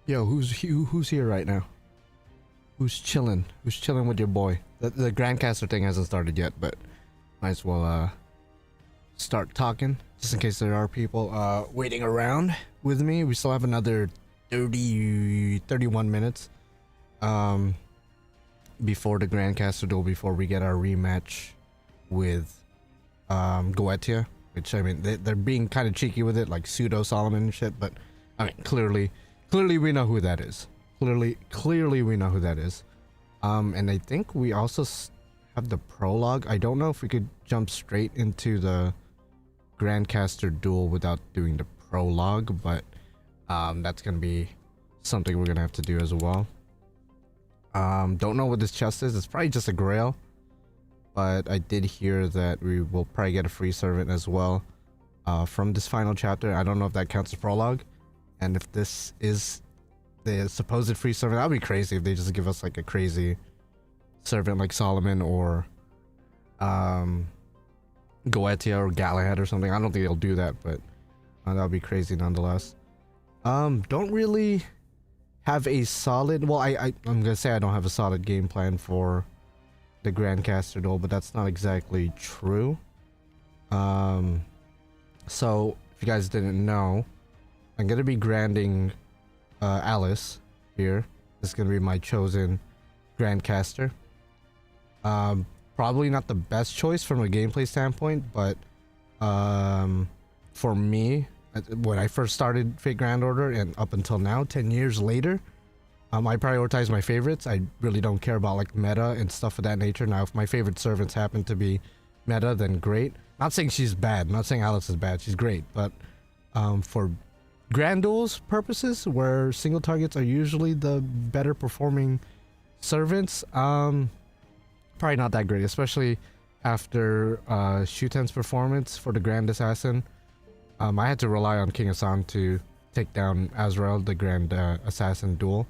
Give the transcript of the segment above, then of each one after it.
Yo, who's here right now? Who's chilling? Who's chilling with your boy? The Grandcaster thing hasn't started yet, but might as well start talking just in case there are people waiting around with me. We still have another 31 minutes before the Grandcaster duel, before we get our rematch with Goetia, which, I mean, they're being kind of cheeky with it, like pseudo Solomon and shit, but I mean, clearly we know who that is. Clearly we know who that is. And I think we also have the prologue. I don't know if we could jump straight into the Grandcaster duel without doing the prologue, but that's gonna be something we're gonna have to do as well. Don't know what this chest is. It's probably just a grail, but I did hear that we will probably get a free servant as well from this final chapter. I don't know if that counts as prologue, and if this is the supposed free servant, that would be crazy if they just give us like a crazy servant like Solomon or Goetia or Galahad or something. I don't think they'll do that, but that would be crazy nonetheless. Don't really have a solid, well, I'm gonna say I don't have a solid game plan for the Grandcaster duel, but that's not exactly true. So if you guys didn't know, I'm gonna be granding Alice here. This is gonna be my chosen Grandcaster. Probably not the best choice from a gameplay standpoint, but for me, when I first started Fate Grand Order and up until now, 10 years later, I prioritize my favorites. I really don't care about like meta and stuff of that nature. Now, if my favorite servants happen to be meta, then great. Not saying she's bad. Not saying Alice is bad. She's great. But for Grand Duels purposes, where single targets are usually the better performing servants, probably not that great, especially after Shuten's performance for the Grand Assassin. I had to rely on King Hassan to take down Azrael, the Grand Assassin duel.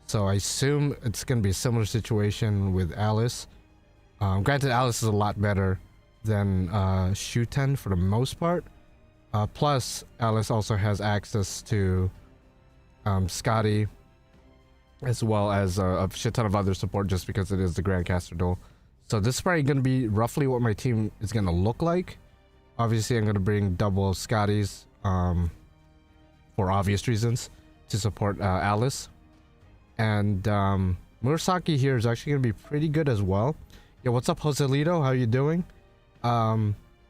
So I assume it's going to be a similar situation with Alice. Granted, Alice is a lot better than Shuten for the most part. Plus, Alice also has access to Scotty, as well as a shit ton of other support just because it is the Grandcaster duel. So this is probably going to be roughly what my team is going to look like. Obviously, I'm going to bring double Scotties for obvious reasons to support Alice. And Murasaki here is actually going to be pretty good as well. Yo, what's up, Joselito? How you doing?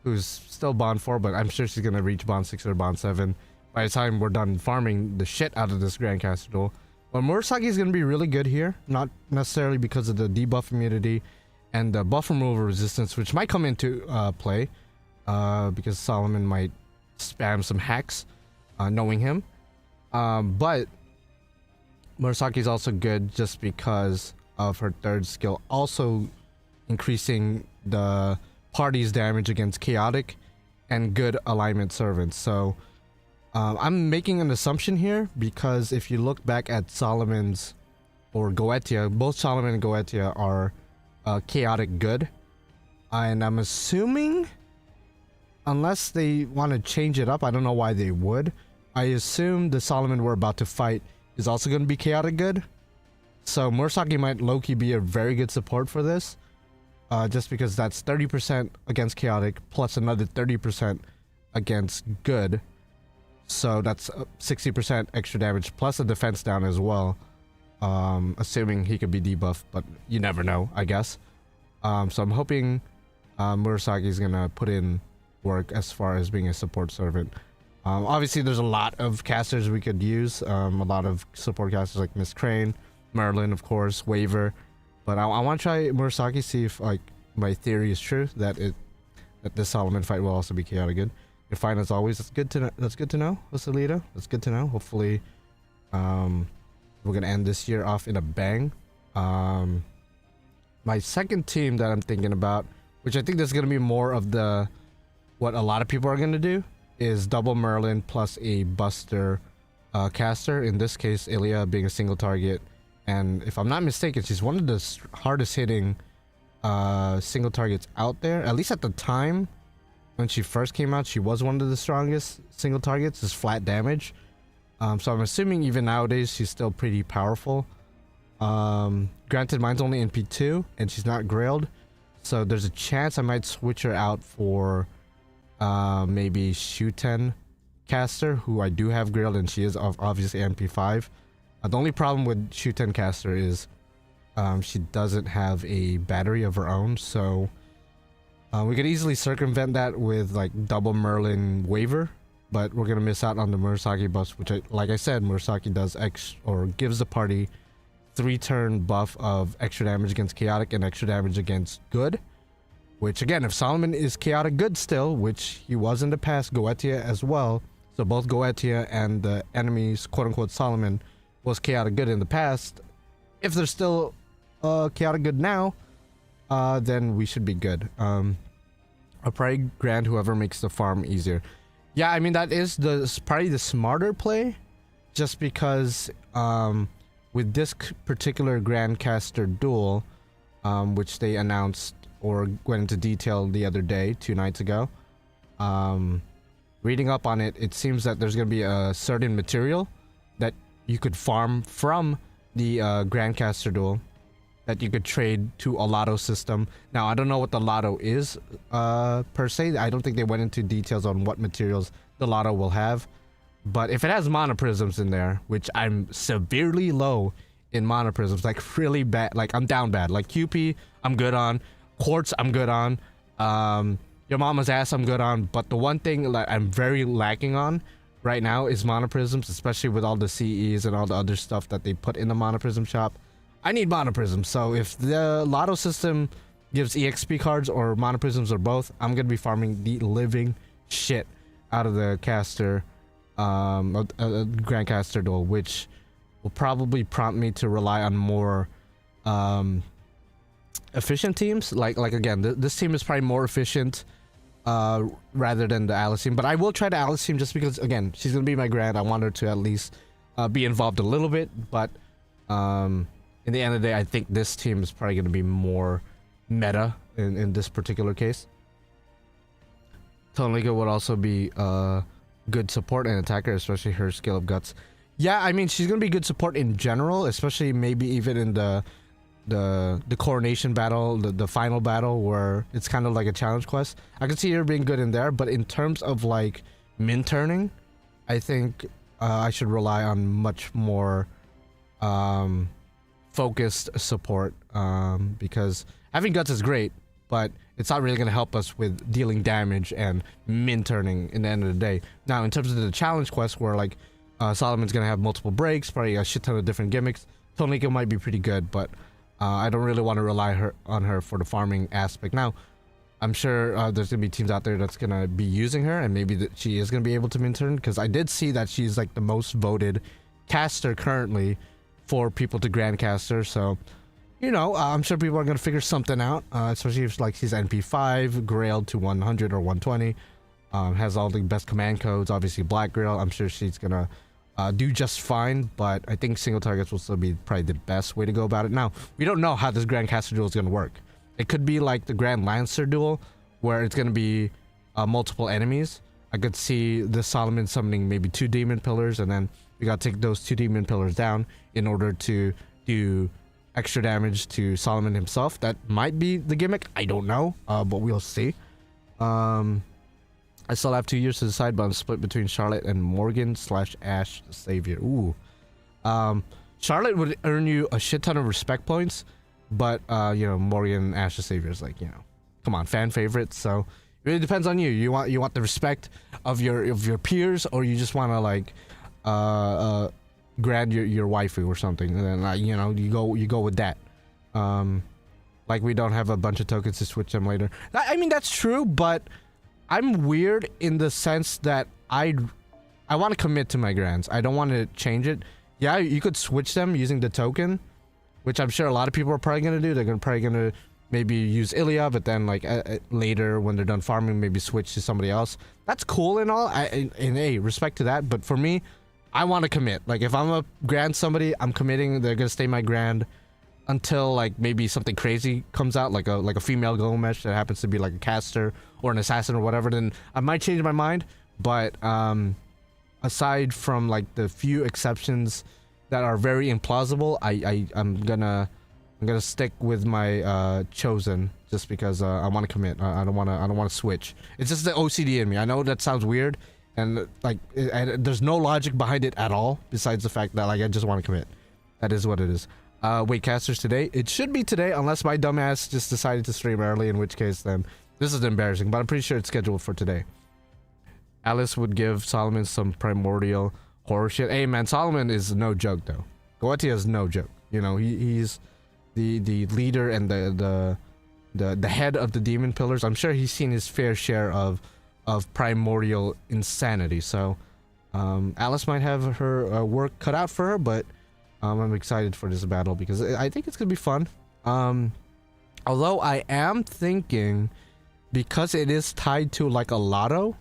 Who's still Bond 4, but I'm sure she's going to reach Bond 6 or Bond 7 by the time we're done farming the shit out of this Grandcaster duel. But Murasaki is going to be really good here. Not necessarily because of the debuff immunity and the buff removal resistance, which might come into play. Because Solomon might spam some hacks, knowing him. But Murasaki is also good just because of her third skill, also increasing the party's damage against chaotic and good alignment servants. So I'm making an assumption here, because if you look back at Solomon's or Goetia, both Solomon and Goetia are chaotic good, and I'm assuming, unless they want to change it up, I don't know why they would. I assume the Solomon we're about to fight is also going to be chaotic good. So Murasaki might low-key be a very good support for this. Just because that's 30% against chaotic plus another 30% against good. So that's 60% extra damage plus a defense down as well. Assuming he could be debuffed, but you never know, I guess. So I'm hoping Murasaki is going to put in work as far as being a support servant. Obviously there's a lot of casters we could use, a lot of support casters like Miss Crane, Merlin, of course, Waver, but I want to try Murasaki, see if like my theory is true that this Solomon fight will also be chaotic good. You're fine as always. That's good to know. That's good to know, Joselito. That's good to know. Hopefully we're gonna end this year off in a bang. My second team that I'm thinking about, which I think there's gonna be more of the what a lot of people are going to do, is double Merlin plus a Buster caster. In this case, Ilya being a single target. And if I'm not mistaken, she's one of the hardest hitting single targets out there. At least at the time when she first came out, she was one of the strongest single targets, is flat damage. So I'm assuming even nowadays she's still pretty powerful. Granted, mine's only NP2 and she's not grailed, so there's a chance I might switch her out for maybe Shuten Caster, who I do have grailed, and she is obviously NP5. The only problem with Shuten Caster is she doesn't have a battery of her own, so we could easily circumvent that with like double Merlin Waver, but we're gonna miss out on the Murasaki buffs, which like I said, Murasaki does gives the party 3-turn buff of extra damage against chaotic and extra damage against good, which again, if Solomon is chaotic good still, which he was in the past, Goetia as well, so both Goetia and the enemy's quote-unquote Solomon was chaotic good in the past, if they're still chaotic good now, then we should be good. I'll probably grant whoever makes the farm easier. Yeah, I mean, that is probably the smarter play, just because with this particular Grand Caster Duel, which they announced or went into detail the other day, 2 nights ago, reading up on it, it seems that there's going to be a certain material that you could farm from the Grand Caster Duel that you could trade to a lotto system. Now, I don't know what the lotto is per se. I don't think they went into details on what materials the lotto will have. But if it has mana prisms in there, which I'm severely low in mana prisms, like really bad, like I'm down bad. Like QP, I'm good on. Quartz, I'm good on. Your mama's ass, I'm good on. But the one thing that I'm very lacking on right now is mana prisms, especially with all the CEs and all the other stuff that they put in the mana prism shop. I need mana prisms. So if the lotto system gives EXP cards or mana prisms or both, I'm gonna be farming the living shit out of the caster. Grand Caster Duel, which will probably prompt me to rely on more efficient teams. Like again, this team is probably more efficient rather than the Alice team, but I will try the Alice team just because, again, she's gonna be my Grand. I want her to at least be involved a little bit, but in the end of the day, I think this team is probably gonna be more meta in this particular case. Tonlika would also be good support and attacker, especially her skill of guts. Yeah, I mean, she's gonna be good support in general, especially maybe even in the coronation battle, the final battle, where it's kind of like a challenge quest. I can see her being good in there, but in terms of like min turning, I think I should rely on much more focused support, because having guts is great, but it's not really going to help us with dealing damage and min turning in the end of the day. Now, in terms of the challenge quest, where like Solomon's going to have multiple breaks, probably a shit ton of different gimmicks, Tonlika might be pretty good, but I don't really want to rely on her for the farming aspect. Now, I'm sure there's going to be teams out there that's going to be using her, and maybe that she is going to be able to min turn, because I did see that she's like the most voted caster currently for people to Grand Caster, so you know, I'm sure people are going to figure something out, especially if like she's NP5, grailed to 100 or 120, has all the best command codes, obviously Black Grail. I'm sure she's going to do just fine, but I think single targets will still be probably the best way to go about it. Now, we don't know how this Grand Caster Duel is going to work. It could be like the Grand Lancer Duel, where it's going to be multiple enemies. I could see the Solomon summoning maybe 2 Demon Pillars, and then we got to take those 2 Demon Pillars down in order to do extra damage to Solomon himself. That might be the gimmick. I don't know, but we'll see. I still have 2 years to decide, but I'm split between Charlotte and Morgan / Ash the Savior. Ooh. Charlotte would earn you a shit ton of respect points, but you know, Morgan Ash the Savior is like, you know, come on, fan favorites. So it really depends on you. You want the respect of your peers, or you just want to like grab your waifu or something, and then you know, you go with that. Like, we don't have a bunch of tokens to switch them later. I mean, that's true, but I'm weird in the sense that I want to commit to my grands. I don't want to change it. Yeah, you could switch them using the token, which I'm sure a lot of people are probably gonna do. They're probably gonna maybe use Ilya, but then like later when they're done farming, maybe switch to somebody else. That's cool and all, and hey, respect to that. But for me, I want to commit. Like, if I'm a grand somebody, I'm committing. They're gonna stay my grand until like maybe something crazy comes out, like a female Gomesh that happens to be like a caster or an assassin or whatever. Then I might change my mind. But aside from like the few exceptions that are very implausible, I'm gonna stick with my chosen just because I want to commit. I don't want to switch. It's just the OCD in me. I know that sounds weird, and like there's no logic behind it at all besides the fact that like I just want to commit. That is what it is. Wait, casters today? It should be today unless my dumbass just decided to stream early, in which case then this is embarrassing, but I'm pretty sure it's scheduled for today. Alice would give Solomon some primordial horror shit. Hey man, Solomon is no joke though. Goetia is no joke. You know, he's the leader and the head of the demon pillars. I'm sure he's seen his fair share of primordial insanity. So Alice might have her work cut out for her, but I'm excited for this battle because I think it's gonna be fun. Although I am thinking, because it is tied to like a lotto,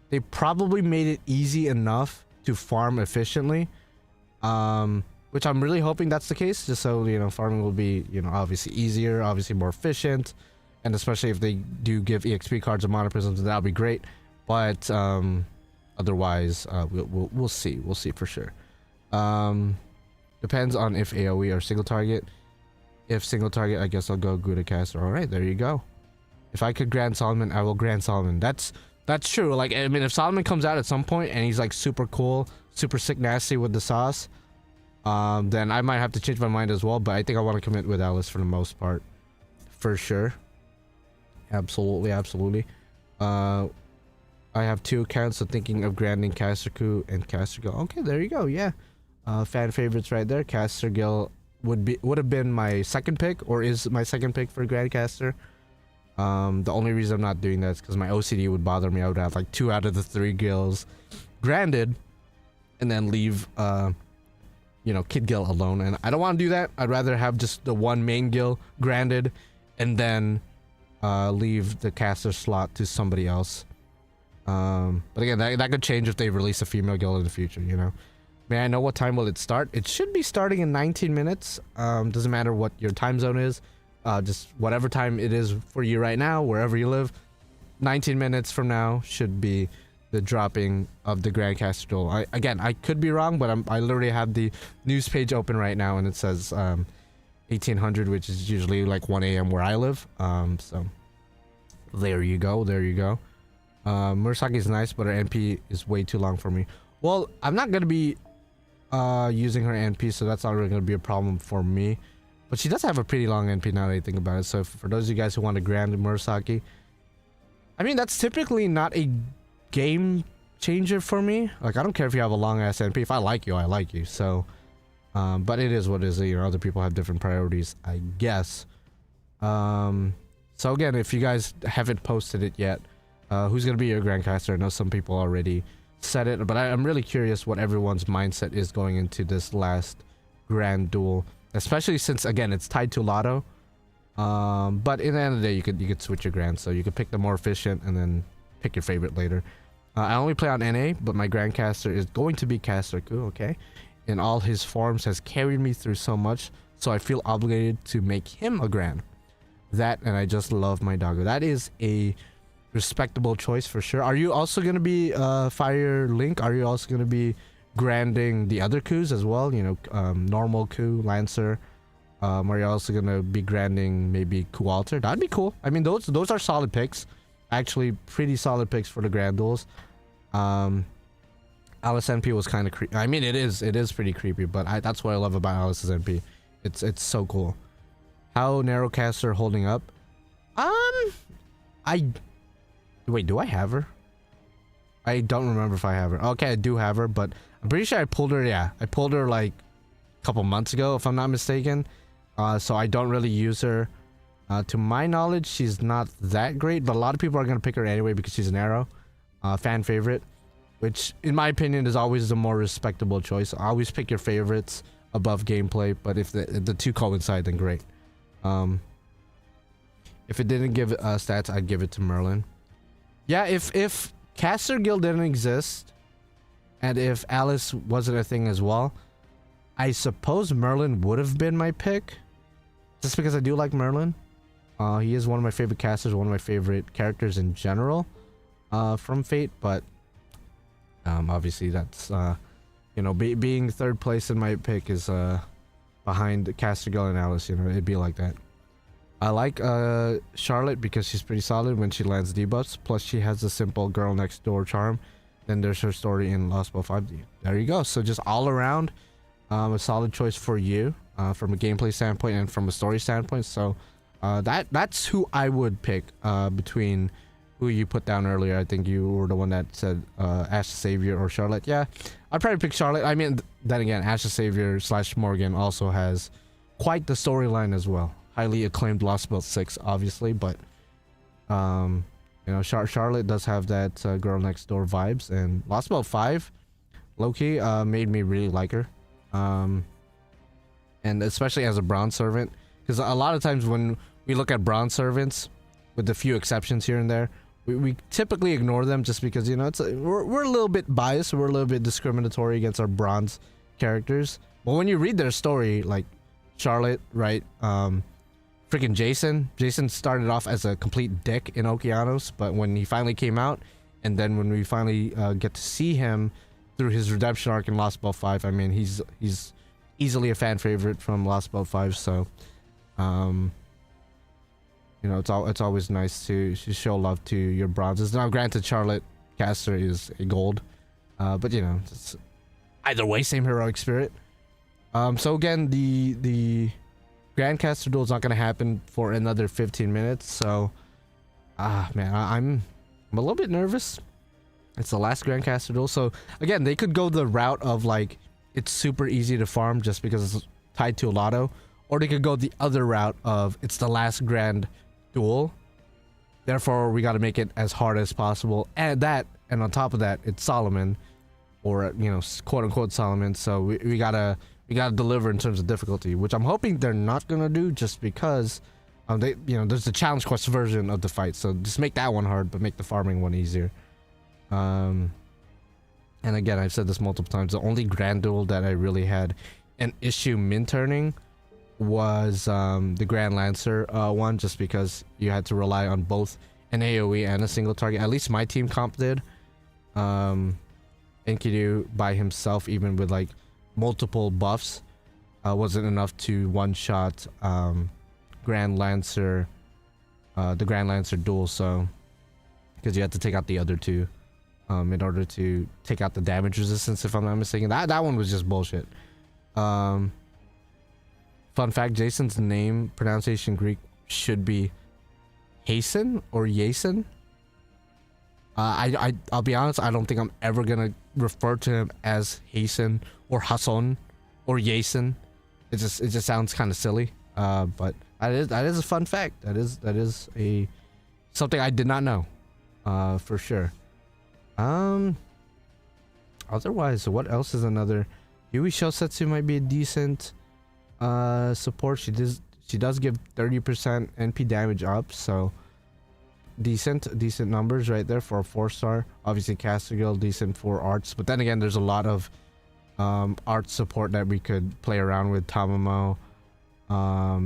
they probably made it easy enough to farm efficiently, which I'm really hoping that's the case, just so, you know, farming will be, you know, obviously easier, obviously more efficient, and especially if they do give EXP cards and mana prisms, that'll be great. But otherwise, we'll see for sure. Depends on if AoE or single target. If single target, I guess I'll go Gouda Caster. All right, there you go. If I could Grand Solomon, I will Grand Solomon. That's true. Like, I mean, if Solomon comes out at some point and he's like super cool, super sick nasty with the sauce, then I might have to change my mind as well. But I think I want to commit with Alice for the most part, for sure. Absolutely. I have 2 accounts, so thinking of granding Caster Coup and Caster Gil. Okay, there you go. Yeah, fan favorites right there. Caster Gil would have been my second pick, or is my second pick for Grandcaster. The only reason I'm not doing that is because my OCD would bother me. I would have like 2 out of the 3 Gils granded, and then leave you know, Kid Gil alone, and I don't want to do that. I'd rather have just the one main Gil granded, and then leave the caster slot to somebody else. But again, that could change if they release a female Gil in the future, you know. May I know what time will it start? It should be starting in 19 minutes. Doesn't matter what your time zone is. Just whatever time it is for you right now, wherever you live, 19 minutes from now should be the dropping of the Grandcaster Duel. I could be wrong, but I literally have the news page open right now, and it says 1800, which is usually like 1 a.m. where I live. So there you go. Murasaki is nice, but her NP is way too long for me. Well, I'm not gonna be using her NP, so that's not really gonna be a problem for me. But she does have a pretty long NP now that I think about it. So for those of you guys who want to grand Murasaki, I mean, that's typically not a game changer for me. Like, I don't care if you have a long ass NP. If I like you, I like you. So, but it is what it is. You know, other people have different priorities, I guess. So again, if you guys haven't posted it yet, who's gonna be your Grandcaster? I know some people already said it, but I'm really curious what everyone's mindset is going into this last Grand Duel. Especially since, again, it's tied to Lotto. But in the end of the day, you could switch your Grand, so you could pick the more efficient and then pick your favorite later. I only play on NA, but my Grandcaster is going to be Caster Coup, okay? In all his forms has carried me through so much, so I feel obligated to make him a Grand. That, and I just love my doggo. That is a respectable choice for sure. Are you also going to be Fire Link? Are you also going to be granding the other coups as well, you know, normal coup, Lancer? Are you also gonna be granding maybe coup alter? That'd be cool. I mean, those are solid picks, actually pretty solid picks for the grand duels. Alice NP was kind of creepy. I mean, it is pretty creepy, but that's what I love about Alice's NP. It's so cool. How Narrowcaster holding up? Wait, do I have her? I don't remember if I have her. Okay, I do have her, but I'm pretty sure I pulled her. Yeah, I pulled her like a couple months ago, if I'm not mistaken. So I don't really use her. To my knowledge, she's not that great, but a lot of people are going to pick her anyway because she's an arrow. Fan favorite, which in my opinion is always the more respectable choice. Always pick your favorites above gameplay, but if the two coincide, then great. If it didn't give stats, I'd give it to Merlin. Yeah, if Caster Gil didn't exist, and if Alice wasn't a thing as well, I suppose Merlin would have been my pick. Just because I do like Merlin. He is one of my favorite casters, one of my favorite characters in general from Fate, but Obviously that's you know, being third place in my pick is behind Caster Gil and Alice. You know, it'd be like that. I like Charlotte because she's pretty solid when she lands debuffs. Plus she has a simple girl next door charm. Then there's her story in Lostbelt 5D. There you go. So just all around a solid choice for you from a gameplay standpoint and from a story standpoint. So that's who I would pick between who you put down earlier. I think you were the one that said Ash the Savior or Charlotte. Yeah, I'd probably pick Charlotte. I mean, then again, Ash the Savior / Morgan also has quite the storyline as well. Highly acclaimed Lostbelt 6, obviously, but you know, Charlotte does have that girl next door vibes, and Lostbelt 5, low-key, made me really like her. And especially as a bronze servant, because a lot of times when we look at bronze servants, with a few exceptions here and there, we typically ignore them just because, you know, we're a little bit biased, we're a little bit discriminatory against our bronze characters. But when you read their story, like Charlotte, right, freaking Jason started off as a complete dick in Okeanos, but when he finally came out, and then when we finally get to see him through his redemption arc in Lostbelt 5, I mean, he's easily a fan favorite from Lostbelt 5. So you know, it's always nice to show love to your bronzes. Now granted, Charlotte Caster is a gold, but you know, it's either way, same heroic spirit. So again, the Grand Caster duel is not going to happen for another 15 minutes. So man, I'm a little bit nervous. It's the last Grand Caster duel. So again, they could go the route of like, it's super easy to farm just because it's tied to a lotto, or they could go the other route of it's the last Grand duel, therefore we got to make it as hard as possible. And on top of that, it's Solomon, or you know, quote unquote Solomon. So we gotta deliver in terms of difficulty, which I'm hoping they're not gonna do, just because they, you know, there's a challenge quest version of the fight, so just make that one hard but make the farming one easier. And again, I've said this multiple times, the only grand duel that I really had an issue min turning was the Grand Lancer one, just because you had to rely on both an AoE and a single target. At least my team comp did. Enkidu by himself, even with like multiple buffs, wasn't enough to one-shot Grand Lancer, the Grand Lancer duel. So because you had to take out the other two in order to take out the damage resistance, if I'm not mistaken. That one was just bullshit. Fun fact, Jason's name pronunciation Greek should be Hasten or Yason. I'll be honest, I don't think I'm ever gonna refer to him as Hasten or Hasson or Yason. It just sounds kind of silly. But that is a fun fact. That is a something I did not know, for sure. Otherwise, what else is another? Yui Shosetsu might be a decent support. She does give 30% NP damage up, so decent numbers right there for a 4-star. Obviously Caster Gil decent for arts, but then again, there's a lot of art support that we could play around with. Tamamo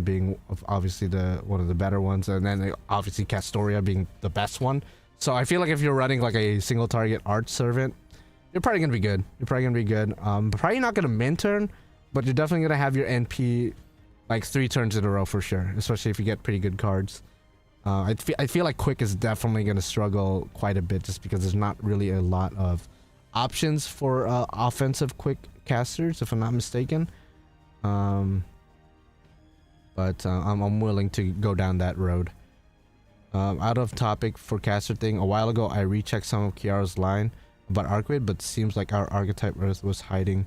being obviously one of the better ones, and then obviously Castoria being the best one. So I feel like if you're running like a single target art servant, you're probably gonna be good. Probably not gonna min turn, but you're definitely gonna have your NP like 3 turns in a row for sure, especially if you get pretty good cards. I feel like Quick is definitely gonna struggle quite a bit, just because there's not really a lot of options for offensive Quick casters, if I'm not mistaken. But I'm willing to go down that road. Out of topic for caster thing, a while ago I rechecked some of Kiara's line about Archwid, but seems like our archetype Earth was hiding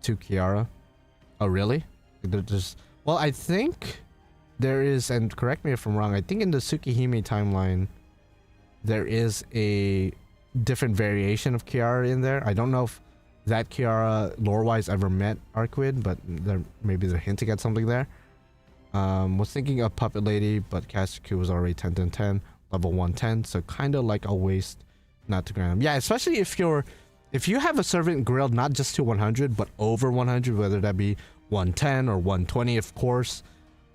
to Kiara. Oh really? Well, I think there is, and correct me if I'm wrong, I think in the Tsukihime timeline there is a different variation of Kiara in there. I don't know if that Kiara lore-wise ever met Archwid, but maybe they're hinting at something there. Was thinking of Puppet Lady, but Caster Q was already 10-10, level 110, so kind of like a waste not to grant him. Yeah, especially if you have a servant grilled not just to 100 but over 100, whether that be 110 or 120, of course,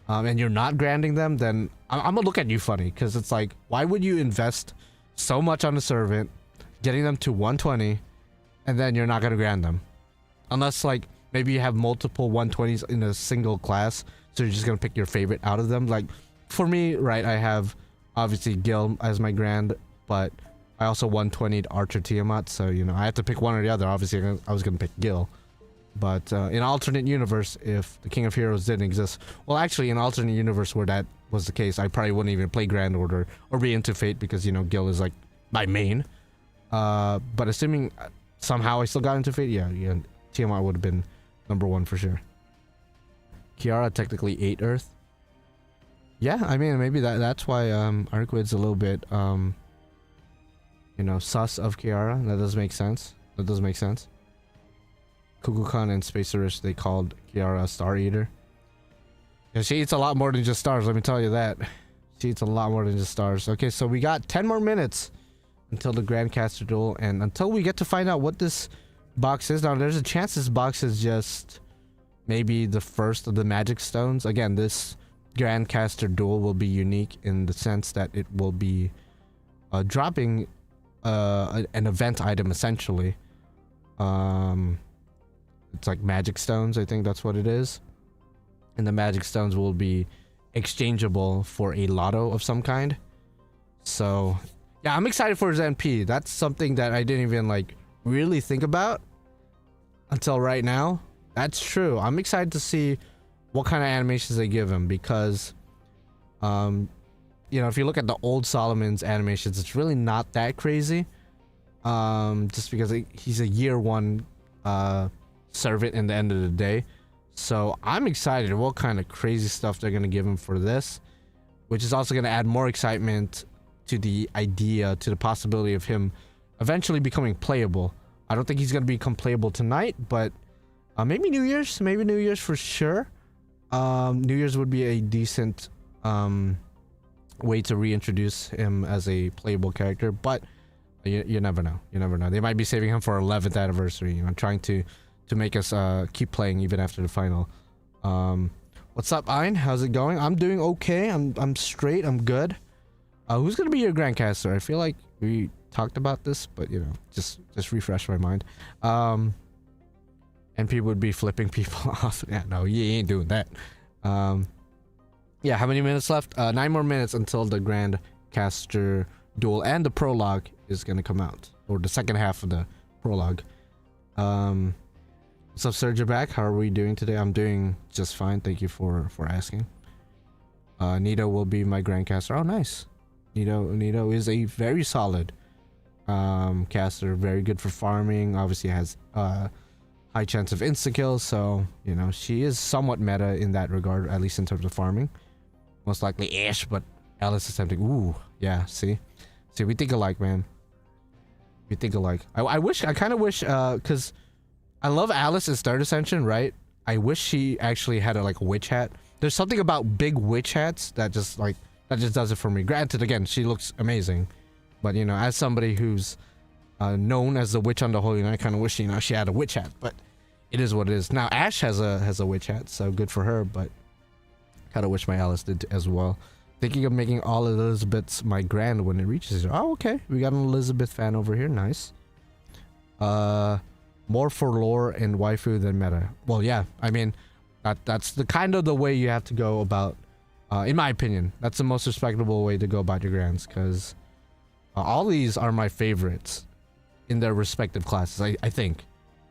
and you're not granting them, then I'm gonna look at you funny, because it's like, why would you invest so much on a servant, getting them to 120, and then you're not gonna grand them, unless like maybe you have multiple 120s in a single class, so you're just gonna pick your favorite out of them. Like for me, right, I have obviously Gil as my grand, but I also 120'd Archer Tiamat, so you know I have to pick one or the other. Obviously I was gonna pick Gil, but in alternate universe, if the King of Heroes didn't exist, well actually in alternate universe where that was the case, I probably wouldn't even play Grand Order or be into Fate, because you know Gil is like my main. But assuming somehow I still got into Fate, yeah, Tiamat would have been #1 for sure. Kiara technically 8 Earth. Yeah, I mean maybe that's why Arquid's a little bit you know, sus of Kiara. That does make sense. That does make sense. Kukulkan and Spacerish, they called Kiara a Star Eater. Yeah, she eats a lot more than just stars, let me tell you that. She eats a lot more than just stars. Okay, so we got 10 more minutes until the Grand Caster Duel, and until we get to find out what this box is. Now, there's a chance this box is just maybe the first of the magic stones. Again, this Grand Caster Duel will be unique in the sense that it will be dropping an event item, essentially. It's like magic stones, I think that's what it is. And the magic stones will be exchangeable for a lotto of some kind. So yeah, I'm excited for his NP. That's something that I didn't even like really think about until right now. That's true. I'm excited to see what kind of animations they give him, because you know, if you look at the old Solomon's animations, it's really not that crazy. Just because he's a year 1 servant in the end of the day. So I'm excited what kind of crazy stuff they're going to give him for this, which is also going to add more excitement to the idea, to the possibility of him eventually becoming playable. I don't think he's going to become playable tonight, but maybe New Year's for sure. New Year's would be a decent way to reintroduce him as a playable character, but you never know. You never know. They might be saving him for 11th anniversary, you know, trying to make us keep playing even after the final. What's up, Ein? How's it going? I'm doing okay. I'm straight. I'm good. Who's gonna be your Grandcaster? I feel like we talked about this, but you know, just refresh my mind. And people would be flipping people off. Yeah, no, you ain't doing that. Yeah, how many minutes left? 9 more minutes until the Grand Caster Duel and the prologue is gonna come out, or the second half of the prologue. What's up, Sergio back? How are we doing today? I'm doing just fine. Thank you for asking. Nito will be my Grandcaster. Oh, nice. Nito is a very solid caster. Very good for farming. Obviously has high chance of insta-kill, so you know she is somewhat meta in that regard, at least in terms of farming. Most likely Ash, but Alice is tempting. Ooh, yeah. See, we think alike, man. We think alike. I kind of wish, because I love Alice as Third Ascension, right? I wish she actually had a witch hat. There's something about big witch hats that just does it for me. Granted, again, she looks amazing, but you know, as somebody who's known as the witch on the Holy Night, I kind of wish, you know, she had a witch hat. But it is what it is. Now Ash has a witch hat, so good for her. But kind of wish my Alice did as well. Thinking of making all Elizabeths my grand when it reaches her. Oh, okay. We got an Elizabeth fan over here. Nice. More for lore and waifu than meta. Well, yeah. I mean, that's the kind of the way you have to go about. In my opinion, that's the most respectable way to go about your grands, because all these are my favorites in their respective classes. I think.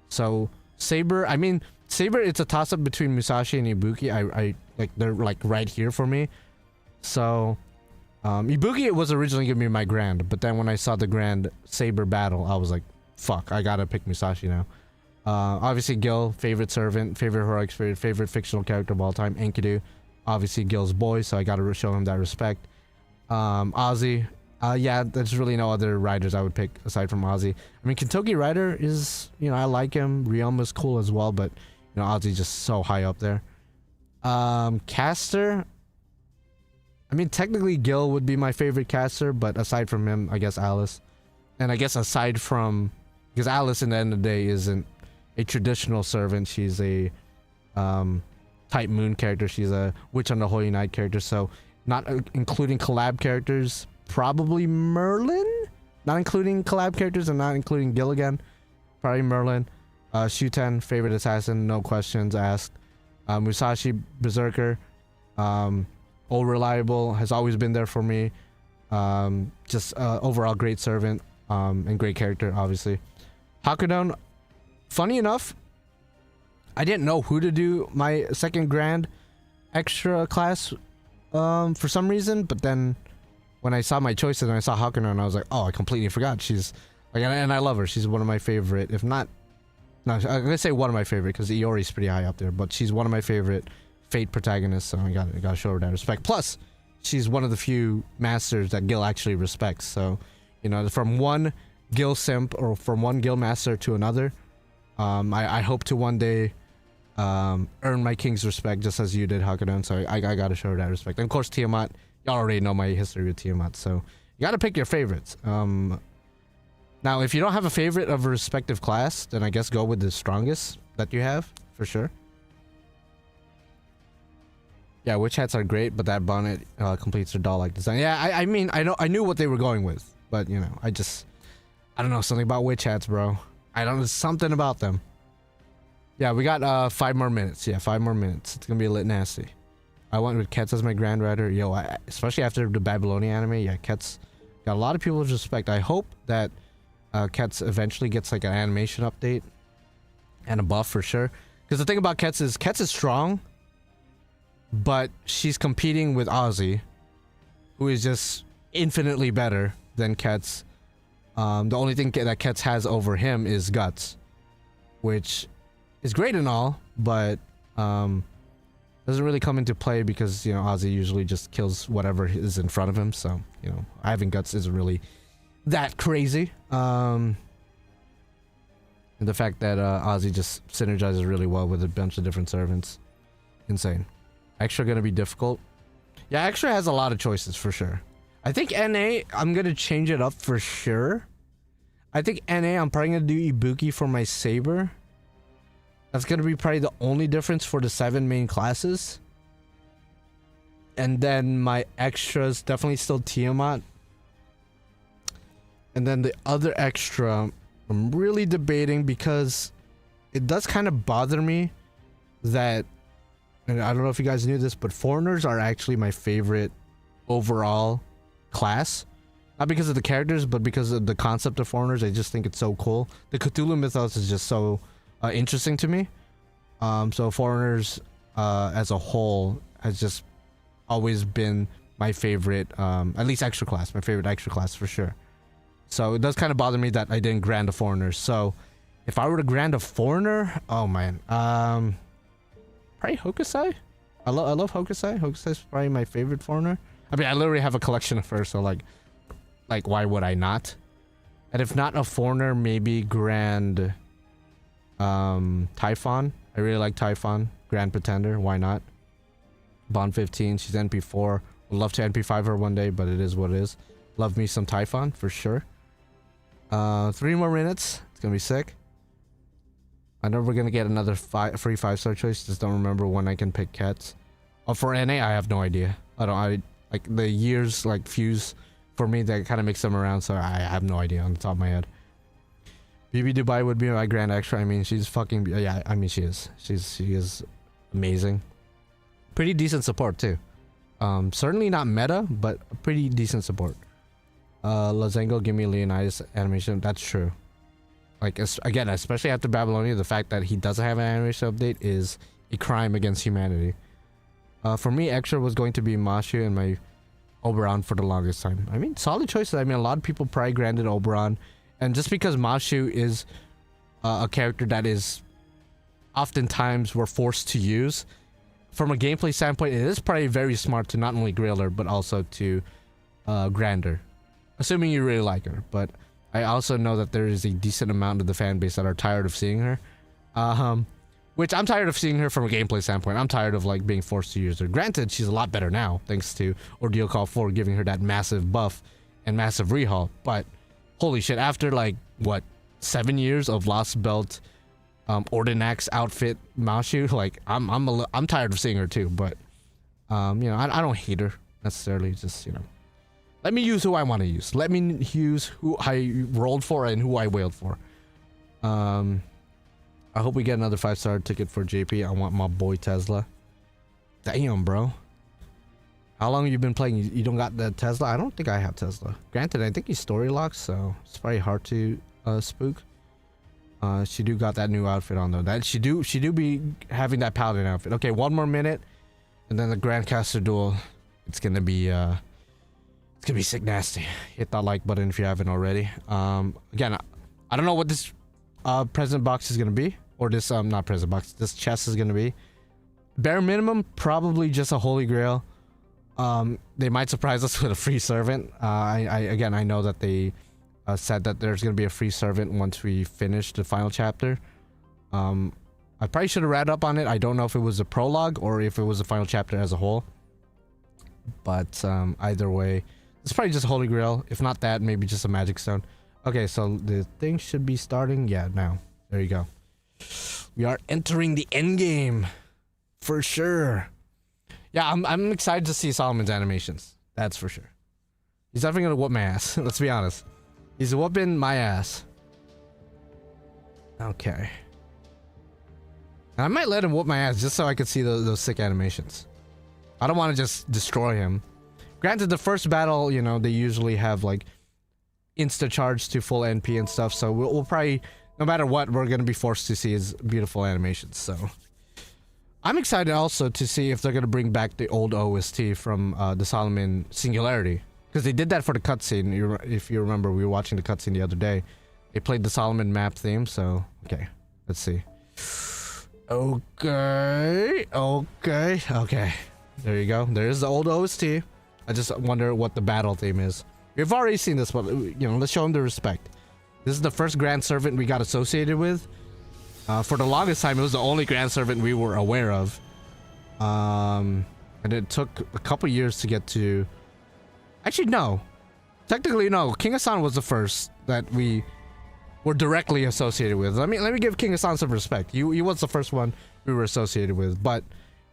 So Saber. I mean, Saber. It's a toss up between Musashi and Ibuki. I like they're like right here for me. So, Ibuki was originally gonna be my grand, but then when I saw the Grand Saber battle, I was like, fuck, I gotta pick Musashi now. Obviously Gil, favorite servant, favorite heroic spirit, favorite fictional character of all time. Enkidu, obviously Gil's boy, so I gotta show him that respect. Ozzy, yeah, there's really no other riders I would pick aside from Ozzy. I mean, Kentucky Rider is, you know, I like him. Ryuma's cool as well, but, you know, Ozzy's just so high up there. Caster, I mean, technically Gil would be my favorite caster, but aside from him, I guess Alice. And I guess aside from, because Alice in the end of the day isn't a traditional servant, she's a type moon character, she's a witch on the Holy Night character, so not including collab characters, probably Merlin? Not including collab characters and not including Gil again, probably Merlin. Shuten, favorite assassin, no questions asked. Musashi, Berserker, all reliable, has always been there for me. Just overall great servant, and great character, obviously. Hakudon, funny enough, I didn't know who to do my second grand extra class for some reason, but then when I saw my choices and I saw Hakudon, I was like, oh, I completely forgot. She's like, and I love her. She's one of my favorite, if not, no, I'm gonna say one of my favorite because Iori's pretty high up there, but she's one of my favorite Fate protagonists, so I gotta show her that respect. Plus, she's one of the few masters that Gil actually respects. So, you know, from one Gil simp or from one Gil master to another, I hope to one day earn my king's respect just as you did, Hakudon. So I gotta show her that respect. And of course, Tiamat. Y'all already know my history with Tiamat, so you gotta pick your favorites. Now, if you don't have a favorite of a respective class, then I guess go with the strongest that you have, for sure. Yeah, witch hats are great, but that bonnet completes their doll-like design. Yeah, I mean, I knew what they were going with, but you know, I don't know, something about witch hats, bro. I don't know, something about them. Yeah, we got 5 more minutes. Yeah, 5 more minutes. It's gonna be a lit nasty. I went with Ketz as my Grand Rider. Yo, especially after the Babylonian anime, yeah, Ketz got a lot of people's respect. I hope that Ketz eventually gets like an animation update and a buff for sure. Because the thing about Ketz is strong, but she's competing with Ozzy, who is just infinitely better than Ketz. The only thing that Ketz has over him is guts, which is great and all, but doesn't really come into play because, you know, Ozzy usually just kills whatever is in front of him. So, you know, having guts isn't really that crazy. And the fact that Ozzy just synergizes really well with a bunch of different servants. Insane. Extra gonna be difficult. Yeah, Extra has a lot of choices for sure. I think NA, I'm gonna change it up for sure. I think NA, I'm probably gonna do Ibuki for my Saber. That's gonna be probably the only difference for the 7 main classes. And then my extras, definitely still Tiamat. And then the other extra, I'm really debating because it does kind of bother me that, and I don't know if you guys knew this, but foreigners are actually my favorite overall class. Not because of the characters, but because of the concept of foreigners. I just think it's so cool. The Cthulhu mythos is just so interesting to me. So foreigners as a whole has just always been my favorite, at least extra class, my favorite extra class for sure. So it does kind of bother me that I didn't grant a foreigner. So if I were to grant a foreigner, oh man, probably Hokusai. I love Hokusai. Hokusai is probably my favorite foreigner. I mean, I literally have a collection of her, so like why would I not? And if not a foreigner, maybe Grand Typhon. I really like Typhon. Grand Pretender, why not? Bond 15, she's NP4. Would love to NP5 her one day, but it is what it is. Love me some Typhon for sure. 3 more minutes. It's gonna be sick. I know we're gonna get another free 5-star choice. Just don't remember when I can pick cats. Oh, for NA, I have no idea. I like the years like fuse for me that kind of mix them around, so I have no idea on the top of my head. BB Dubai would be my grand extra. I mean, she's fucking, yeah, I mean, she is amazing. Pretty decent support too. Certainly not meta, but a pretty decent support. Lazengo, give me Leonidas animation. That's true. Like, again, especially after Babylonia, the fact that he doesn't have an animation update is a crime against humanity. For me, extra was going to be Mashu and my Oberon for the longest time. I mean, solid choices. I mean, a lot of people probably granted Oberon. And just because Mashu is a character that is oftentimes we're forced to use, from a gameplay standpoint, it is probably very smart to not only grill her, but also to grand her. Assuming you really like her. But I also know that there is a decent amount of the fan base that are tired of seeing her. Which I'm tired of seeing her from a gameplay standpoint. I'm tired of like being forced to use her. Granted, she's a lot better now, thanks to Ordeal Call 4 giving her that massive buff and massive rehaul. But holy shit, after like, what, 7 years of Lostbelt, Ordinax outfit Mashu, like, I'm tired of seeing her too. But, you know, I don't hate her necessarily, just, you know. Let me use who I want to use. Let me use who I rolled for and who I wailed for. I hope we get another 5-star ticket for JP. I want my boy Tesla. Damn, bro. How long have you been playing? You don't got the Tesla? I don't think I have Tesla. Granted, I think he's story locked, so it's probably hard to spook. She do got that new outfit on though. That she do be having that paladin outfit. Okay, one more minute, and then the Grand Caster Duel. It's gonna be sick nasty. Hit that like button if you haven't already. Again, I don't know what this present box is gonna be, or this not present box. This chest is gonna be. Bare minimum, probably just a holy grail. They might surprise us with a free servant. I know that they said that there's gonna be a free servant once we finish the final chapter. I probably should have read up on it. I don't know if it was a prologue or if it was the final chapter as a whole. But either way, it's probably just a holy grail. If not that, maybe just a magic stone. Okay, so the thing should be starting. Yeah, now there you go. We are entering the end game for sure. Yeah, I'm excited to see Solomon's animations. That's for sure. He's definitely gonna whoop my ass. Let's be honest. He's whooping my ass. Okay. I might let him whoop my ass just so I could see those sick animations. I don't want to just destroy him. Granted, the first battle, you know, they usually have like insta charge to full NP and stuff. So we'll probably, no matter what, we're gonna be forced to see his beautiful animations. So I'm excited also to see if they're gonna bring back the old OST from the Solomon Singularity, because they did that for the cutscene. If you remember, we were watching the cutscene the other day. They played the Solomon map theme. So okay, let's see. Okay. There you go. There's the old OST. I just wonder what the battle theme is. We've already seen this, but you know, let's show him the respect. This is the first Grand Servant we got associated with. For the longest time, it was the only Grand Servant we were aware of. And it took a couple years to get to... Actually, no. Technically, no. King Hassan was the first that we were directly associated with. Let me give King Hassan some respect. He was the first one we were associated with. But,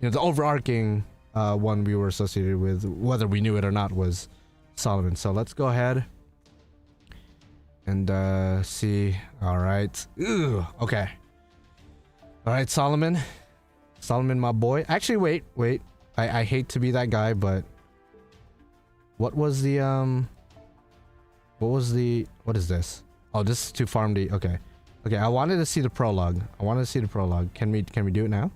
you know, the overarching one we were associated with, whether we knew it or not, was Solomon. So let's go ahead and see. All right. Ooh, okay. All right, Solomon, my boy. Actually, wait. I hate to be that guy, but what was the what is this? Oh, this is to farm the. Okay. I wanted to see the prologue. Can we do it now?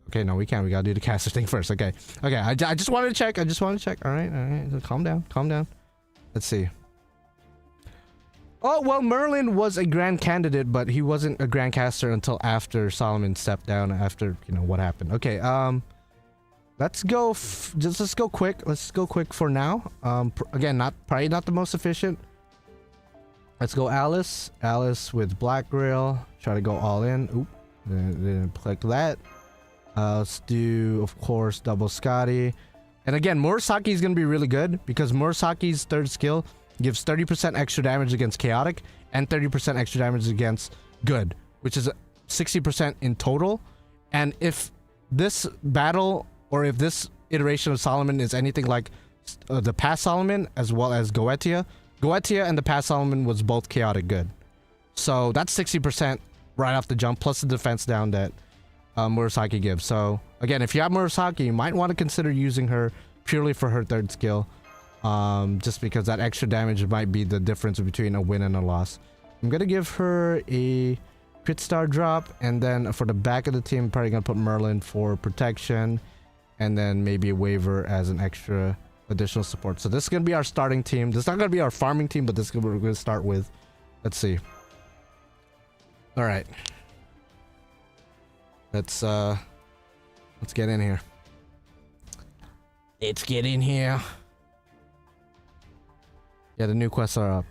Okay, no, we can't. We gotta do the caster thing first. Okay. I just wanted to check. All right. Calm down. Let's see. Oh, well, Merlin was a grand candidate, but he wasn't a grand caster until after Solomon stepped down, after, you know, what happened. Okay, let's go let's go quick. Let's go quick for now. Again, probably not the most efficient. Let's go Alice with Black Grail. Try to go all in. Oop, didn't click that. Let's do, of course, double Scotty. And again, Murasaki is going to be really good because Murasaki's third skill gives 30% extra damage against chaotic and 30% extra damage against good, which is 60% in total. And if this battle, or if this iteration of Solomon is anything like the past Solomon as well as Goetia and the past Solomon was both chaotic good. So that's 60% right off the jump, plus the defense down that Murasaki gives. So again, if you have Murasaki, you might want to consider using her purely for her third skill. Just because that extra damage might be the difference between a win and a loss. I'm gonna give her a crit star drop, and then for the back of the team, I'm probably gonna put Merlin for protection, and then maybe a waiver as an extra additional support. So this is gonna be our starting team. This is not gonna be our farming team, but this is what we're gonna start with. Let's see. All right. Let's get in here. Let's get in here. Yeah, the new quests are up.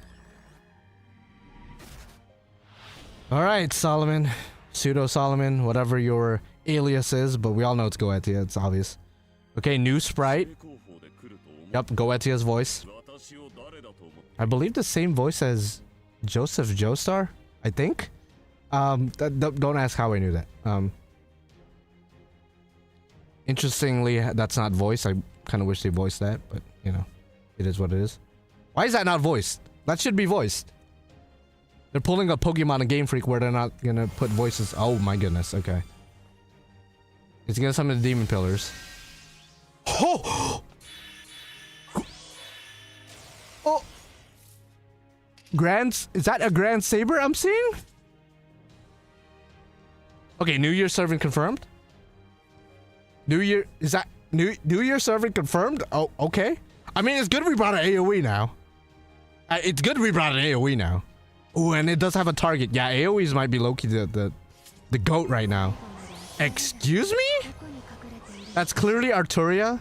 Alright, Solomon. Pseudo Solomon, whatever your alias is, but we all know it's Goetia, it's obvious. Okay, new sprite. Yep, Goetia's voice. I believe the same voice as Joseph Joestar, I think? Don't ask how I knew that. Interestingly, that's not voice. I kind of wish they voiced that, but, you know, it is what it is. Why is that not voiced? That should be voiced. They're pulling a Pokemon and Game Freak where they're not gonna put voices. Oh my goodness, okay. He's gonna summon the Demon Pillars. Oh! Oh! Is that a Grand Saber I'm seeing? Okay, New Year servant confirmed. Is that New Year servant confirmed? Oh, okay. I mean, it's good we brought an AoE now. It's good we brought an AoE now. Oh, and it does have a target. Yeah, AoEs might be low-key the GOAT right now. Excuse me? That's clearly Arturia.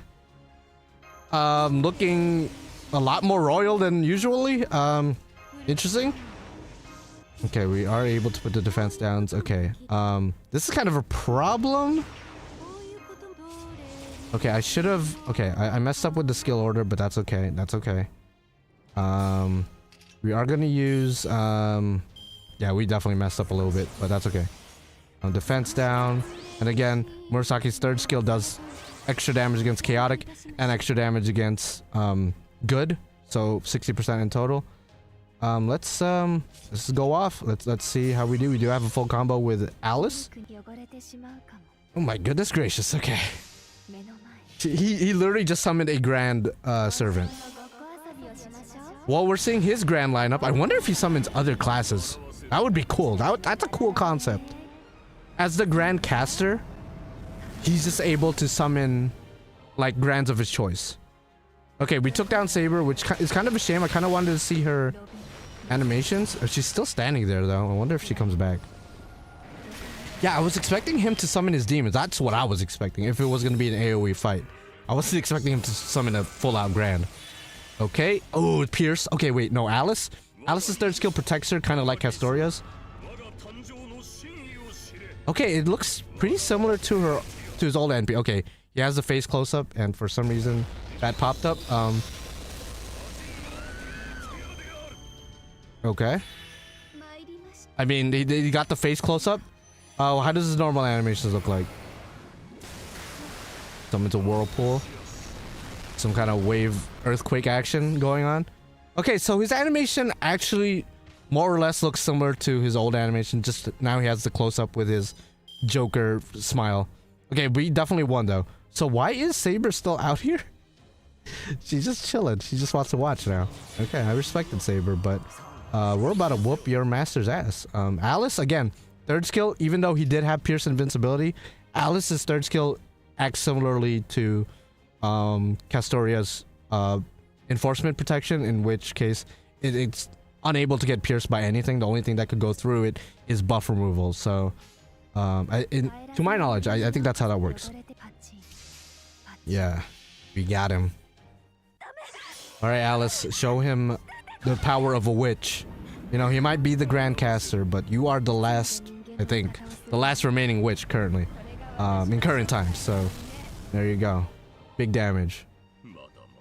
Looking a lot more royal than usually. Interesting. Okay, we are able to put the defense downs. Okay. This is kind of a problem. Okay, I should have... Okay, I messed up with the skill order, but that's okay. That's okay. We are going to use... yeah, we definitely messed up a little bit, but that's okay. Defense down. And again, Murasaki's third skill does extra damage against Chaotic and extra damage against Good. So 60% in total. Let's go off. Let's see how we do. We do have a full combo with Alice. Oh my goodness gracious. Okay. He literally just summoned a Grand Servant. While we're seeing his Grand lineup, I wonder if he summons other classes. That would be cool. That's a cool concept. As the Grand Caster, he's just able to summon like Grands of his choice. Okay, we took down Saber, which is kind of a shame. I kind of wanted to see her animations. Oh, she's still standing there though. I wonder if she comes back. Yeah, I was expecting him to summon his demons. That's what I was expecting if it was going to be an AoE fight. I wasn't expecting him to summon a full-out Grand. Okay. Oh, Pierce. Okay, wait. No, Alice. Alice's third skill protects her, kind of like Castoria's. Okay, it looks pretty similar to his old NP. Okay, he has the face close-up, and for some reason that popped up. Okay. I mean, he got the face close-up. Oh, how does his normal animations look like? Summons a whirlpool. Some kind of wave earthquake action going on. Okay, so his animation actually more or less looks similar to his old animation. Just now he has the close-up with his Joker smile. Okay, we definitely won though. So why is Saber still out here? She's just chilling. She just wants to watch now. Okay, I respected Saber, but we're about to whoop your master's ass. Alice, again, third skill, even though he did have Pierce Invincibility, Alice's third skill acts similarly to Castoria's Enforcement Protection, in which case it's unable to get pierced by anything. The only thing that could go through it is buff removal. So, to my knowledge, I think that's how that works. Yeah, we got him. Alright, Alice, show him the power of a witch. You know, he might be the Grand Caster, but you are the last, I think, the last remaining witch currently. In current times, so there you go. Big damage.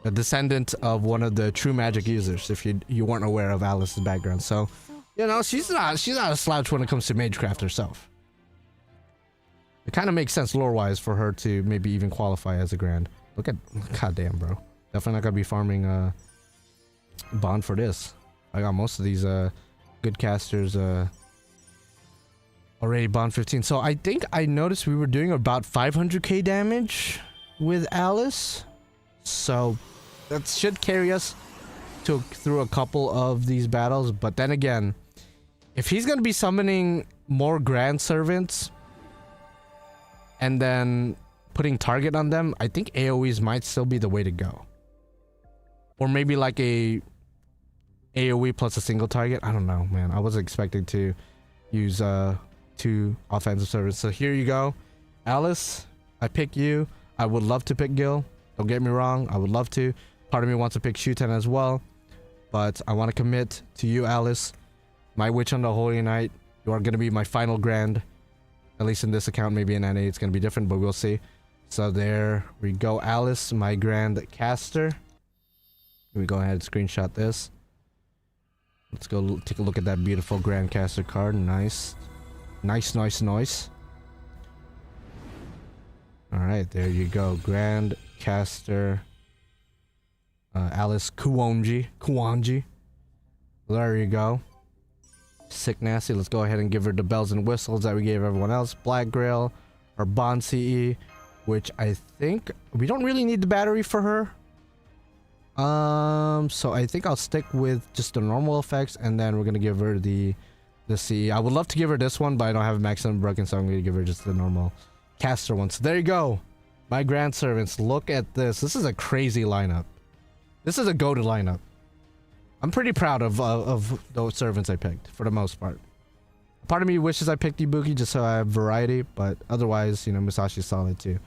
A descendant of one of the true magic users, if you weren't aware of Alice's background. So, you know, she's not a slouch when it comes to magecraft herself. It kind of makes sense lore-wise for her to maybe even qualify as a Grand. Look at, goddamn, bro. Definitely not gonna be farming Bond for this. I got most of these good casters already Bond 15. So I think I noticed we were doing about 500k damage with Alice. So that should carry us through a couple of these battles. But then again, if he's gonna be summoning more Grand Servants and then putting target on them, I think AoEs might still be the way to go. Or maybe like a AoE plus a single target. I don't know, man. I wasn't expecting to use 2 offensive servants. So here you go. Alice, I pick you. I would love to pick Gil. Don't get me wrong. I would love to. Part of me wants to pick Shuten as well. But I want to commit to you, Alice. My witch on the Holy Night. You are going to be my final Grand. At least in this account. Maybe in NA it's going to be different, but we'll see. So there we go. Alice, my Grand Caster. Let me go ahead and screenshot this. Let's go take a look at that beautiful Grand Caster card. Nice. Nice, nice, nice. Alright, there you go. Grand Caster. Alice Kuwanji. There you go. Sick nasty. Let's go ahead and give her the bells and whistles that we gave everyone else. Black Grail, our Bond CE, which I think we don't really need the battery for her. So I think I'll stick with just the normal effects, and then we're gonna give her the CE. I would love to give her this one, but I don't have maximum broken, so I'm gonna give her just the normal caster one. So there you go, my grand servants. Look at this. This is a crazy lineup. This is a go-to lineup. I'm pretty proud of those servants I picked for the most part. Part of me wishes I picked Ibuki just so I have variety, but otherwise, you know, Musashi's solid too.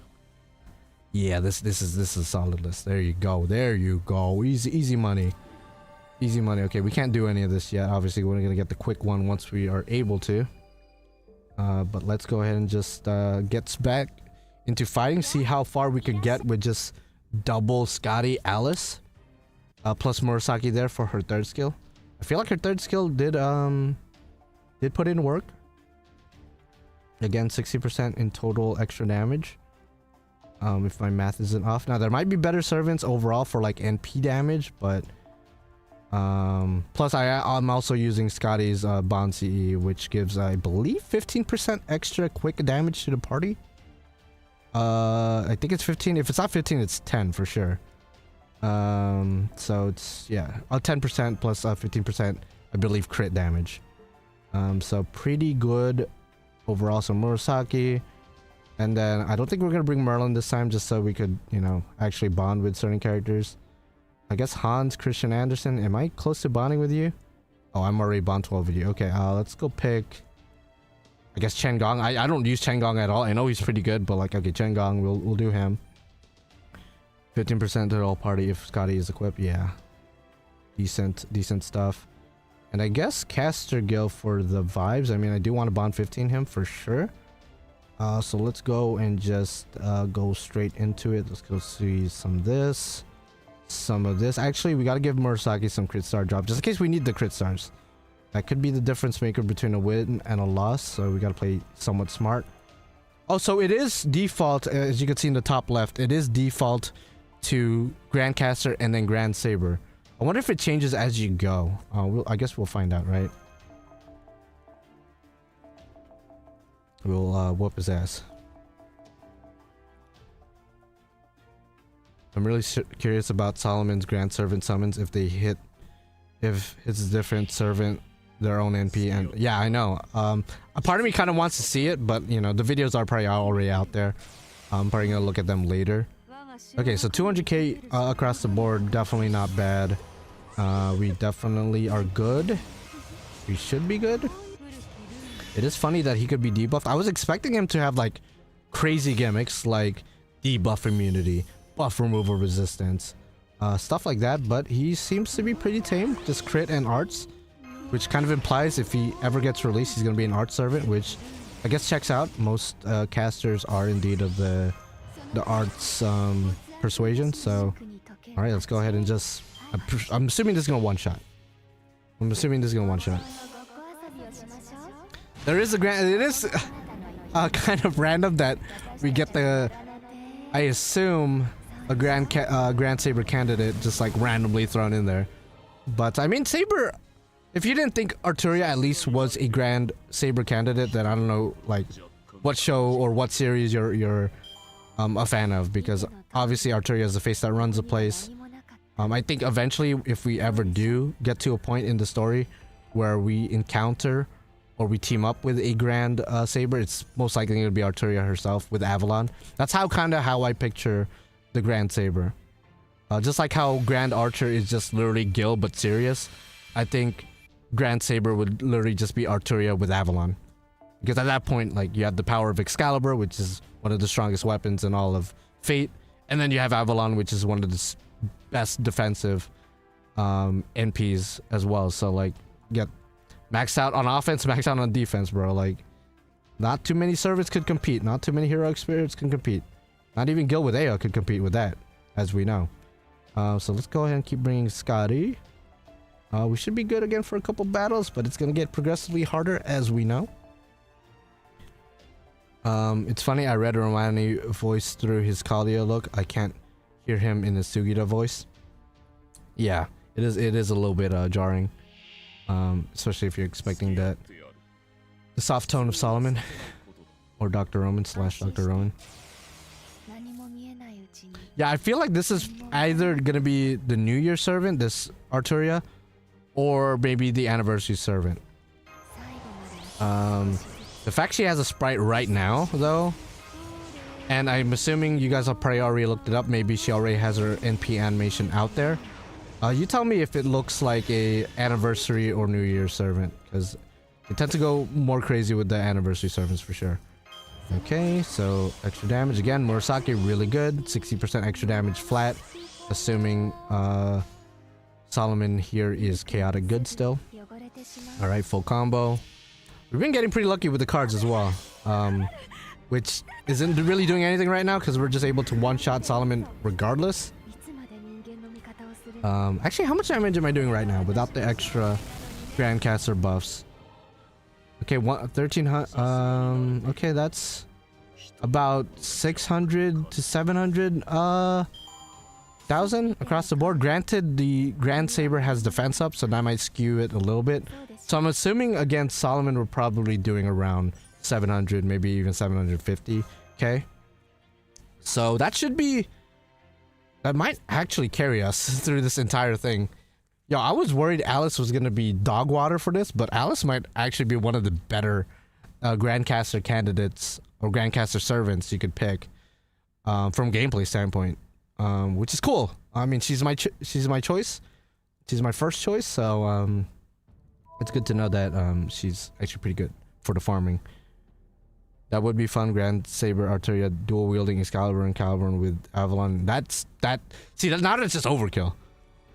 Yeah, this is a solid list. There you go. There you go. Easy money. Easy money. Okay, we can't do any of this yet. Obviously, we're gonna get the quick one once we are able to. But let's go ahead and just get back into fighting. See how far we could get with just double Scotty Alice. Plus Murasaki there for her third skill. I feel like her third skill did put in work. Again, 60% in total extra damage. If my math isn't off. Now there might be better servants overall for like NP damage, but plus I'm also using Scotty's Bond CE, which gives, I believe, 15% extra quick damage to the party. I think it's 15. If it's not 15, it's 10 for sure. So it's, yeah, 10% plus 15%, I believe, crit damage. So pretty good overall. So Murasaki, and then I don't think we're gonna bring Merlin this time, just so we could, you know, actually bond with certain characters. I guess Hans Christian Andersen. Am I close to bonding with you? Oh, I'm already bond 12 with you. Okay, let's go pick, I guess, Chen Gong. I don't use Chen Gong at all. I know he's pretty good, but like, okay, Chen Gong, we'll do him. 15% to the whole party if Scotty is equipped. Yeah, decent stuff. And I guess Caster Gil for the vibes. I mean, I do want to bond 15 him for sure. So let's go and just go straight into it. Let's go see some of this. Actually, we got to give Murasaki some crit star drop, just in case we need the crit stars. That could be the difference maker between a win and a loss, so we got to play somewhat smart. Oh, so it is default, as you can see in the top left, it is default to Grand Caster and then Grand Saber. I wonder if it changes as you go. I guess we'll find out, right? We'll whoop his ass. I'm really curious about Solomon's Grand Servant summons, if if it's a different servant, their own NP. And yeah, I know. A part of me kind of wants to see it, but you know, the videos are probably already out there. I'm probably gonna look at them later. Okay, so 200k across the board, definitely not bad. We definitely are good. We should be good. It is funny that he could be debuffed. I was expecting him to have like crazy gimmicks like debuff immunity, buff removal resistance, stuff like that, but he seems to be pretty tame. Just crit and arts, which kind of implies if he ever gets released, he's gonna be an art servant, which I guess checks out. Most casters are indeed of the arts persuasion. So all right, let's go ahead and just I'm assuming this is gonna one shot. There is a grand, it is kind of random that we get the, I assume, a Grand Saber candidate just like randomly thrown in there. But I mean, Saber, if you didn't think Arturia at least was a Grand Saber candidate, then I don't know like what show or what series you're a fan of, because obviously Arturia is the face that runs the place. I think eventually, if we ever do get to a point in the story where we encounter or we team up with a Grand Saber, it's most likely going to be Arturia herself with Avalon. That's how I picture the Grand Saber. Just like how Grand Archer is just literally Gil but serious, I think Grand Saber would literally just be Arturia with Avalon. Because at that point, like, you have the power of Excalibur, which is one of the strongest weapons in all of Fate, and then you have Avalon, which is one of the best defensive NPs as well. So like, get maxed out on offense, maxed out on defense, bro. Like, not too many servants could compete. Not too many heroic spirits can compete. Not even Gil with Aya could compete with that, as we know. So let's go ahead and keep bringing Scotty. We should be good again for a couple battles, but it's gonna get progressively harder, as we know. It's funny, I read Romani voice through his Kalia look. I can't hear him in the Sugita voice. Yeah, it is a little bit jarring. Especially if you're expecting that the soft tone of Solomon or Dr. Roman / Dr. Roman. Yeah, I feel like this is either gonna be the New Year servant, this Arturia, or maybe the anniversary servant. The fact she has a sprite right now, though, and I'm assuming you guys have probably already looked it up. Maybe she already has her NP animation out there. You tell me if it looks like a anniversary or New Year servant, because it tends to go more crazy with the anniversary servants for sure. Okay, so extra damage again. Murasaki really good, 60% extra damage flat, assuming Solomon here is chaotic good still. All right, full combo. We've been getting pretty lucky with the cards as well, which isn't really doing anything right now because we're just able to one-shot Solomon regardless. Actually, how much damage am I doing right now without the extra Grandcaster buffs? Okay, 1300. Okay, that's about 600 to 700 thousand across the board. Granted, the Grand Saber has defense up, so that might skew it a little bit. So I'm assuming against Solomon we're probably doing around 700, maybe even 750. Okay, so that should be. That might actually carry us through this entire thing. Yo, I was worried Alice was gonna be dog water for this, but Alice might actually be one of the better Grandcaster candidates or Grandcaster servants you could pick from gameplay standpoint, which is cool. I mean, she's my choice. She's my first choice, so it's good to know that she's actually pretty good for the farming. That would be fun. Grand Saber Arturia dual wielding Excalibur and Caliburn with Avalon. See, now that's just overkill.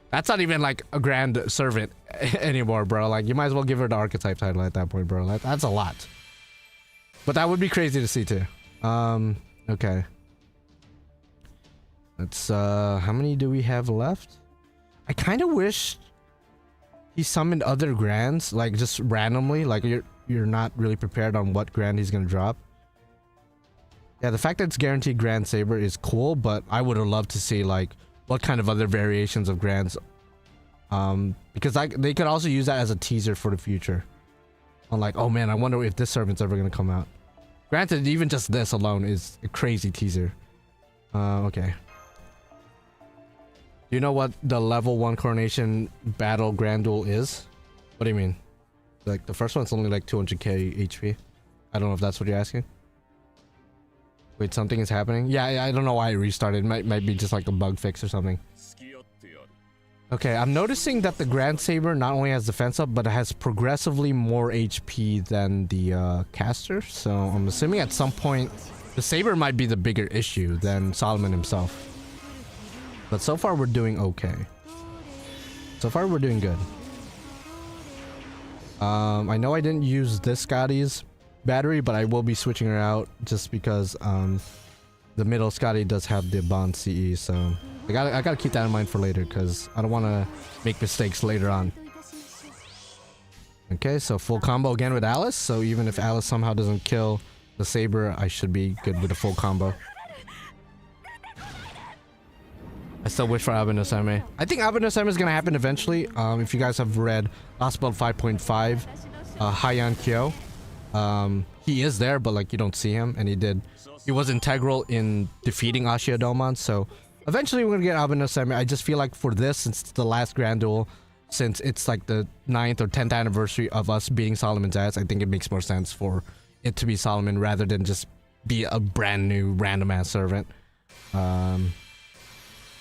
That's not even like a grand servant anymore, bro. Like, you might as well give her the archetype title at that point, bro. That's a lot. But that would be crazy to see too. Okay. Let's how many do we have left? I kind of wish he summoned other grands, like just randomly, like you're not really prepared on what grand he's gonna drop. Yeah, the fact that it's guaranteed Grand Saber is cool, but I would have loved to see like what kind of other variations of grands, because they could also use that as a teaser for the future. On like, oh man, I wonder if this servant's ever gonna come out. Granted, even just this alone is a crazy teaser. Okay. Do you know what the level 1 coronation battle grand duel is? What do you mean? Like the first one's only like 200k HP. I don't know if that's what you're asking. Wait, something is happening? Yeah, I don't know why it restarted. Might be just like a bug fix or something. Okay, I'm noticing that the Grand Saber not only has defense up, but it has progressively more HP than the caster. So I'm assuming at some point the Saber might be the bigger issue than Solomon himself. But so far we're doing okay. So far we're doing good. I know I didn't use this Scotty's battery, but I will be switching her out just because the middle Scotty does have the bond CE, so I gotta keep that in mind for later because I don't want to make mistakes later on. Okay, so full combo again with Alice, so even if Alice somehow doesn't kill the Saber, I should be good with a full combo. I still wish for Abenosame. I think Abenosame is gonna happen eventually. If you guys have read Lostbelt 5.5, Haiyan Kyo, he is there, but like you don't see him, and he was integral in defeating Ashiadomon, so eventually we're gonna get Abenosame. I just feel like for this, since it's the last Grand Duel, since it's like the 9th or 10th anniversary of us beating Solomon's ass, I think it makes more sense for it to be Solomon rather than just be a brand new random ass servant.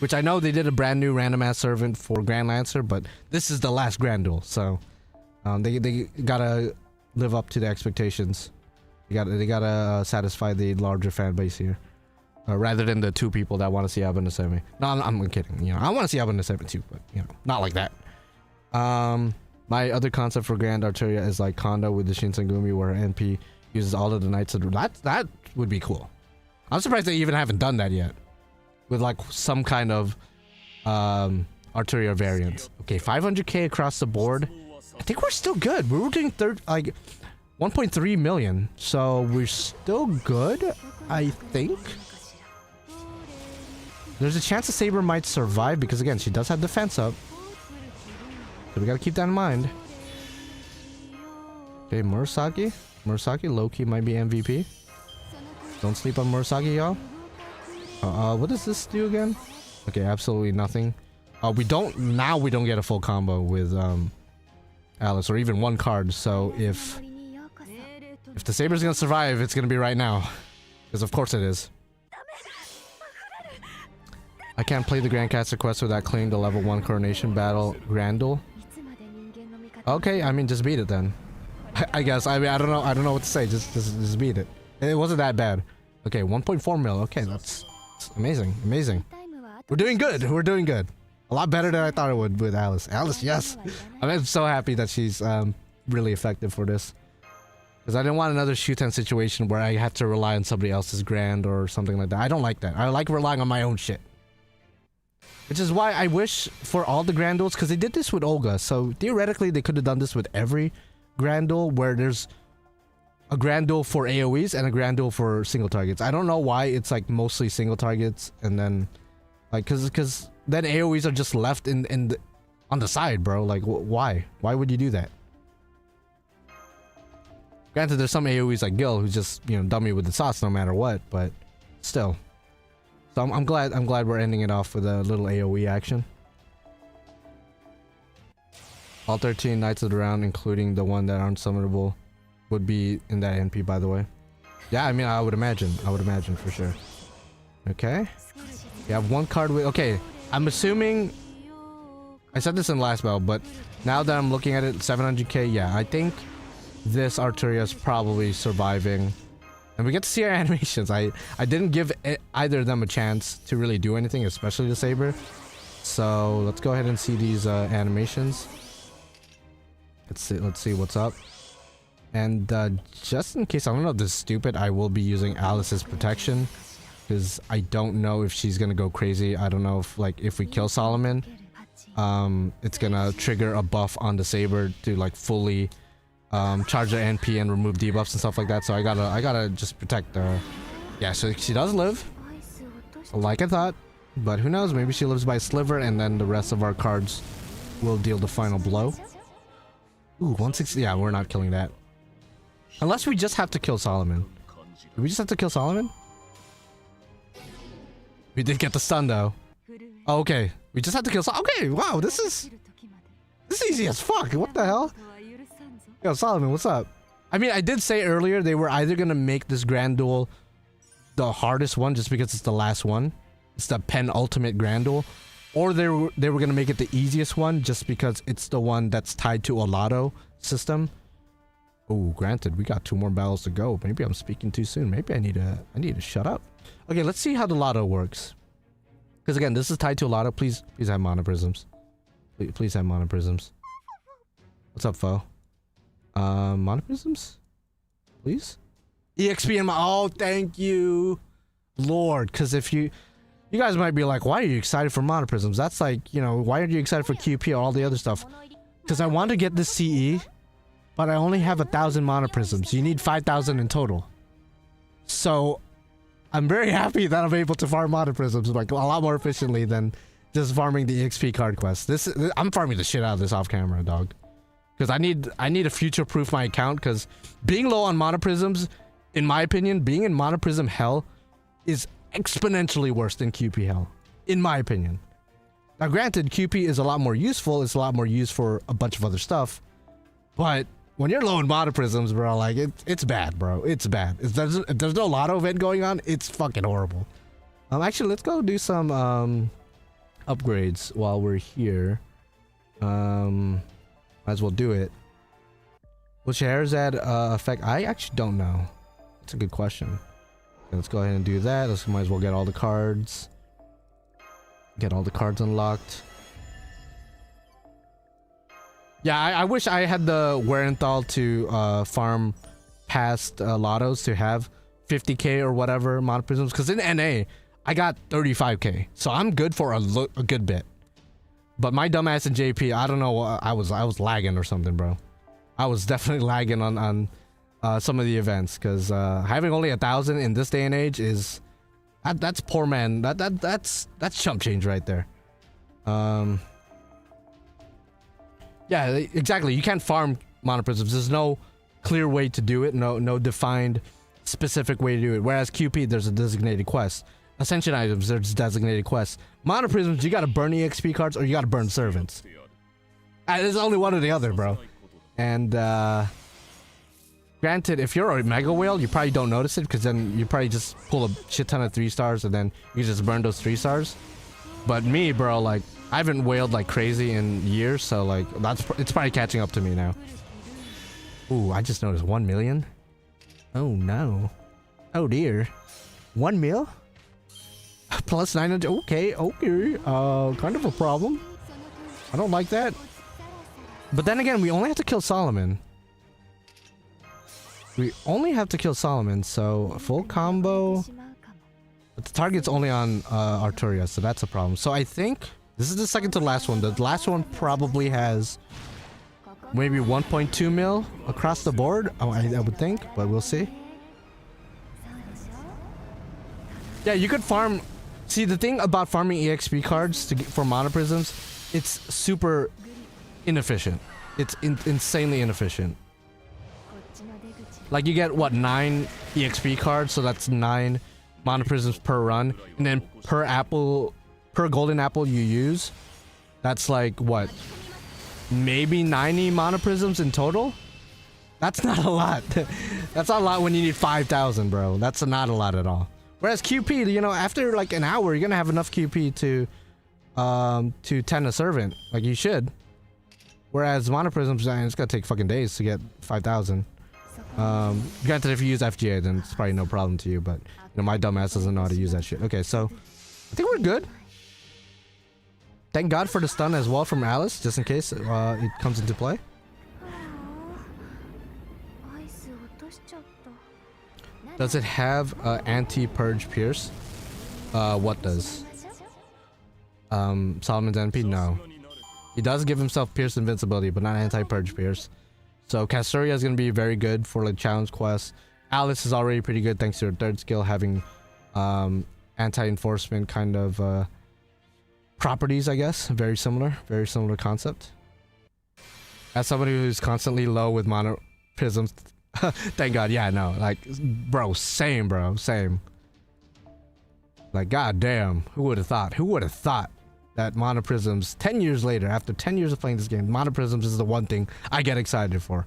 Which I know they did a brand new random ass servant for Grand Lancer, but this is the last Grand Duel, so they gotta live up to the expectations. They gotta satisfy the larger fan base here, rather than the 2 people that want to see Abenosame. No, I'm kidding. You know, I want to see Abenosame too, but you know, not like that. My other concept for Grand Archeria is like Kondo with the Shinsengumi, where NP uses all of the knights. That would be cool. I'm surprised they even haven't done that yet, with like some kind of Archeria variant. Okay, 500k across the board. I think we're still good. We were doing like 1.3 million, so we're still good, I think. There's a chance the Saber might survive because again, she does have defense up, so we gotta keep that in mind. Okay, Murasaki. Murasaki low-key might be MVP. Don't sleep on Murasaki, y'all. What does this do again? Okay, absolutely nothing. We don't get a full combo with Alice, or even one card. So if the Saber's gonna survive, it's gonna be right now, because of course it is. I can't play the Grandcaster quest without clearing the level 1 coronation battle Grand Duel. Okay, I mean just beat it then. I guess. I mean I don't know what to say. Just beat it. It wasn't that bad. Okay, 1.4 mil. Okay, that's amazing. Amazing. We're doing good. We're doing good. A lot better than I thought it would with Alice. Alice, yes. I'm so happy that she's really effective for this. Because I didn't want another Shuten situation where I have to rely on somebody else's Grand or something like that. I don't like that. I like relying on my own shit. Which is why I wish for all the Grand Duels, because they did this with Olga. So theoretically, they could have done this with every Grand Duel, where there's a Grand Duel for AoEs and a Grand Duel for single targets. I don't know why it's like mostly single targets, and then like because then AoEs are just left on the side, bro. Like why would you do that? Granted, there's some AoEs like Gil who's just, you know, dummy with the sauce no matter what, but still. So I'm glad we're ending it off with a little AoE action. All 13 Knights of the Round, including the one that aren't summonable, would be in that NP, by the way. Yeah, I mean, I would imagine for sure. Okay. You have one card with... Okay, I'm assuming... I said this in the last battle, but now that I'm looking at it, 700k, yeah, I think this Arturia is probably surviving. And we get to see our animations. I didn't give either of them a chance to really do anything, especially the Saber. So let's go ahead and see these animations. Let's see what's up. And just in case I don't know if this is stupid, I will be using Alice's protection, because I don't know if she's gonna go crazy. I don't know if, like, if we kill Solomon, it's gonna trigger a buff on the Saber to like fully charge the NP and remove debuffs and stuff like that. So I gotta just protect her. Yeah, so she does live, like I thought, but who knows? Maybe she lives by sliver, and then the rest of our cards will deal the final blow. Ooh, 160. Yeah, we're not killing that. Unless we just have to kill Solomon. Do we just have to kill Solomon? We did get the stun though. Oh, okay. We just have to kill Solomon. Okay, wow, this is easy as fuck. What the hell? Yo, Solomon, what's up? I mean, I did say earlier they were either gonna make this Grand Duel the hardest one just because it's the last one. It's the penultimate Grand Duel. Or they were gonna make it the easiest one just because it's the one that's tied to a lotto system. Oh, granted, we got 2 more battles to go. Maybe I'm speaking too soon. Maybe I need to shut up. Okay, let's see how the lotto works. Because again, this is tied to a lotto. Please have mana prisms. Please have mana prisms. What's up, foe? Mana prisms? Please? EXP and oh, thank you, Lord. Because if you guys might be like, why are you excited for mana prisms? That's like, you know, why aren't you excited for QP or all the other stuff? Because I want to get this CE, but I only have 1,000 mana prisms. You need 5,000 in total. So I'm very happy that I'm able to farm mana prisms like a lot more efficiently than just farming the EXP card quest. I'm farming the shit out of this off camera, dog. Because I need to future-proof my account, because being low on mana prisms, in my opinion, being in mana prism hell is exponentially worse than QP hell, in my opinion. Now granted, QP is a lot more useful, it's a lot more used for a bunch of other stuff, but when you're low in mana prisms, bro, like it's bad, bro. It's bad. If there's no lotto event going on, it's fucking horrible. Actually, let's go do some upgrades while we're here. Might as well do it. Will Scheherazade affect? I actually don't know. That's a good question. Okay, let's go ahead and do that. Let's might as well get all the cards. Get all the cards unlocked. Yeah, I wish I had the Werenthal to farm past lottos to have 50k or whatever mana prisms. Because in NA, I got 35k. So I'm good for a good bit. But my dumbass in JP, I don't know, I was lagging or something, bro. I was definitely lagging on some of the events, because having only 1,000 in this day and age is that's poor man. That's chump change right there. Yeah, exactly. You can't farm mana prisms. There's no clear way to do it, no defined specific way to do it. Whereas QP, there's a designated quest. Ascension items, there's designated quests. Mana prisms, you gotta burn EXP cards or you gotta burn servants. There's only one or the other, bro. And granted, if you're a mega whale, you probably don't notice it because then you probably just pull a shit ton of 3 stars and then you just burn those 3 stars. But me, bro, like I haven't whaled like crazy in years, so like it's probably catching up to me now. Ooh, I just noticed 1 million. Oh no. Oh dear. 1 mil? Plus 900. Okay. Kind of a problem. I don't like that. But then again, we only have to kill Solomon. We only have to kill Solomon, so full combo. But the target's only on Arturia, so that's a problem. So I think this is the second to last one. The last one probably has maybe 1.2 mil across the board. Oh, I would think, but we'll see. Yeah, you could farm. See, the thing about farming EXP cards for mana prisms, it's super inefficient. It's insanely inefficient. Like you get what, 9 EXP cards, so that's 9 mana prisms per run, and then per golden apple you use, that's like what, maybe 90 mana prisms in total. That's not a lot. That's not a lot when you need 5,000, bro. That's not a lot at all. Whereas QP, you know, after like an hour, you're gonna have enough QP to tend a servant, like you should. Whereas mana prisms, it's gonna take fucking days to get 5,000. Granted, if you use FGA, then it's probably no problem to you, but you know, my dumbass doesn't know how to use that shit. Okay, so I think we're good. Thank God for the stun as well from Alice, just in case it comes into play. Does it have anti-purge pierce? What does? Solomon's NP? No. He does give himself pierce invincibility, but not anti-purge pierce. So Castoria is going to be very good for like challenge quests. Alice is already pretty good thanks to her 3rd skill having anti-enforcement kind of properties, I guess. Very similar concept. As somebody who's constantly low with mana prisms, thank God. Yeah, no, like, bro, same. Like, goddamn, who would have thought that mana prisms 10 years later, after 10 years of playing this game, mana prisms is the one thing I get excited for.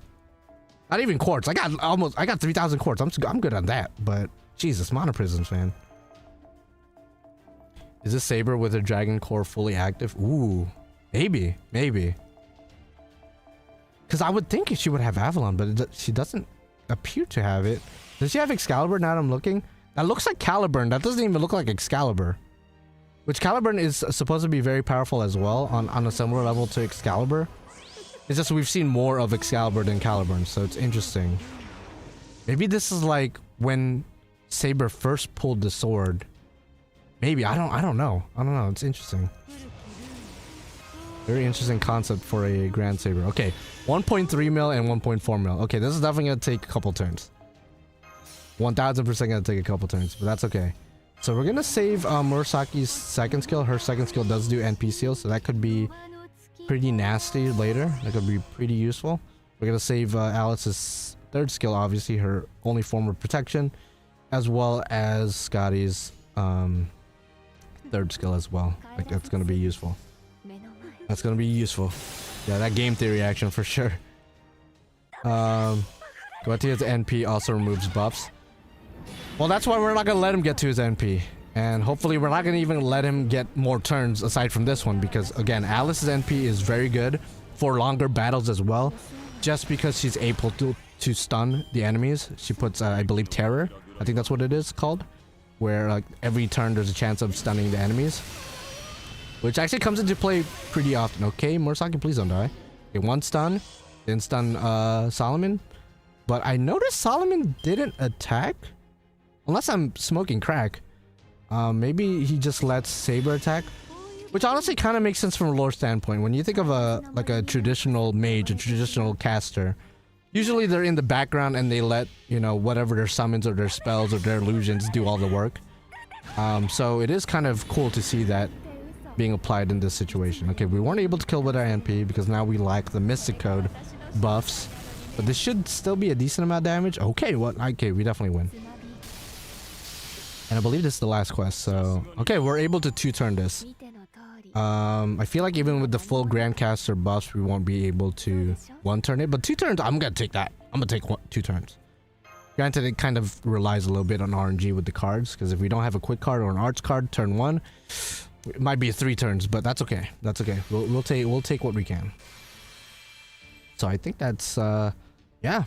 Not even quartz. I got 3,000 quartz. I'm good on that, but Jesus, mana prisms, man. Is this Saber with her dragon core fully active? Ooh, maybe. Because I would think she would have Avalon, but she doesn't appear to have it. Does she have Excalibur now that I'm looking? That looks like Caliburn. That doesn't even look like Excalibur. Which Caliburn is supposed to be very powerful as well on a similar level to Excalibur. It's just we've seen more of Excalibur than Caliburn, so it's interesting. Maybe this is like when Saber first pulled the sword. Maybe, I don't know. It's interesting. Very interesting concept for a Grand Saber. Okay, 1.3 mil and 1.4 mil. Okay, this is definitely gonna take a couple turns. 1000% gonna take a couple turns, but that's okay. So we're gonna save Murasaki's 2nd skill. Her 2nd skill does do NP seal, so that could be pretty nasty later. That could be pretty useful. We're gonna save Alice's 3rd skill, obviously her only form of protection, as well as Scotty's 3rd skill as well. Like, that's gonna be useful. That's gonna be useful. Yeah, that game theory action for sure. Guatia's NP also removes buffs. Well, that's why we're not gonna let him get to his NP. And hopefully we're not gonna even let him get more turns aside from this one, because again, Alice's NP is very good for longer battles as well. Just because she's able to stun the enemies. She puts, I believe, Terror. I think that's what it is called. Where like every turn there's a chance of stunning the enemies. Which actually comes into play pretty often. Okay, Murasaki, please don't die. Okay, 1 stun. Then stun Solomon. But I noticed Solomon didn't attack. Unless I'm smoking crack. Maybe he just lets Saber attack. Which honestly kind of makes sense from a lore standpoint. When you think of a traditional mage, a traditional caster, usually they're in the background and they let, you know, whatever their summons or their spells or their illusions do all the work. So it is kind of cool to see that being applied in this situation. Okay, we weren't able to kill with our NP because now we lack the Mystic Code buffs. But this should still be a decent amount of damage. Okay, what? Okay, we definitely win. And I believe this is the last quest, so... Okay, we're able to 2-turn this. I feel like even with the full Grandcaster buffs, we won't be able to 1-turn it. But 2 turns, I'm gonna take that. I'm gonna take 2 turns. Granted, it kind of relies a little bit on RNG with the cards, because if we don't have a quick card or an arts card, turn 1, it might be 3 turns, but that's okay. That's okay. We'll take what we can. So I think that's yeah,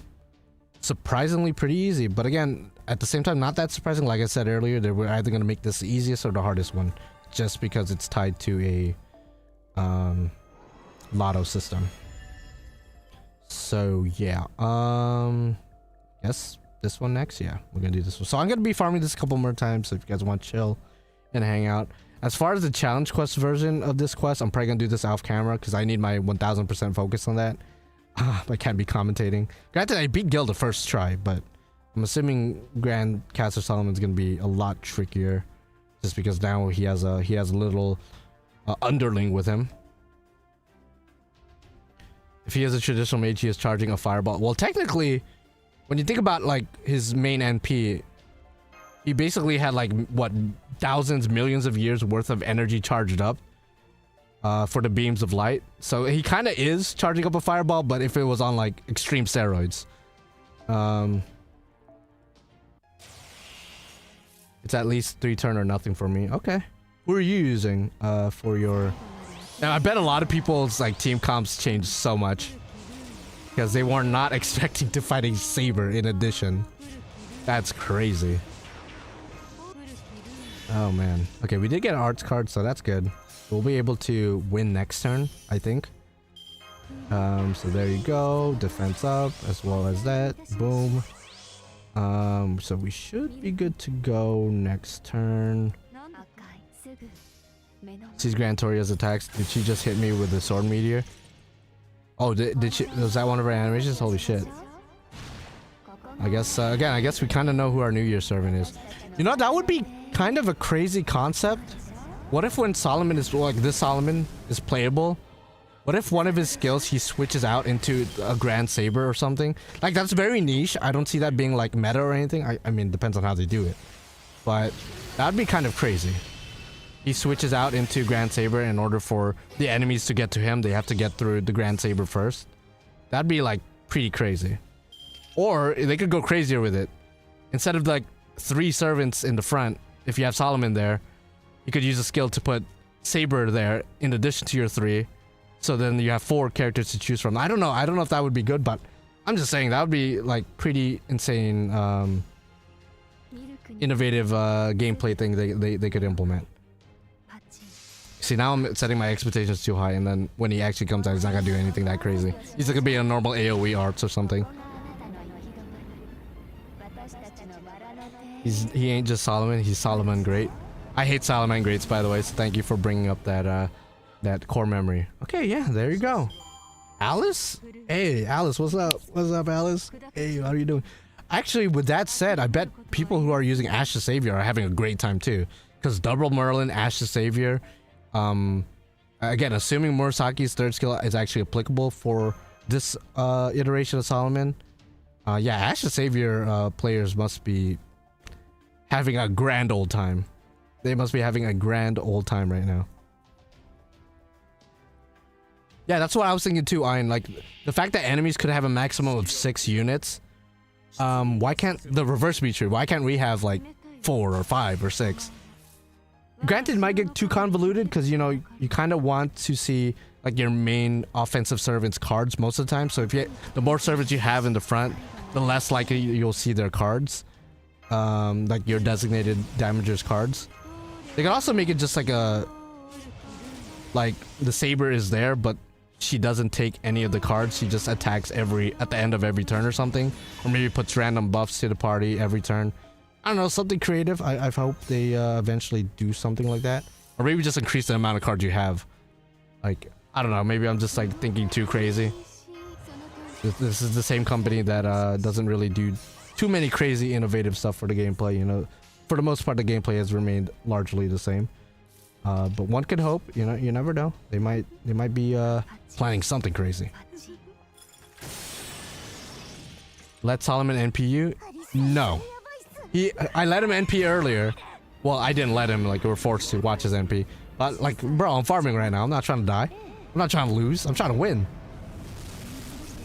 surprisingly pretty easy. But again, at the same time, not that surprising. Like I said earlier, that we're either gonna make this the easiest or the hardest one, just because it's tied to a lotto system. So yeah, guess this one next. Yeah, we're gonna do this one. So I'm gonna be farming this a couple more times, so if you guys want to chill and hang out. As far as the challenge quest version of this quest, I'm probably gonna do this off camera because I need my 1000% focus on that. I can't be commentating. Granted, I beat Gil the first try, but I'm assuming Grand Caster Solomon's gonna be a lot trickier, just because now he has a little underling with him. If he is a traditional mage, he is charging a fireball. Well, technically, when you think about like his main NP, he basically had like what, thousands, millions of years worth of energy charged up for the beams of light. So he kind of is charging up a fireball, but if it was on like extreme steroids. It's at least 3 turn or nothing for me. Okay. Who are you using for your... Now, I bet a lot of people's like team comps changed so much, because they were not expecting to fight a Saber in addition. That's crazy. Oh man. Okay, we did get an arts card, so that's good. We'll be able to win next turn, I think. So there you go. Defense up, as well as that. Boom. So we should be good to go next turn. Sees Grand Toria's attacks. Did she just hit me with the sword meteor? Oh, did she? Was that one of her animations? Holy shit. I guess, again, I guess we kind of know who our New Year servant is. You know, that would be kind of a crazy concept. What if when Solomon is, like, this Solomon is playable, what if one of his skills he switches out into a Grand Saber or something? Like, that's very niche. I don't see that being, like, meta or anything. I mean, depends on how they do it. But that'd be kind of crazy. He switches out into Grand Saber. In order for the enemies to get to him, they have to get through the Grand Saber first. That'd be, like, pretty crazy. Or they could go crazier with it. Instead of, like, 3 servants in the front, if you have Solomon there, you could use a skill to put Saber there in addition to your 3. So then you have 4 characters to choose from. I don't know if that would be good, but I'm just saying that would be like pretty insane, innovative gameplay thing they could implement. See, now I'm setting my expectations too high, and then when he actually comes out, he's not gonna do anything that crazy. He's gonna be a normal AoE arts or something. He ain't just Solomon, he's Solomon Great. I hate Solomon Greats, by the way, so thank you for bringing up that that core memory. Okay, yeah, there you go. Alice? Hey, Alice, what's up? What's up, Alice? Hey, how are you doing? Actually, with that said, I bet people who are using Ash the Savior are having a great time too. Because Double Merlin, Ash the Savior, again, assuming Murasaki's 3rd skill is actually applicable for this iteration of Solomon, yeah, Ash the Savior players must be having a grand old time. They must be having a grand old time right now. Yeah, that's what I was thinking too, Ian. Like, the fact that enemies could have a maximum of 6 units. Why can't the reverse be true? Why can't we have like 4 or 5 or 6? Granted, it might get too convoluted because, you know, you kind of want to see like your main offensive servants cards most of the time. So if you, the more servants you have in the front, the less likely you'll see their cards. Like your designated damagers cards. They can also make it just like a, like the Saber is there, but she doesn't take any of the cards. She just attacks at the end of every turn or something, or maybe puts random buffs to the party every turn. I don't know, something creative. I hope they eventually do something like that, or maybe just increase the amount of cards you have. Like, I don't know, maybe I'm just like thinking too crazy. This is the same company that doesn't really do too many crazy innovative stuff for the gameplay. You know, for the most part, the gameplay has remained largely the same. But one could hope, you know, you never know. They might be planning something crazy. Let Solomon NPU? No. I let him NP earlier. Well, I didn't let him, like, we were forced to watch his NP. But, like, bro, I'm farming right now. I'm not trying to die. I'm not trying to lose. I'm trying to win.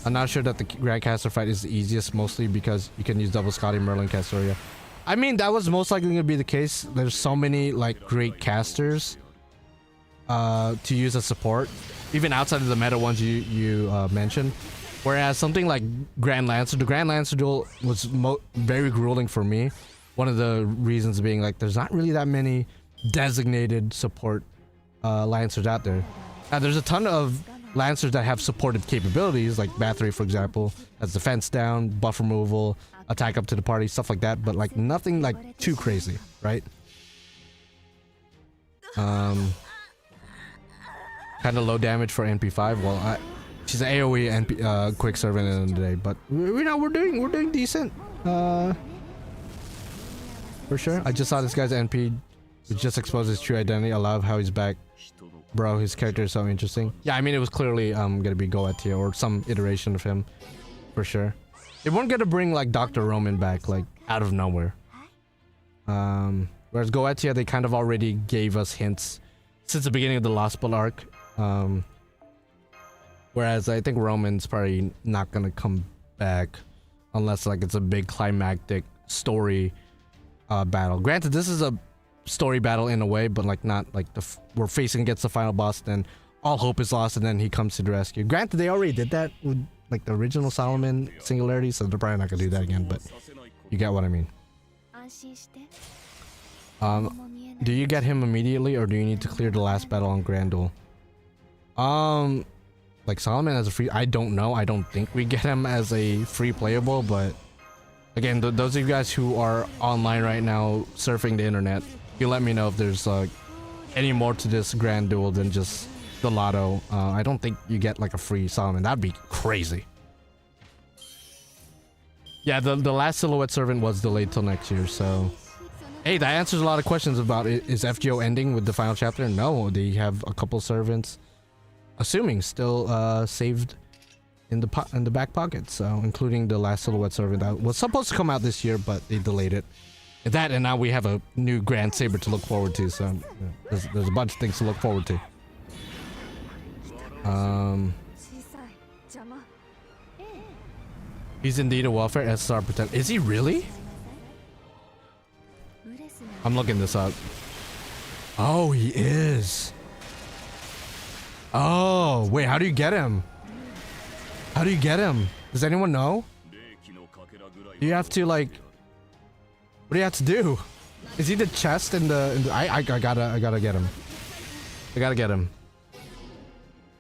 I'm not sure that the Grandcaster fight is the easiest, mostly because you can use double Scotty, Merlin, Castoria. I mean, that was most likely going to be the case. There's so many, like, great casters to use as support, even outside of the meta ones you mentioned. Whereas something like Grand Lancer, the Grand Lancer duel was very grueling for me. One of the reasons being, like, there's not really that many designated support Lancers out there. Now, there's a ton of Lancers that have supported capabilities, like Bathory, for example, has defense down, buff removal, attack up to the party, stuff like that, but like nothing like too crazy, right? Kind of low damage for NP5. Well, she's an AoE NP quick servant in the day, but you know we're doing decent. For sure. I just saw this guy's NP, which just exposed his true identity. I love how he's back. Bro, his character is so interesting. Yeah, I mean, it was clearly gonna be Goetia or some iteration of him, for sure. They weren't gonna bring like Dr. Roman back like out of nowhere. Whereas Goetia, they kind of already gave us hints since the beginning of the Lostbelt arc. Whereas I think Roman's probably not gonna come back unless like it's a big climactic story battle. Granted, this is a story battle in a way, but like not like we're facing against the final boss, then all hope is lost, and then he comes to the rescue. Granted, they already did that with like the original Solomon Singularity, so they're probably not gonna do that again, but you get what I mean. Do you get him immediately, or do you need to clear the last battle on Grand Duel? Like Solomon as a free, I don't know. I don't think we get him as a free playable, but again, those of you guys who are online right now surfing the internet, you let me know if there's any more to this Grand Duel than just the Lotto. I don't think you get like a free Solomon. That'd be crazy. Yeah, the last Silhouette Servant was delayed till next year, so hey, that answers a lot of questions about is FGO ending with the final chapter? No, they have a couple servants, assuming still saved in the back pocket, so including the last Silhouette Servant that was supposed to come out this year, but they delayed it. That, and now we have a new Grand Saber to look forward to, so there's a bunch of things to look forward to. He's indeed a welfare SSR pretend. Is he really? I'm looking this up. Oh, he is. Oh, wait, how do you get him? How do you get him? Does anyone know? Do you have to like, what do you have to do? Is he the chest in the I gotta get him. I gotta get him.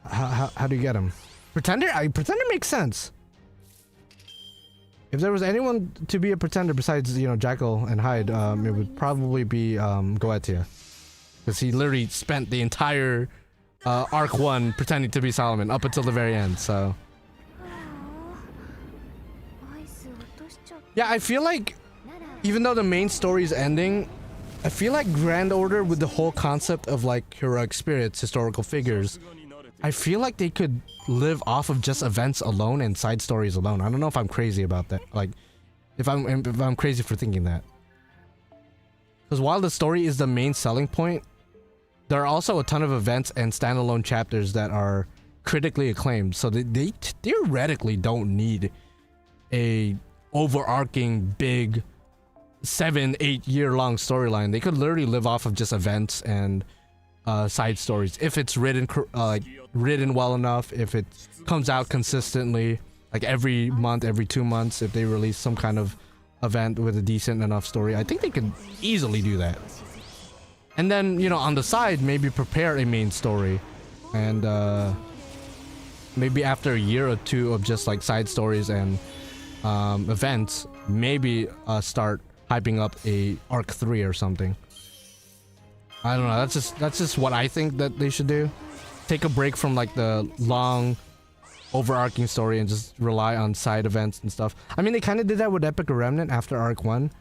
How do you get him? Pretender? Pretender makes sense. If there was anyone to be a pretender besides, you know, Jackal and Hyde, it would probably be Goetia. Because he literally spent the entire Arc 1 pretending to be Solomon up until the very end, so. Yeah, I feel like, even though the main story is ending, I feel like Grand Order with the whole concept of like heroic spirits, historical figures, I feel like they could live off of just events alone and side stories alone. I don't know if I'm crazy about that. Like, if I'm crazy for thinking that. Because while the story is the main selling point, there are also a ton of events and standalone chapters that are critically acclaimed. So they theoretically don't need a overarching big 7-8 year long storyline. They could literally live off of just events and side stories if it's written written well enough, if it comes out consistently, like every month, every 2 months, if they release some kind of event with a decent enough story. I think they could easily do that. And then, you know, on the side, maybe prepare a main story, and maybe after a year or two of just like side stories and events, maybe start hyping up a Arc 3 or something. I don't know, that's just what I think that they should do. Take a break from like the long overarching story and just rely on side events and stuff. I mean, they kind of did that with Epic Remnant after Arc 1,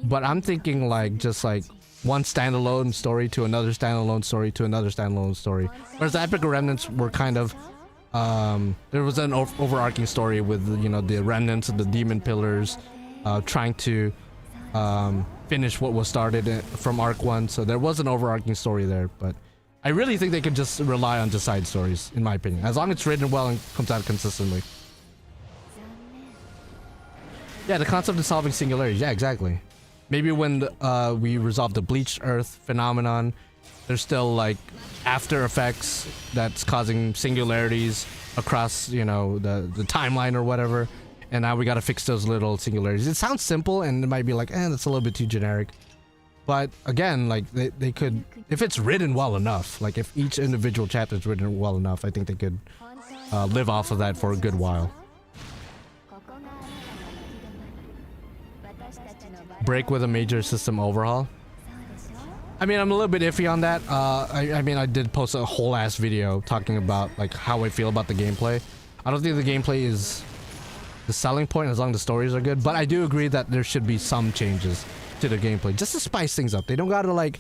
but I'm thinking like just like one standalone story to another standalone story to another standalone story. Whereas the Epic Remnants were kind of there was an overarching story with, you know, the remnants of the demon pillars trying to finish what was started from arc 1. So there was an overarching story there, but I really think they could just rely on just side stories, in my opinion, as long as it's written well and comes out consistently. Yeah, the concept of solving singularities. Yeah, exactly. Maybe when we resolve the bleached earth phenomenon, there's still like after effects that's causing singularities across, you know, the timeline or whatever, and now we gotta fix those little singularities. It sounds simple and it might be like, that's a little bit too generic, but again, like they could, if it's written well enough, like if each individual chapter is written well enough, I think they could live off of that for a good while. Break with a major system overhaul. I mean, I'm a little bit iffy on that. I mean, I did post a whole ass video talking about like how I feel about the gameplay. I don't think the gameplay is the selling point as long as the stories are good, but I do agree that there should be some changes to the gameplay just to spice things up. They don't gotta, like,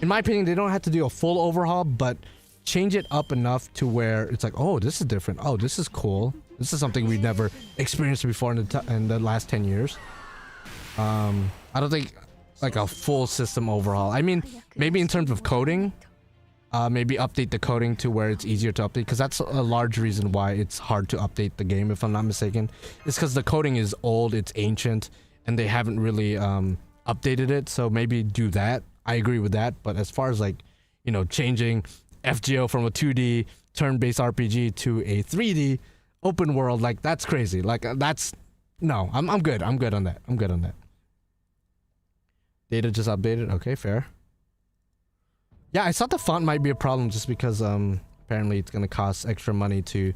in my opinion, they don't have to do a full overhaul, but change it up enough to where it's like, oh, this is different. Oh, this is cool. This is something we've never experienced before in the last 10 years. I don't think like a full system overhaul. I mean, maybe in terms of coding, maybe update the coding to where it's easier to update, because that's a large reason why it's hard to update the game, if I'm not mistaken. It's because the coding is old, it's ancient, and they haven't really updated it. So maybe do that. I agree with that. But as far as like, you know, changing FGO from a 2D turn-based RPG to a 3D open world, like that's crazy. Like that's no. I'm good. I'm good on that. I'm good on that. Data just updated. Okay, fair. Yeah, I thought the font might be a problem just because apparently it's gonna cost extra money to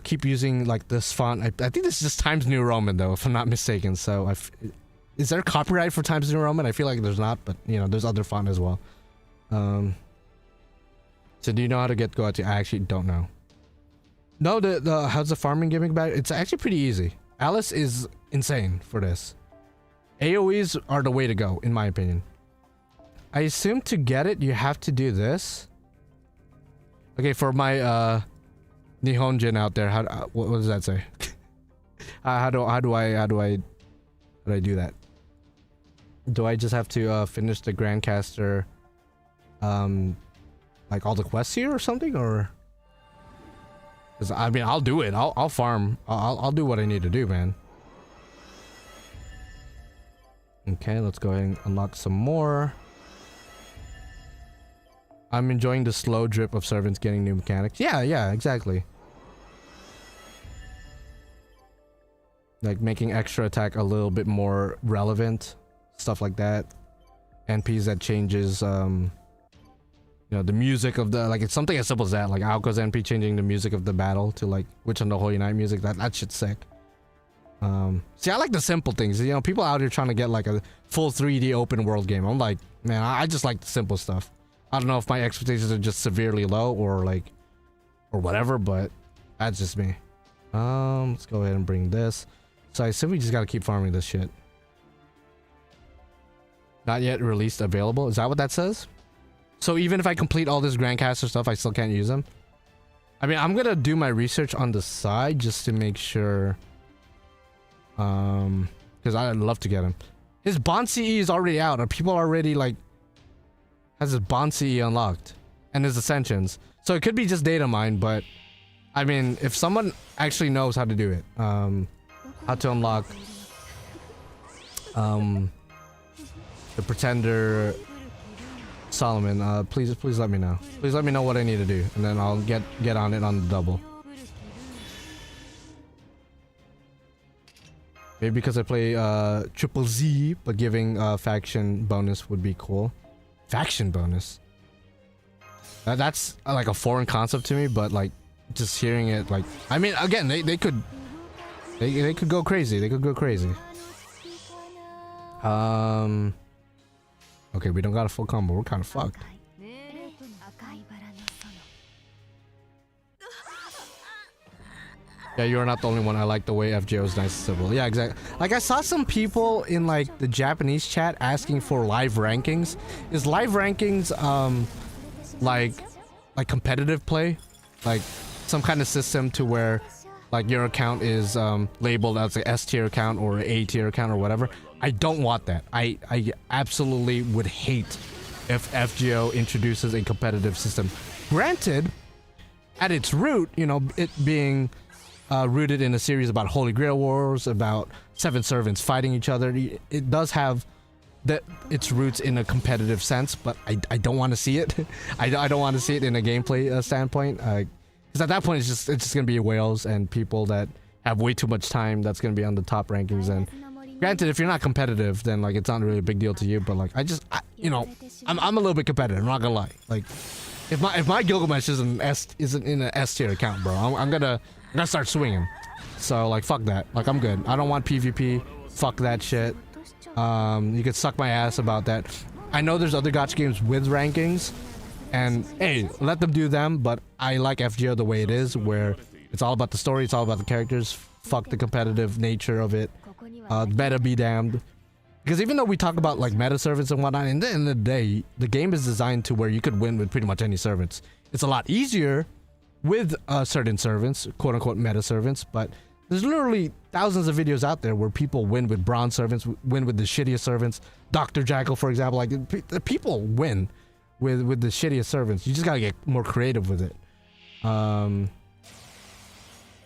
keep using like this font. I think this is just Times New Roman though, if I'm not mistaken. So is there copyright for Times New Roman? I feel like there's not, but you know, there's other font as well. So do you know how to get Goachi? I actually don't know. No, the how's the farming gimmick about it? It's actually pretty easy. Alice is insane for this. AoEs are the way to go, in my opinion. I assume to get it, you have to do this. Okay, for my Nihonjin out there, what does that say? how do I do that? Do I just have to finish the Grandcaster, like all the quests here or something, or? Because I mean, I'll do it. I'll farm. I'll do what I need to do, man. Okay, let's go ahead and unlock some more. I'm enjoying the slow drip of servants getting new mechanics. Yeah, exactly. Like making extra attack a little bit more relevant, stuff like that. NPs that changes, you know, the music of the, like, it's something as simple as that, like Aoko's NP changing the music of the battle to like Witch on the Holy Night music. That shit's sick. See, I like the simple things. You know, people out here trying to get like a full 3D open world game. I'm like, man, I just like the simple stuff. I don't know if my expectations are just severely low or like, or whatever, but that's just me. Let's go ahead and bring this. So I assume we just gotta keep farming this shit. Not yet released available. Is that what that says? So even if I complete all this Grandcaster stuff, I still can't use them? I mean, I'm gonna do my research on the side just to make sure. Because I'd love to get him. His Bond CE is already out. Are people already like has his Bond CE unlocked and his Ascensions? So it could be just data mine, but I mean, if someone actually knows how to do it, how to unlock the Pretender Solomon, please let me know. Please let me know what I need to do, and then I'll get on it on the double. Maybe because I play Triple Z, but giving faction bonus would be cool. Faction bonus? That's like a foreign concept to me, but like just hearing it, like, I mean, again, they could go crazy. They could go crazy. Okay, we don't got a full combo. We're kind of fucked. Yeah, you're not the only one. I like the way FGO is nice and simple. Yeah, exactly. Like, I saw some people in like the Japanese chat asking for live rankings. Is live rankings like competitive play? Like some kind of system to where like your account is labeled as a S tier account or A tier account or whatever. I don't want that. I absolutely would hate if FGO introduces a competitive system. Granted, at its root, you know, it being rooted in a series about Holy Grail Wars, about 7 servants fighting each other, it does have its roots in a competitive sense, but I don't want to see it. I don't want to see it in a gameplay standpoint, because at that point it's just gonna be whales and people that have way too much time that's gonna be on the top rankings. And granted, if you're not competitive, then like it's not really a big deal to you. But like you know, I'm a little bit competitive. I'm not gonna lie. Like if my Gilgamesh isn't in an S tier account, bro, I'm gonna start swinging. So like fuck that. Like I'm good. I don't want PvP. Fuck that shit. You could suck my ass about that. I know there's other gacha games with rankings, and hey, let them do them, but I like FGO the way it is, where it's all about the story, it's all about the characters. Fuck the competitive nature of it. Meta be damned. Because even though we talk about like meta servants and whatnot, in the end of the day, the game is designed to where you could win with pretty much any servants. It's a lot easier with certain servants, quote unquote meta servants, but there's literally thousands of videos out there where people win with bronze servants, win with the shittiest servants. Dr. Jackal, for example, like the people win with the shittiest servants. You just gotta get more creative with it.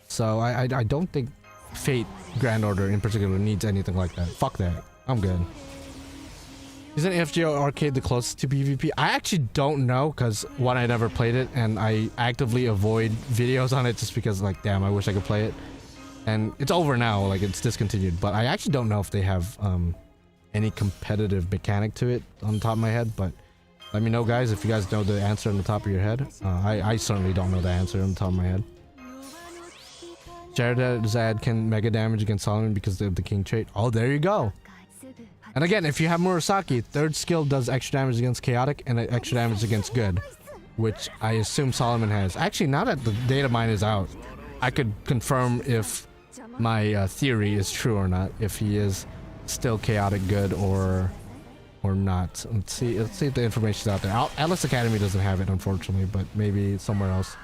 So I don't think Fate Grand Order in particular needs anything like that. Fuck that. I'm good. Isn't FGO Arcade the closest to PvP? I actually don't know, because one, I never played it, and I actively avoid videos on it just because like, damn, I wish I could play it. And it's over now, like it's discontinued, but I actually don't know if they have any competitive mechanic to it on the top of my head. But let me know, guys, if you guys know the answer on the top of your head. I certainly don't know the answer on the top of my head. Jared can mega damage against Solomon because of the king trait. Oh, there you go. And again, if you have Murasaki, 3rd skill does extra damage against chaotic and extra damage against good, which I assume Solomon has. Actually, now that the data mine is out, I could confirm if my theory is true or not, if he is still chaotic good or not. Let's see if the information's out there. Atlas Academy doesn't have it, unfortunately, but maybe somewhere else.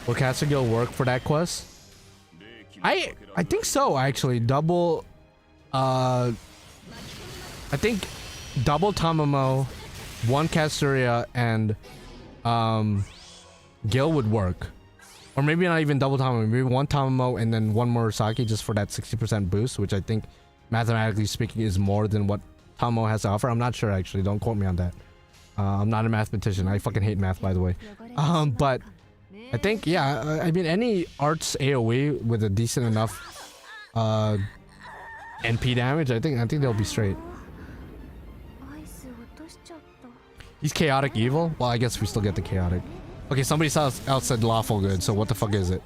Will Caster Gil work for that quest? I think so, actually. Double I think double Tamamo, 1 Casteria, and Gil would work. Or maybe not even double Tamamo, maybe 1 Tamamo and then 1 Murasaki just for that 60% boost, which I think mathematically speaking is more than what Tamamo has to offer. I'm not sure, actually. Don't quote me on that. I'm not a mathematician. I fucking hate math, by the way. But I think, yeah, I mean, any arts AoE with a decent enough NP damage, I think they'll be straight. He's chaotic evil? Well, I guess we still get the chaotic. Okay, somebody else said lawful good, so what the fuck is it?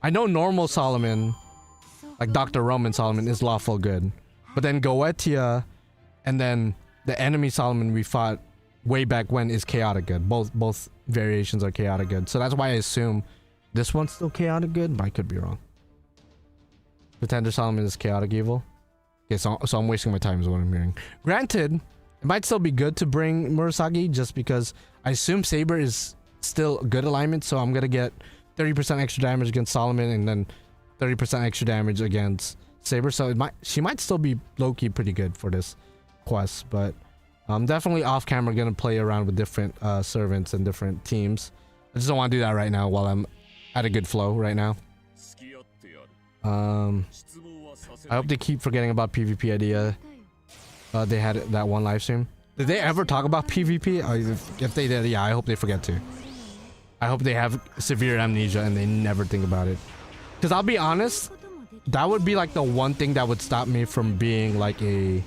I know normal Solomon, like Dr. Roman Solomon, is lawful good. But then Goetia and then the enemy Solomon we fought way back when is chaotic good. Both variations are chaotic good. So that's why I assume this one's still chaotic good, but I could be wrong. Pretender Solomon is chaotic evil. Okay, so I'm wasting my time is what I'm hearing. Granted, it might still be good to bring Murasaki just because I assume Saber is still good alignment, so I'm gonna get 30% extra damage against Solomon and then 30% extra damage against Saber. So she might still be low-key pretty good for this quest, but I'm definitely off camera gonna play around with different servants and different teams. I just don't want to do that right now while I'm at a good flow right now. I hope they keep forgetting about PvP idea. They had that one live stream. Did they ever talk about PvP? If they did, yeah, I hope they forget to. I hope they have severe amnesia and they never think about it. Because I'll be honest, that would be like the one thing that would stop me from being like a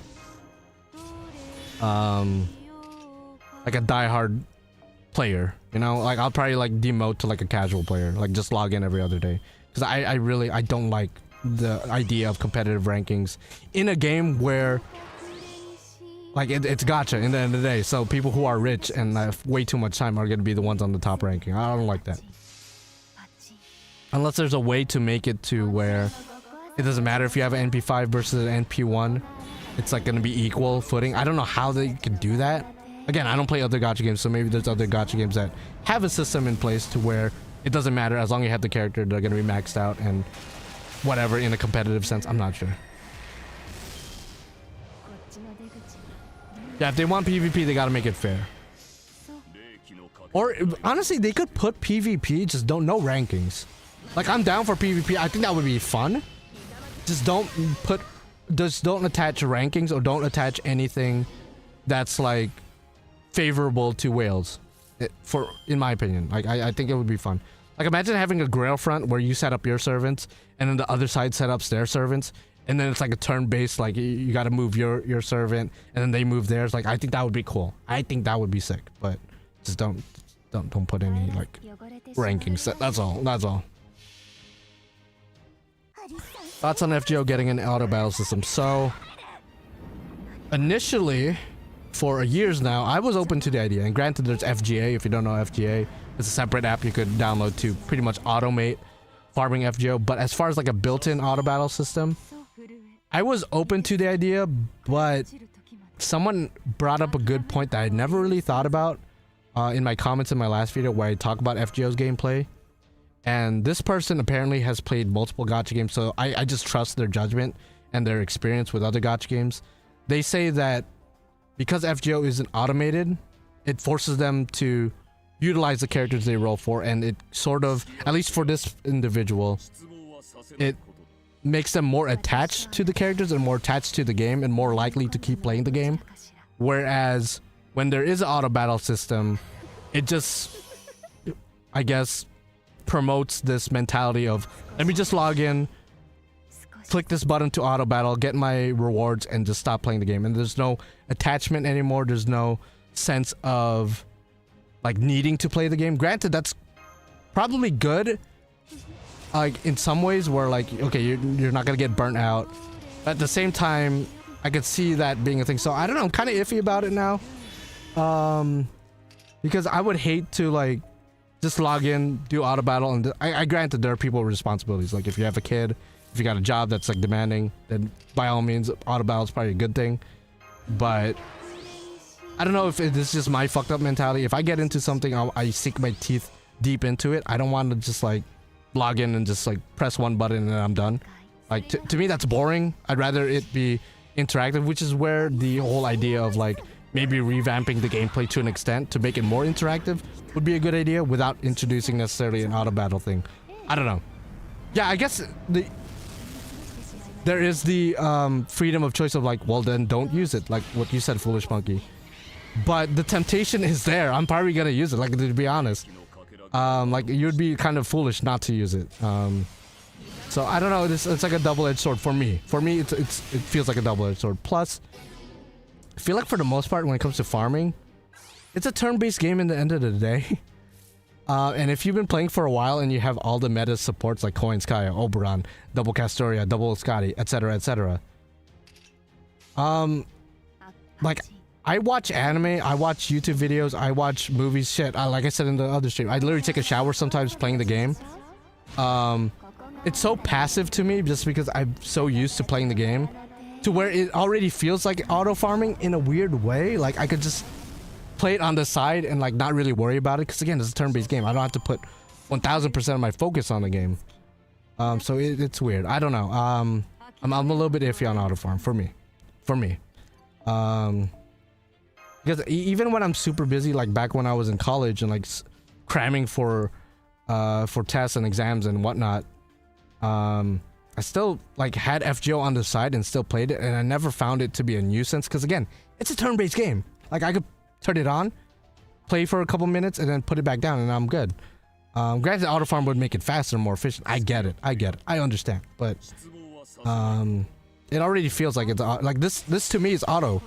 diehard player, you know? Like I'll probably like demote to like a casual player, like just log in every other day. Because I don't like the idea of competitive rankings in a game where like it's gacha in the end of the day, so people who are rich and have way too much time are going to be the ones on the top ranking. I don't like that. Unless there's a way to make it to where it doesn't matter if you have an NP5 versus an NP1, it's like going to be equal footing. I don't know how they could do that, Again, I don't play other gacha games, so maybe there's other gacha games that have a system in place to where it doesn't matter as long as you have the character, they're gonna be maxed out and whatever in a competitive sense. I'm not sure. Yeah, if they want PvP, they gotta make it fair. Or honestly, they could put PvP, just don't no rankings. Like, I'm down for PvP. I think that would be fun. Just don't attach rankings or don't attach anything that's like favorable to whales. In my opinion, like I think it would be fun. Like, imagine having a Grail front where you set up your servants and then the other side set up their servants, and then it's like a turn-based, like you got to move your servant and then they move theirs. Like, I think that would be cool. I think that would be sick, but just don't put any like rankings. That's all. Thoughts on FGO getting an auto battle system? So initially, for years now, I was open to the idea, and granted, there's FGA. If you don't know FGA, it's a separate app you could download to pretty much automate farming FGO. But as far as like a built-in auto battle system, I was open to the idea, but someone brought up a good point that I never really thought about in my comments in my last video where I talk about FGO's gameplay. And this person apparently has played multiple gacha games, so I just trust their judgment and their experience with other gacha games. They say that because FGO isn't automated, it forces them to utilize the characters they roll for, and it sort of, at least for this individual, it makes them more attached to the characters and more attached to the game and more likely to keep playing the game. Whereas when there is an auto battle system, it just, I guess, promotes this mentality of, let me just log in, click this button to auto battle, get my rewards, and just stop playing the game. And there's no attachment anymore. There's no sense of like needing to play the game. Granted, that's probably good, like in some ways, where like, okay, you're not gonna get burnt out, but at the same time, I could see that being a thing. So I don't know, I'm kind of iffy about it now, because I would hate to like just log in, do auto battle, and I granted there are people with responsibilities. Like if you have a kid, if you got a job that's like demanding, then by all means auto battle is probably a good thing. But I don't know if this is just my fucked up mentality. If I get into something, I sink my teeth deep into it. I don't want to just like log in and just like press one button and then I'm done. Like to me that's boring. I'd rather it be interactive, which is where the whole idea of like maybe revamping the gameplay to an extent to make it more interactive would be a good idea without introducing necessarily an auto battle thing. I don't know. Yeah, I guess there is the freedom of choice of like, well then don't use it, like what you said, Foolish Monkey. But the temptation is there. I'm probably gonna use it, like, to be honest. Like, you'd be kind of foolish not to use it. So I don't know, it's like a double-edged sword for me. For me, it feels like a double-edged sword. Plus, I feel like for the most part when it comes to farming, it's a turn-based game in the end of the day. And if you've been playing for a while and you have all the meta supports like Coins Kaya, Oberon, Double Castoria, Double Scotty, etc., etc. Like, I watch anime, I watch YouTube videos, I watch movies, shit. Like I said in the other stream, I literally take a shower sometimes playing the game. It's so passive to me just because I'm so used to playing the game, to where it already feels like auto farming in a weird way. Like, I could just play it on the side and like not really worry about it, because again, it's a turn-based game. I don't have to put 1000% of my focus on the game. So it's weird. I don't know. I'm a little bit iffy on auto farm for me. Because even when I'm super busy, like back when I was in college and like cramming for tests and exams and whatnot, I still like had FGO on the side and still played it, and I never found it to be a nuisance, because again, it's a turn-based game. Like, I could turn it on, play for a couple minutes, and then put it back down, and I'm good. Granted, auto farm would make it faster and more efficient. I get it. I understand. But it already feels like it's like this to me is auto.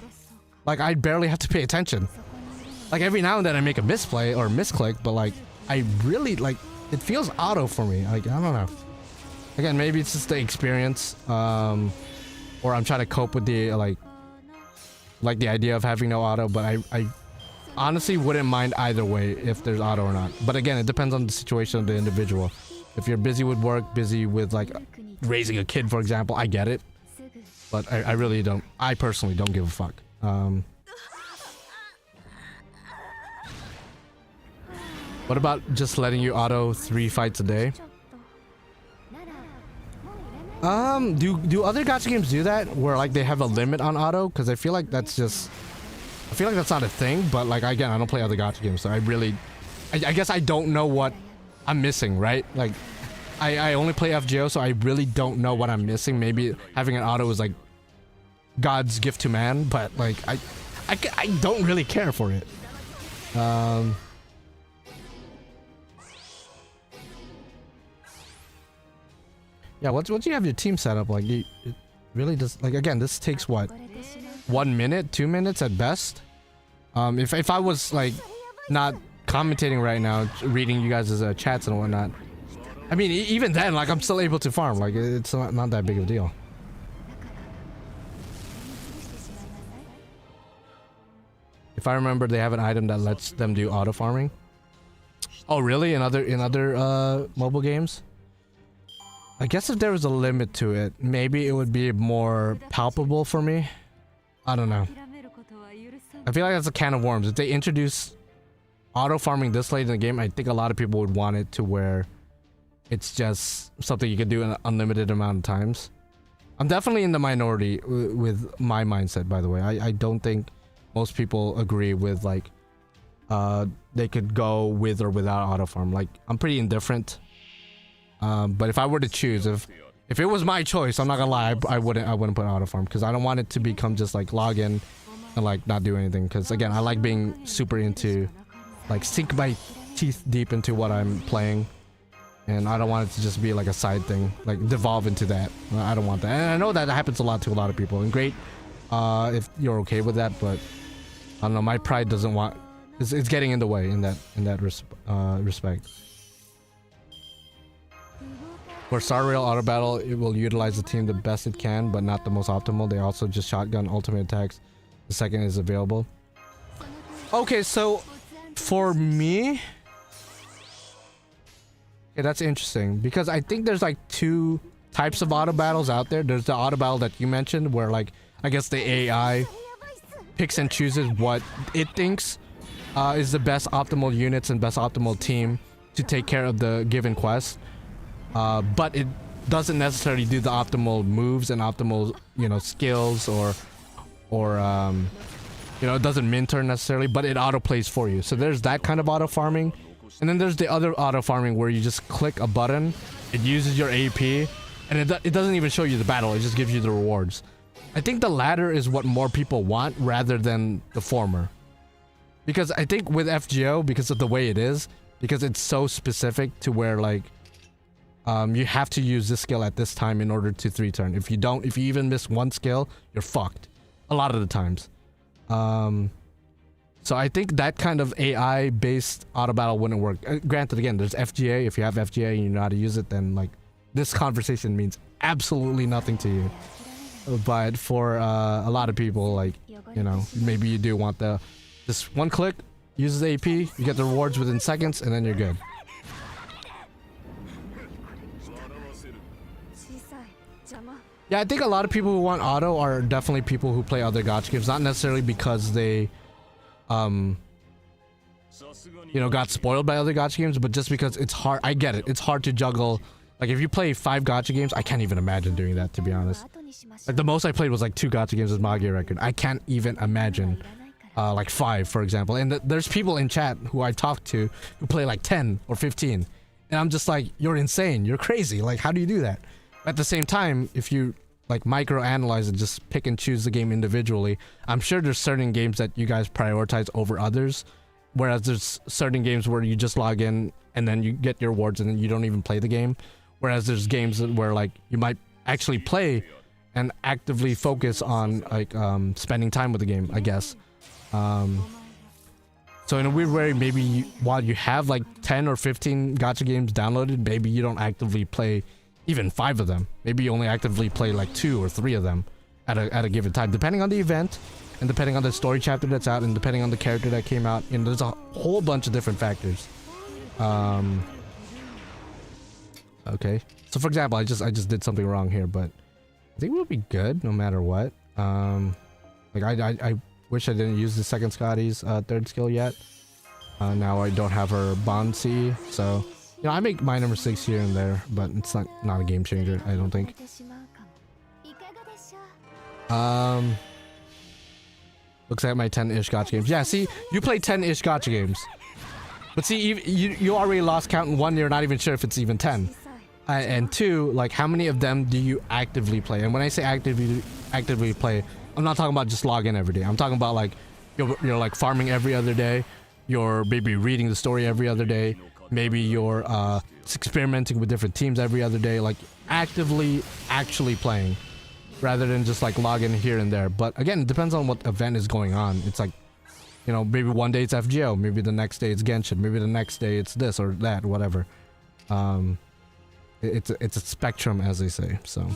Like, I barely have to pay attention. Like, every now and then I make a misplay or misclick, but like, I really like, it feels auto for me. Like, I don't know. Again, maybe it's just the experience, or I'm trying to cope with the like the idea of having no auto. But I honestly wouldn't mind either way if there's auto or not. But again, it depends on the situation of the individual. If you're busy with work, busy with like raising a kid, for example, I get it. But I really don't. I personally don't give a fuck. What about just letting you auto 3 fights a day? Do other gacha games do that where like they have a limit on auto? Because I feel like that's not a thing. But like again, I don't play other gacha games, so I guess I don't know what I'm missing, right? Like I only play FGO, so I really don't know what I'm missing. Maybe having an auto is like God's gift to man, but like I don't really care for it. Yeah, once you have your team set up, like it really does. Like again, this takes what, 1 minute, 2 minutes at best. If I was like not commentating right now, reading you guys' chats and whatnot, I mean even then, like I'm still able to farm. Like it's not that big of a deal. If I remember, they have an item that lets them do auto farming. Oh really? In other mobile games? I guess if there was a limit to it, maybe it would be more palpable for me. I don't know. I feel like that's a can of worms. If they introduce auto farming this late in the game, I think a lot of people would want it to where it's just something you can do an unlimited amount of times. I'm definitely in the minority with my mindset, by the way. I don't think most people agree with like they could go with or without auto farm. Like I'm pretty indifferent. But if I were to choose, if it was my choice, I'm not gonna lie, I wouldn't put auto farm because I don't want it to become just like log in and like not do anything. Because again, I like being super into, like sink my teeth deep into what I'm playing, and I don't want it to just be like a side thing, like devolve into that. I don't want that, and I know that happens a lot to a lot of people. And great, if you're okay with that, but I don't know, my pride doesn't want. It's getting in the way in that respect. For Star Rail Auto Battle, it will utilize the team the best it can, but not the most optimal. They also just shotgun ultimate attacks. The second is available. Okay, so for me, okay, that's interesting because I think there's like 2 types of auto battles out there. There's the auto battle that you mentioned, where like I guess the AI picks and chooses what it thinks is the best optimal units and best optimal team to take care of the given quest. But it doesn't necessarily do the optimal moves and optimal, skills or it doesn't min turn necessarily, but it auto plays for you. So there's that kind of auto farming, and then there's the other auto farming where you just click a button, it uses your AP, and it doesn't even show you the battle. It just gives you the rewards. I think the latter is what more people want rather than the former, because I think with FGO, because of the way it is, because it's so specific to where like. You have to use this skill at this time in order to 3-turn. If you even miss one skill, you're fucked. A lot of the times. So I think that kind of AI-based auto battle wouldn't work. Granted, again, there's FGA. If you have FGA and you know how to use it, then like this conversation means absolutely nothing to you. But for a lot of people, like, maybe you do want just one click, uses AP, you get the rewards within seconds, and then you're good. Yeah, I think a lot of people who want auto are definitely people who play other gacha games, not necessarily because they, got spoiled by other gacha games, but just because it's hard. I get it. It's hard to juggle. Like, if you play 5 gacha games, I can't even imagine doing that, to be honest. Like, the most I played was like 2 gacha games with Magia record. I can't even imagine, like 5, for example. And there's people in chat who I talked to who play like 10 or 15. And I'm just like, you're insane. You're crazy. Like, how do you do that? At the same time, if you like micro-analyze and just pick and choose the game individually, I'm sure there's certain games that you guys prioritize over others, whereas there's certain games where you just log in and then you get your rewards and then you don't even play the game, whereas there's games where like you might actually play and actively focus on like spending time with the game, I guess. So in a weird way, maybe while you have like 10 or 15 gacha games downloaded, maybe you don't actively play even 5 of them. Maybe you only actively play like 2 or 3 of them at a given time, depending on the event and depending on the story chapter that's out and depending on the character that came out. There's a whole bunch of different factors. Okay, so for example, I just did something wrong here, but I think we'll be good no matter what. Like I wish I didn't use the second Scotty's 3rd skill yet. Now I don't have her bond C, so you know I make minor mistakes here and there, but it's not a game changer, I don't think. Looks like my 10-ish gacha games. Yeah, see, you play 10-ish gacha games, but see, you already lost count in 1. You're not even sure if it's even 10. And 2, like how many of them do you actively play? And when I say actively play, I'm not talking about just log in every day. I'm talking about like you're like farming every other day. You're maybe reading the story every other day. Maybe you're experimenting with different teams every other day. Like actually playing, rather than just like log in here and there. But again, it depends on what event is going on. It's like, you know, maybe one day it's FGO, maybe the next day it's Genshin, maybe the next day it's this or that, whatever. It's a spectrum, as they say. So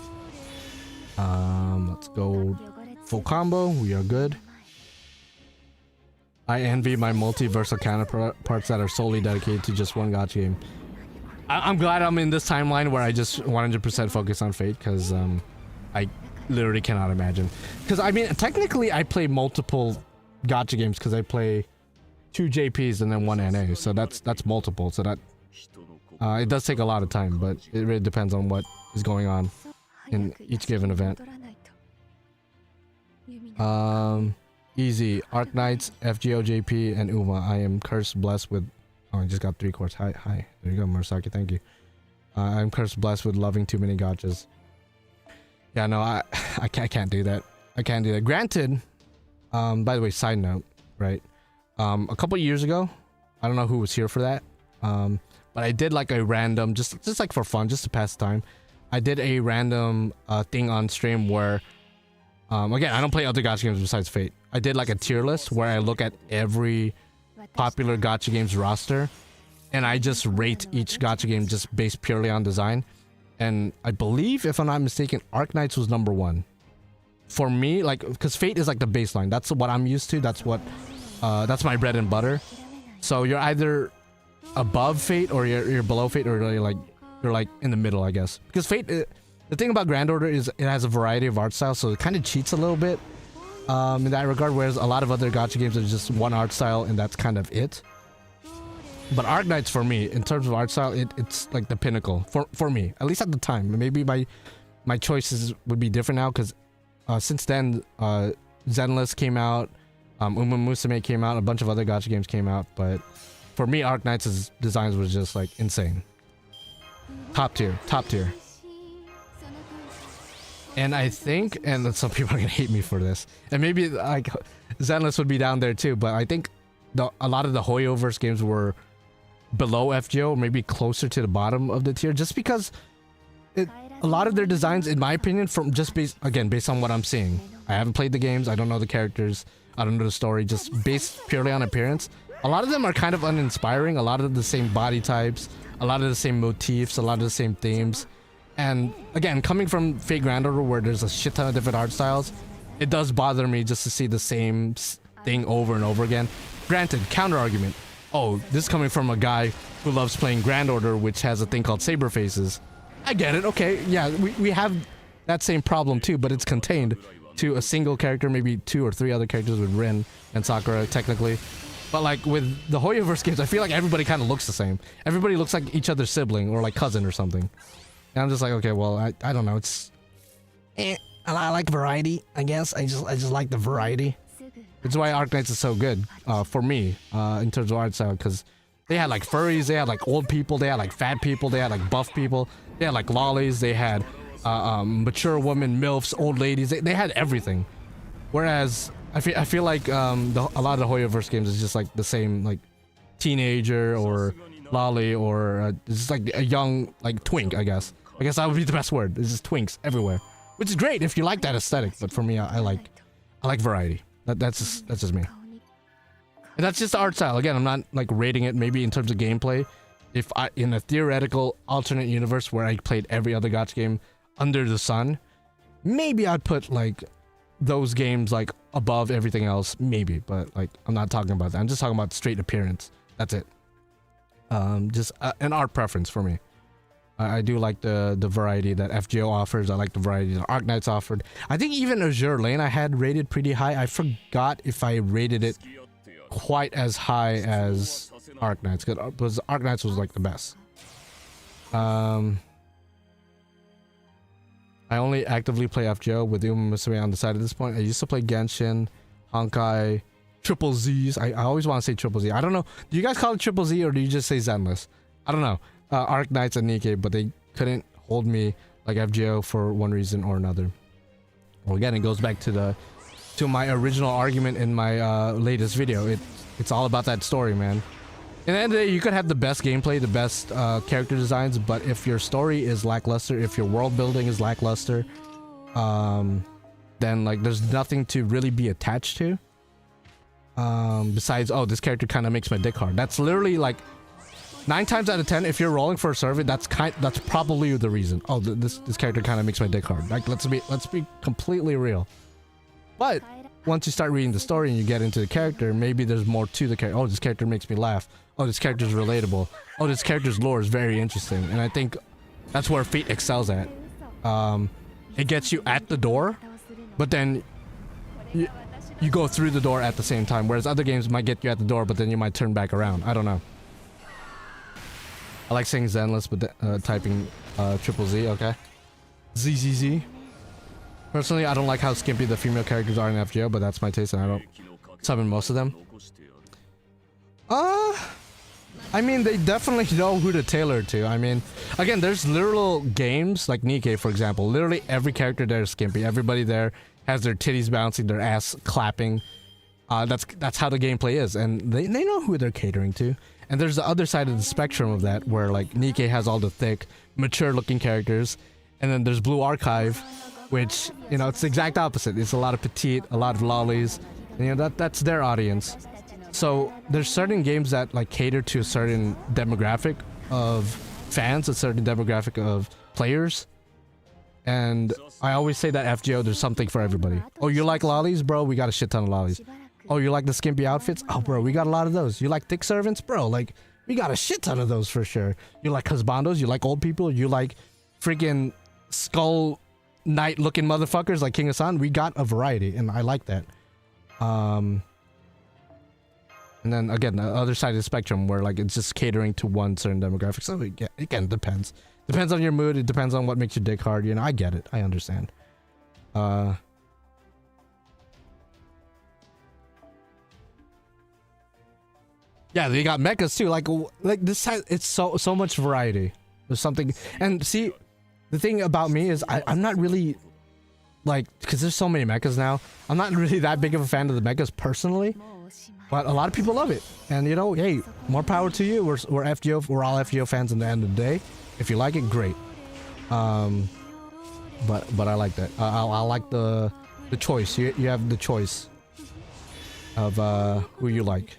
let's go full combo. We are good. I envy my multiversal counterparts that are solely dedicated to just one gacha game. I'm glad I'm in this timeline where I just 100% focus on Fate, because I literally cannot imagine. Because I mean, technically I play multiple gacha games because I play 2 JPs and then 1 NA, so that's multiple. So that it does take a lot of time, but it really depends on what is going on in each given event. Easy. Arc Knights, FGO, JP, and Uma. I am cursed, blessed with... Oh, I just got 3 quartz. Hi. There you go, Murasaki. Thank you. I'm cursed, blessed with loving too many gachas. Yeah, no, I can't do that. I can't do that. Granted, by the way, side note, right? A couple years ago, I don't know who was here for that, but I did like a random, just like for fun, just to pass time. I did a random thing on stream where, again, I don't play other gacha games besides Fate. I did like a tier list where I look at every popular gacha games roster, and I just rate each gacha game just based purely on design. And I believe, if I'm not mistaken, Arc Knights was number 1 for me, like, because Fate is like the baseline. That's what I'm used to. That's what that's my bread and butter. So you're either above Fate or you're below Fate, or you're like in the middle, I guess. Because Fate, the thing about Grand Order is it has a variety of art styles, so it kind of cheats a little bit in that regard, whereas a lot of other gacha games are just one art style and that's kind of it. But Arc Knights, for me, in terms of art style, it's like the pinnacle for me, at least at the time. Maybe my choices would be different now, because since then Zenless came out, Uma Musume came out, a bunch of other gacha games came out, but for me, Arc Knights' designs was just like insane. Top tier. And I think, and some people are gonna hate me for this, and maybe like Zenless would be down there too, but I think a lot of the Hoyoverse games were below FGO, maybe closer to the bottom of the tier, just because a lot of their designs, in my opinion, from just based on what I'm seeing. I haven't played the games, I don't know the characters, I don't know the story, just based purely on appearance. A lot of them are kind of uninspiring, a lot of the same body types, a lot of the same motifs, a lot of the same themes. And again, coming from Fate Grand Order, where there's a shit ton of different art styles, it does bother me just to see the same thing over and over again. Granted, counter argument. Oh, this is coming from a guy who loves playing Grand Order, which has a thing called saber faces. I get it, okay, yeah, we have that same problem too, but it's contained to a single character, maybe 2 or 3 other characters with Rin and Sakura, technically. But like with the Hoyoverse games, I feel like everybody kind of looks the same. Everybody looks like each other's sibling or like cousin or something. And I'm just like, okay, well, I don't know, it's... I like variety, I guess. I just like the variety. Which is why Arc Knights is so good, for me, in terms of art style, because they had like furries, they had like old people, they had like fat people, they had like buff people, they had like lollies, they had mature women, MILFs, old ladies, they had everything. Whereas, I feel like a lot of the Hoyoverse games is just like the same, like, teenager or lolly or just like a young, like, twink, I guess. I guess that would be the best word. It's just twinks everywhere. Which is great if you like that aesthetic, but for me, I like variety. That's just me. And that's just the art style. Again, I'm not like rating it maybe in terms of gameplay. If in a theoretical alternate universe where I played every other gacha game under the sun, maybe I'd put like those games like above everything else, maybe, but like I'm not talking about that. I'm just talking about straight appearance. That's it. Just an art preference for me. I do like the variety that FGO offers. I like the variety that Arc Knights offered. I think even Azure Lane I had rated pretty high. I forgot if I rated it quite as high as Arc Knights. Because Arc Knights was like the best. I only actively play FGO with Uma Musume on the side at this point. I used to play Genshin, Honkai, Triple Z's. I always want to say Triple Z. I don't know. Do you guys call it Triple Z or do you just say Zenless? I don't know. Arc Knights and Nikkei, but they couldn't hold me like FGO for one reason or another. Well, again, it goes back to my original argument in my latest video. It's all about that story, man. In the end of the day, you could have the best gameplay, the best character designs, but if your story is lackluster, if your world building is lackluster, then like there's nothing to really be attached to. Besides, oh, this character kind of makes my dick hard. That's literally like 9 times out of 10, if you're rolling for a servant, that's probably the reason. Oh, this character kind of makes my dick hard. Like let's be completely real. But once you start reading the story and you get into the character, maybe there's more to the character. Oh, this character makes me laugh. Oh, this character's relatable. Oh, this character's lore is very interesting. And I think that's where Fate excels at. It gets you at the door, but then you go through the door at the same time. Whereas other games might get you at the door, but then you might turn back around. I don't know. I like saying Zenless, but typing Triple Z, okay? ZZZ. Personally, I don't like how skimpy the female characters are in FGO, but that's my taste and I don't summon most of them. I mean, they definitely know who to tailor it to. I mean, again, there's literal games like Nikkei, for example. Literally every character there is skimpy. Everybody there has their titties bouncing, their ass clapping. That's how the gameplay is, and they know who they're catering to. And there's the other side of the spectrum of that, where like Nikkei has all the thick, mature-looking characters, and then there's Blue Archive, which, you know, it's the exact opposite. It's a lot of petite, a lot of lollies, and, you know, that's their audience. So there's certain games that like cater to a certain demographic of fans, a certain demographic of players. And I always say that FGO, there's something for everybody. Oh, you like lollies? Bro, we got a shit ton of lollies. Oh, you like the skimpy outfits? Oh, bro, we got a lot of those. You like thick servants? Bro, like, we got a shit ton of those for sure. You like husbandos? You like old people? You like freaking skull knight looking motherfuckers like King Hassan? We got a variety, and I like that. And then again, the other side of the spectrum where like it's just catering to one certain demographic. So again, depends. Depends on your mood. It depends on what makes your dick hard. You know, I get it. I understand. Yeah, they got mechas too. Like this side, it's so much variety. There's something, and see, the thing about me is I'm not really like, because there's so many mechas now. I'm not really that big of a fan of the mechas personally. But a lot of people love it, and you know, hey, more power to you. We're FGO, we're all FGO fans in the end of the day. If you like it, great. But I like that. I like the choice. You have the choice of who you like.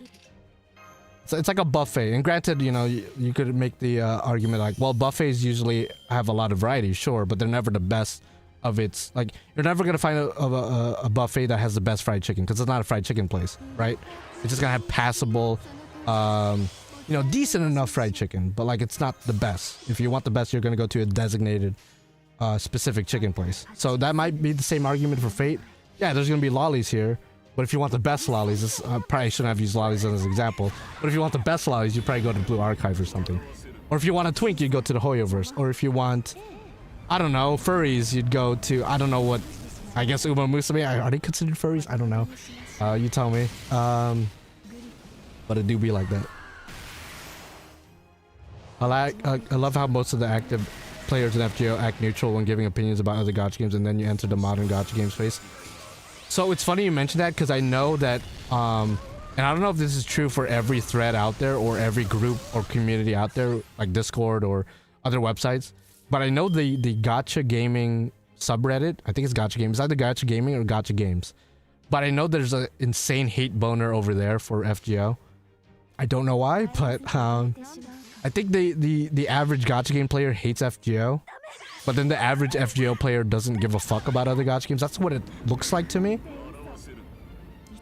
So it's like a buffet. And granted, you know, you could make the argument like, well, buffets usually have a lot of variety, sure, but they're never the best of its. Like, you're never gonna find a buffet that has the best fried chicken, because it's not a fried chicken place, right? It's just gonna have passable, you know, decent enough fried chicken, but like it's not the best. If you want the best, you're gonna go to a designated specific chicken place. So that might be the same argument for Fate. Yeah, there's gonna be lollies here, but if you want the best lollies, this, I probably shouldn't have used lollies as an example, but if you want the best lollies, you probably go to Blue Archive or something. Or if you want a twink, you go to the Hoyoverse. Or if you want, I don't know, furries, you'd go to, I don't know what, I guess Uma Musume, are they considered furries? I don't know. You tell me. But it do be like that. I love how most of the active players in FGO act neutral when giving opinions about other gacha games, and then you enter the modern gacha game space. So it's funny you mentioned that, because I know that, and I don't know if this is true for every thread out there or every group or community out there, like Discord or other websites, but I know the gacha gaming subreddit, I think it's gacha games, either gacha gaming or gacha games, but I know there's an insane hate boner over there for FGO. I don't know why, but I think the average gacha game player hates FGO, but then the average FGO player doesn't give a fuck about other gacha games. That's what it looks like to me.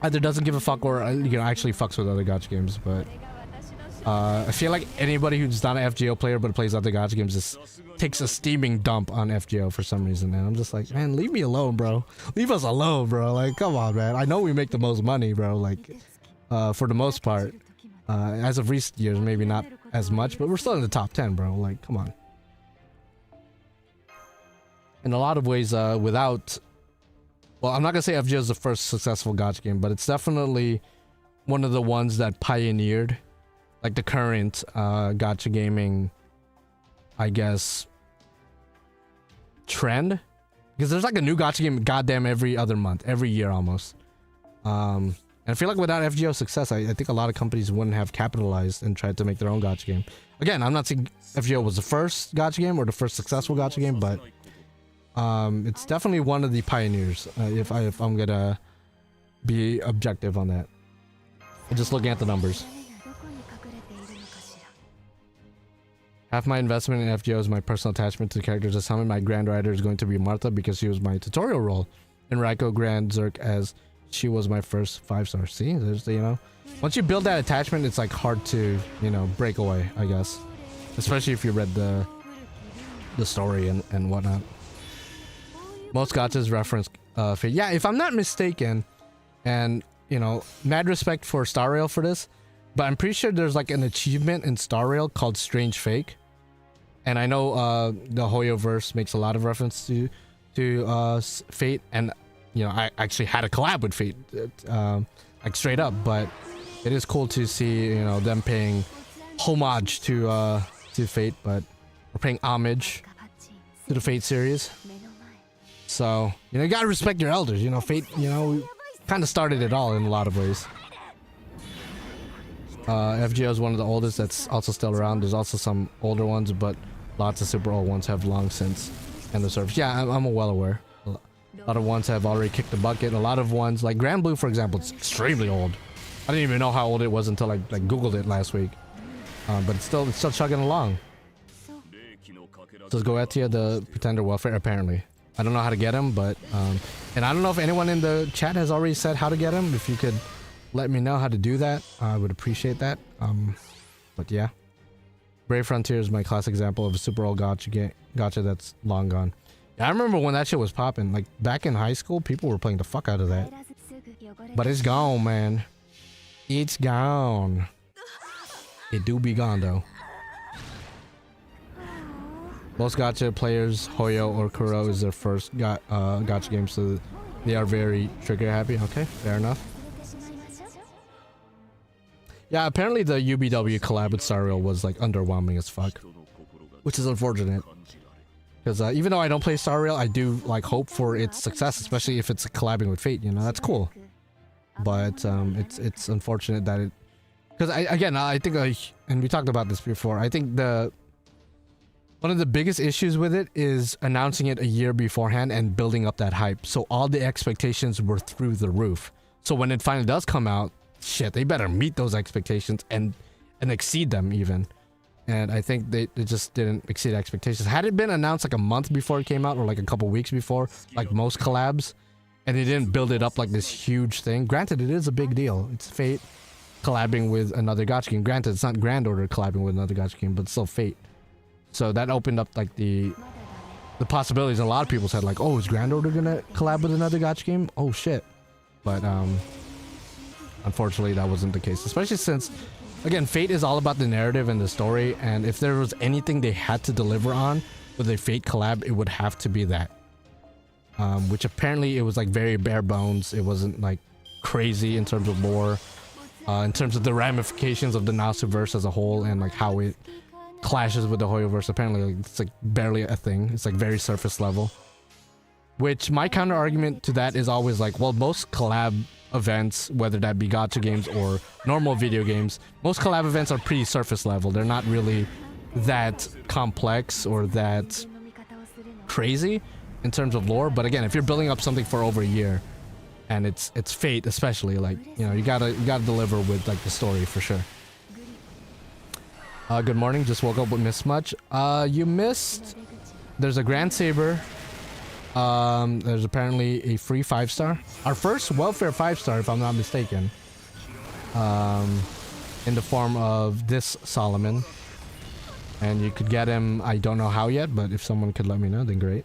Either doesn't give a fuck or, you know, actually fucks with other gacha games, but I feel like anybody who's not an FGO player but plays other gacha games just takes a steaming dump on FGO for some reason, and I'm just like, man, leave me alone, bro. Leave us alone, bro. Like, come on, man. I know we make the most money, bro, like, for the most part. As of recent years, maybe not as much, but we're still in the top 10, bro. Like, come on. In a lot of ways, without... Well, I'm not gonna say FGO is the first successful gacha game, but it's definitely one of the ones that pioneered, like, the current gacha gaming, I guess, trend. Because there's like a new gacha game goddamn every other month, every year almost. And I feel like without FGO success, I think a lot of companies wouldn't have capitalized and tried to make their own gacha game. Again, I'm not saying FGO was the first gacha game or the first successful gacha game, but it's definitely one of the pioneers, if I'm gonna be objective on that. Just looking at the numbers. Half my investment in FGO is my personal attachment to the characters. As summon, my Grand Rider is going to be Martha because she was my tutorial role in Raiko Grand Zerk, as she was my first 5-star. See, there's the, you know, once you build that attachment, it's like hard to, you know, break away, I guess. Especially if you read the story and whatnot. Most gachas reference Fate. Yeah, if I'm not mistaken, and, you know, mad respect for Star Rail for this, but I'm pretty sure there's like an achievement in Star Rail called Strange Fake. And I know the Hoyoverse makes a lot of reference to Fate, and, you know, I actually had a collab with Fate, like straight up, but it is cool to see, you know, them paying homage to Fate, but we're paying homage to the Fate series. So, you know, you gotta respect your elders. You know, Fate, you know, kind of started it all in a lot of ways. FGO is one of the oldest that's also still around. There's also some older ones, but lots of super old ones have long since ended the service. Yeah, I'm well aware. A lot of ones have already kicked the bucket. A lot of ones, like Grand Blue, for example, it's extremely old. I didn't even know how old it was until I like Googled it last week. But it's still chugging along. So Goetia, the Pretender Welfare, apparently. I don't know how to get him, but and I don't know if anyone in the chat has already said how to get him. If you could let me know how to do that, I would appreciate that. But yeah, Brave Frontier is my classic example of a super old gacha that's long gone. Yeah, I remember when that shit was popping. Like back in high school, people were playing the fuck out of that. But it's gone, man. It's gone. It do be gone though. Most gacha players, Hoyo or Kuro is their first gacha game, so they are very trigger happy. Okay, fair enough. Yeah, apparently the UBW collab with Star Rail was like underwhelming as fuck, which is unfortunate. Because even though I don't play Star Rail, I do like hope for its success, especially if it's collabing with Fate. You know, that's cool. But it's unfortunate that it, because I think and we talked about this before. I think one of the biggest issues with it is announcing it a year beforehand and building up that hype. So all the expectations were through the roof. So when it finally does come out, shit, they better meet those expectations and exceed them even. And I think they just didn't exceed expectations. Had it been announced like a month before it came out, or like a couple weeks before, like most collabs, and they didn't build it up like this huge thing. Granted, it is a big deal. It's Fate collabing with another gacha game. Granted, it's not Grand Order collabing with another gacha game, but it's still Fate. So that opened up like the possibilities. A lot of people said like, oh, is Grand Order gonna collab with another gacha game? Oh shit. But unfortunately that wasn't the case, especially since, again, Fate is all about the narrative and the story, and if there was anything they had to deliver on with a Fate collab, it would have to be that. Which apparently it was like very bare bones. It wasn't like crazy in terms of lore, in terms of the ramifications of the Nasuverse as a whole, and like how it clashes with the Hoyoverse. Apparently like, it's like barely a thing. It's like very surface level. Which my counter argument to that is always like, well, most collab events, whether that be gacha games or normal video games, most collab events are pretty surface level. They're not really that complex or that crazy in terms of lore. But again, if you're building up something for over a year, and it's Fate especially, like, you know, you gotta deliver with like the story for sure. Good morning, just woke up with Miss Much. You missed, there's a Grand Saber. There's apparently a free 5-star. Our first welfare 5-star, if I'm not mistaken. In the form of this Solomon. And you could get him, I don't know how yet, but if someone could let me know, then great.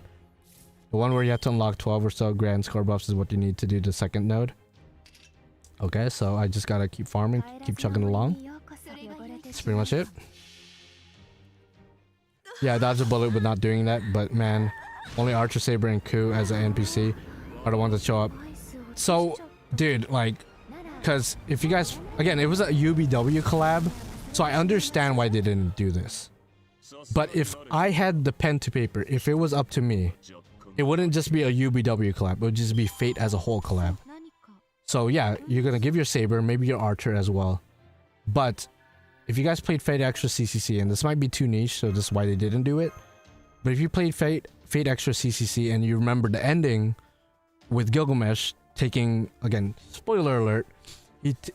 The one where you have to unlock 12 or so grand score buffs is what you need to do the second node. Okay, so I just gotta keep farming, keep chugging along. That's pretty much it. Yeah, dodge a bullet with not doing that, but man, only Archer, Saber, and Ku as an NPC are the ones that show up. So, dude, like, because if you guys, again, it was a UBW collab, so I understand why they didn't do this. But if I had the pen to paper, if it was up to me, it wouldn't just be a UBW collab, it would just be Fate as a whole collab. So yeah, you're gonna give your Saber, maybe your Archer as well. But if you guys played Fate Extra CCC, and this might be too niche, so this is why they didn't do it. But if you played Fate Extra CCC and you remember the ending with Gilgamesh taking, again, spoiler alert,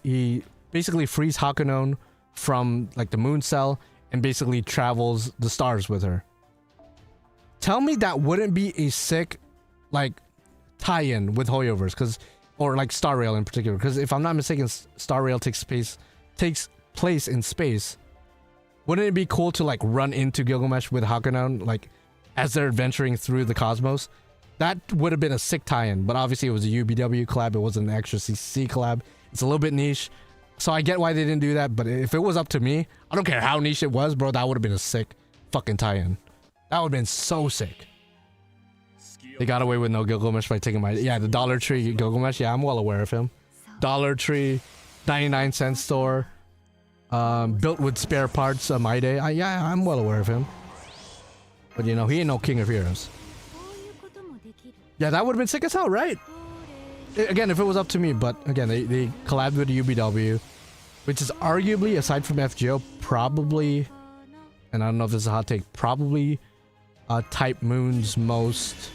he basically frees Hakunon from like the moon cell and basically travels the stars with her. Tell me that wouldn't be a sick like tie-in with Hoyoverse, or like Star Rail in particular, because if I'm not mistaken, Star Rail takes place in space. Wouldn't it be cool to like run into Gilgamesh with Hakunon like as they're adventuring through the cosmos? That would have been a sick tie-in, but obviously it was a UBW collab, it wasn't an extra CC collab. It's a little bit niche, so I get why they didn't do that, but if it was up to me, I don't care how niche it was, bro, that would have been a sick fucking tie-in. That would have been so sick. They got away with no Gilgamesh by taking my... Yeah, the Dollar Tree Gilgamesh, yeah, I'm well aware of him. Dollar Tree, 99-cent store, built with spare parts, my day. Yeah, I'm well aware of him. But you know, he ain't no king of heroes. Yeah, that would have been sick as hell, right? Again, if it was up to me, but again, they collabed with UBW, which is arguably, aside from FGO, probably, and I don't know if this is a hot take, probably Type Moon's most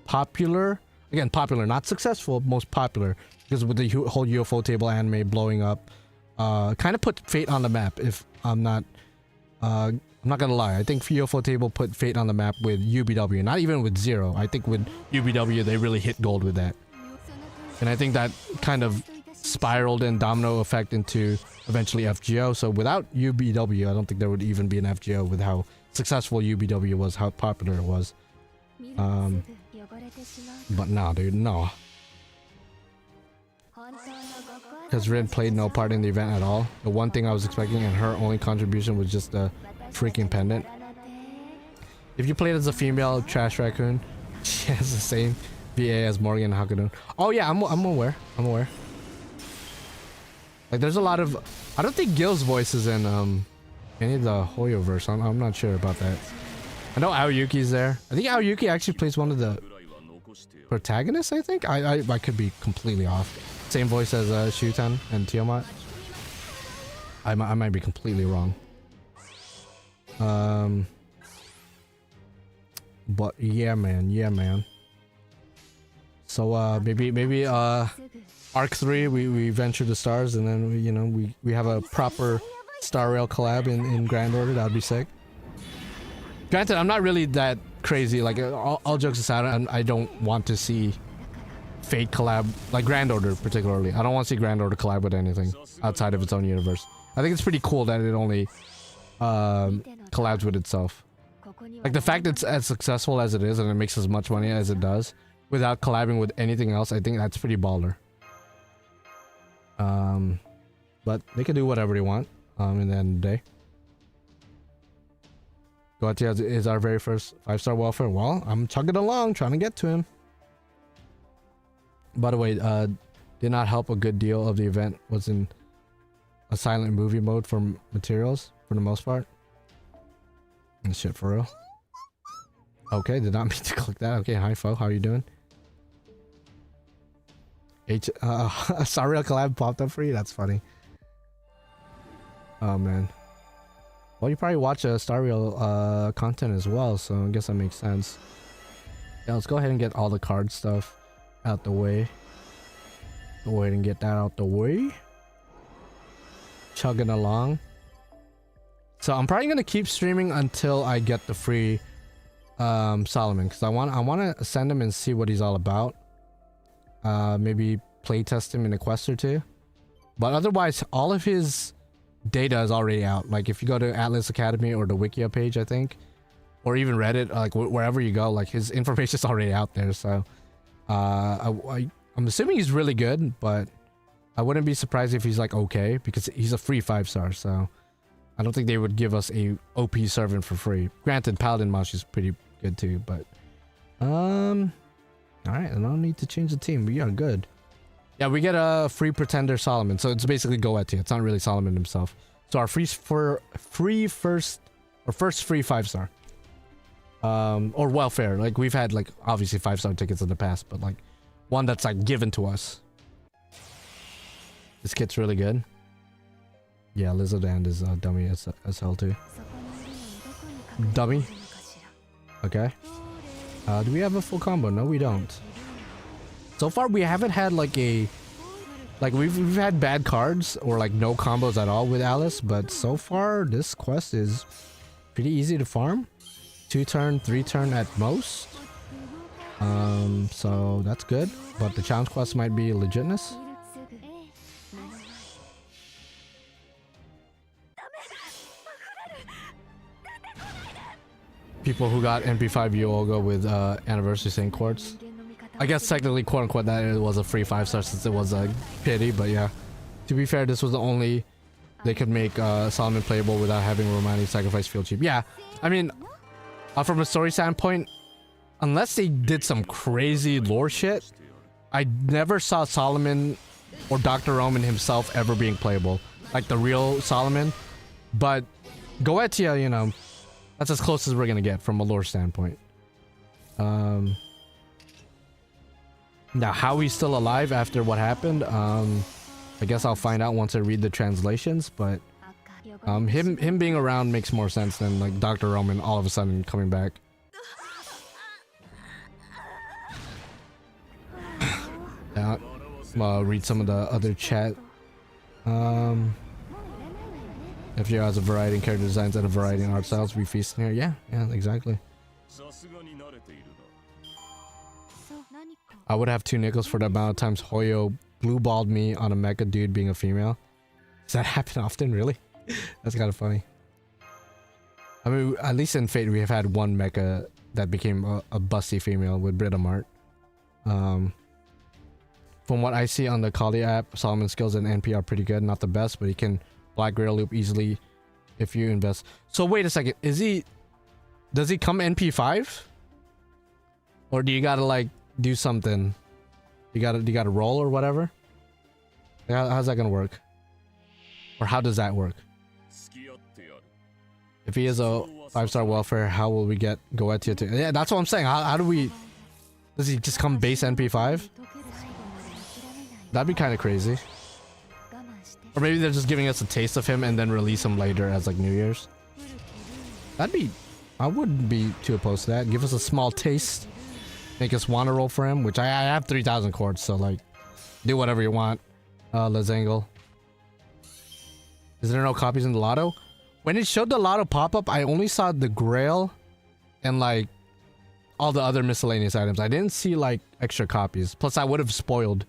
popular, again, popular, not successful, most popular, because with the whole UFO table anime blowing up, kind of put Fate on the map. If I'm not gonna lie, I think UFO table put Fate on the map with UBW, not even with Zero. I think with UBW they really hit gold with that, and I think that kind of spiraled and domino effect into eventually FGO. So without UBW, I don't think there would even be an FGO with how successful UBW was, how popular it was. But nah, dude, no. Because Rin played no part in the event at all. The one thing I was expecting, and her only contribution was just the freaking pendant. If you played as a female Trash Raccoon, she has the same VA as Morgan and Hakunon. Oh yeah, I'm aware. I'm aware. Like there's a lot of... I don't think Gil's voice is in any of the Hoyoverse. I'm not sure about that. I know Aoyuki's there. I think Aoyuki actually plays one of the protagonists, I think? I could be completely off. Same voice as Shutan and Tiamat. I might be completely wrong. But yeah, man. So maybe Arc 3 we venture the stars, and then we have a proper Star Rail collab in Grand Order. That'd be sick. Granted, I'm not really that crazy, like all jokes aside, I don't want to see Fate collab, like Grand Order particularly. I don't want to see Grand Order collab with anything outside of its own universe. I think it's pretty cool that it only collabs with itself. Like the fact it's as successful as it is and it makes as much money as it does without collabing with anything else, I think that's pretty baller. But they can do whatever they want in the end of the day. Gacha is our very first 5-star welfare. Well, I'm chugging along, trying to get to him. By the way, did not help a good deal of the event was in a silent movie mode for materials, for the most part. And shit, for real. Okay, did not mean to click that. Okay, hi, Fo, how are you doing? A Star Rail collab popped up for you? That's funny. Oh, man. Well, you probably watch Star Rail content as well, so I guess that makes sense. Yeah, let's go ahead and get all the card stuff out the way. Go ahead and get that out the way. Chugging along. So I'm probably gonna keep streaming until I get the free Solomon, because I want to send him and see what he's all about. Maybe play test him in a quest or two. But otherwise, all of his data is already out. Like if you go to Atlas Academy or the Wikia page, I think, or even Reddit, like wherever you go, like his information is already out there. So I'm assuming he's really good, but I wouldn't be surprised if he's like okay, because he's a free 5-star. So I don't think they would give us a OP servant for free. Granted, Paladin Mash is pretty good too, but all right, I don't need to change the team. We are good. Yeah, we get a free Pretender Solomon, so it's basically Goetia. It's not really Solomon himself. So our first free 5-star. Or welfare. Like we've had like obviously 5-star tickets in the past, but like one that's like given to us. This kit's really good. Yeah, Lizardand is dummy as hell too. Dummy. Okay. Do we have a full combo? No, we don't. So far, we haven't had like a... Like, we've had bad cards or like no combos at all with Alice, but so far, this quest is pretty easy to farm. 2-turn, 3-turn at most. So that's good, but the challenge quest might be legitness. People who got MP5 you all go with Anniversary Saint Quartz. I guess technically, quote unquote, that it was a free 5-star since it was a pity, but yeah. To be fair, this was the only they could make Solomon playable without having Romani sacrifice feel cheap. Yeah, I mean, from a story standpoint, unless they did some crazy lore shit, I never saw Solomon or Dr. Roman himself ever being playable. Like the real Solomon. But Goetia, you know, that's as close as we're gonna get from a lore standpoint. Now, how he's still alive after what happened, I guess I'll find out once I read the translations, but him being around makes more sense than like Dr. Roman all of a sudden coming back. Yeah, read some of the other chat. FGO has a variety in character designs and a variety in art styles. We feast in here. Yeah, exactly. I would have 2 nickels for the amount of times Hoyo blue-balled me on a mecha dude being a female. Does that happen often, really? That's kind of funny. I mean, at least in Fate, we have had one mecha that became a busty female with Britomart. From what I see on the Kali app, Solomon's skills and NP are pretty good. Not the best, but he can Black Grail loop easily if you invest. So wait a second, does he come NP5? Or do you gotta like do something? You gotta roll or whatever? How's that gonna work? Or how does that work? If he is a 5-star welfare, how will we get Goetia to... Yeah, that's what I'm saying. How do we... Does he just come base NP5? That'd be kind of crazy. Or maybe they're just giving us a taste of him and then release him later as like New Year's. That'd be... I wouldn't be too opposed to that. Give us a small taste. Make us want to roll for him, which I have 3,000 quartz, so like... Do whatever you want. Lazangle. Is there no copies in the lotto? When it showed the lotto pop-up, I only saw the grail and like all the other miscellaneous items. I didn't see like extra copies. Plus I would have spoiled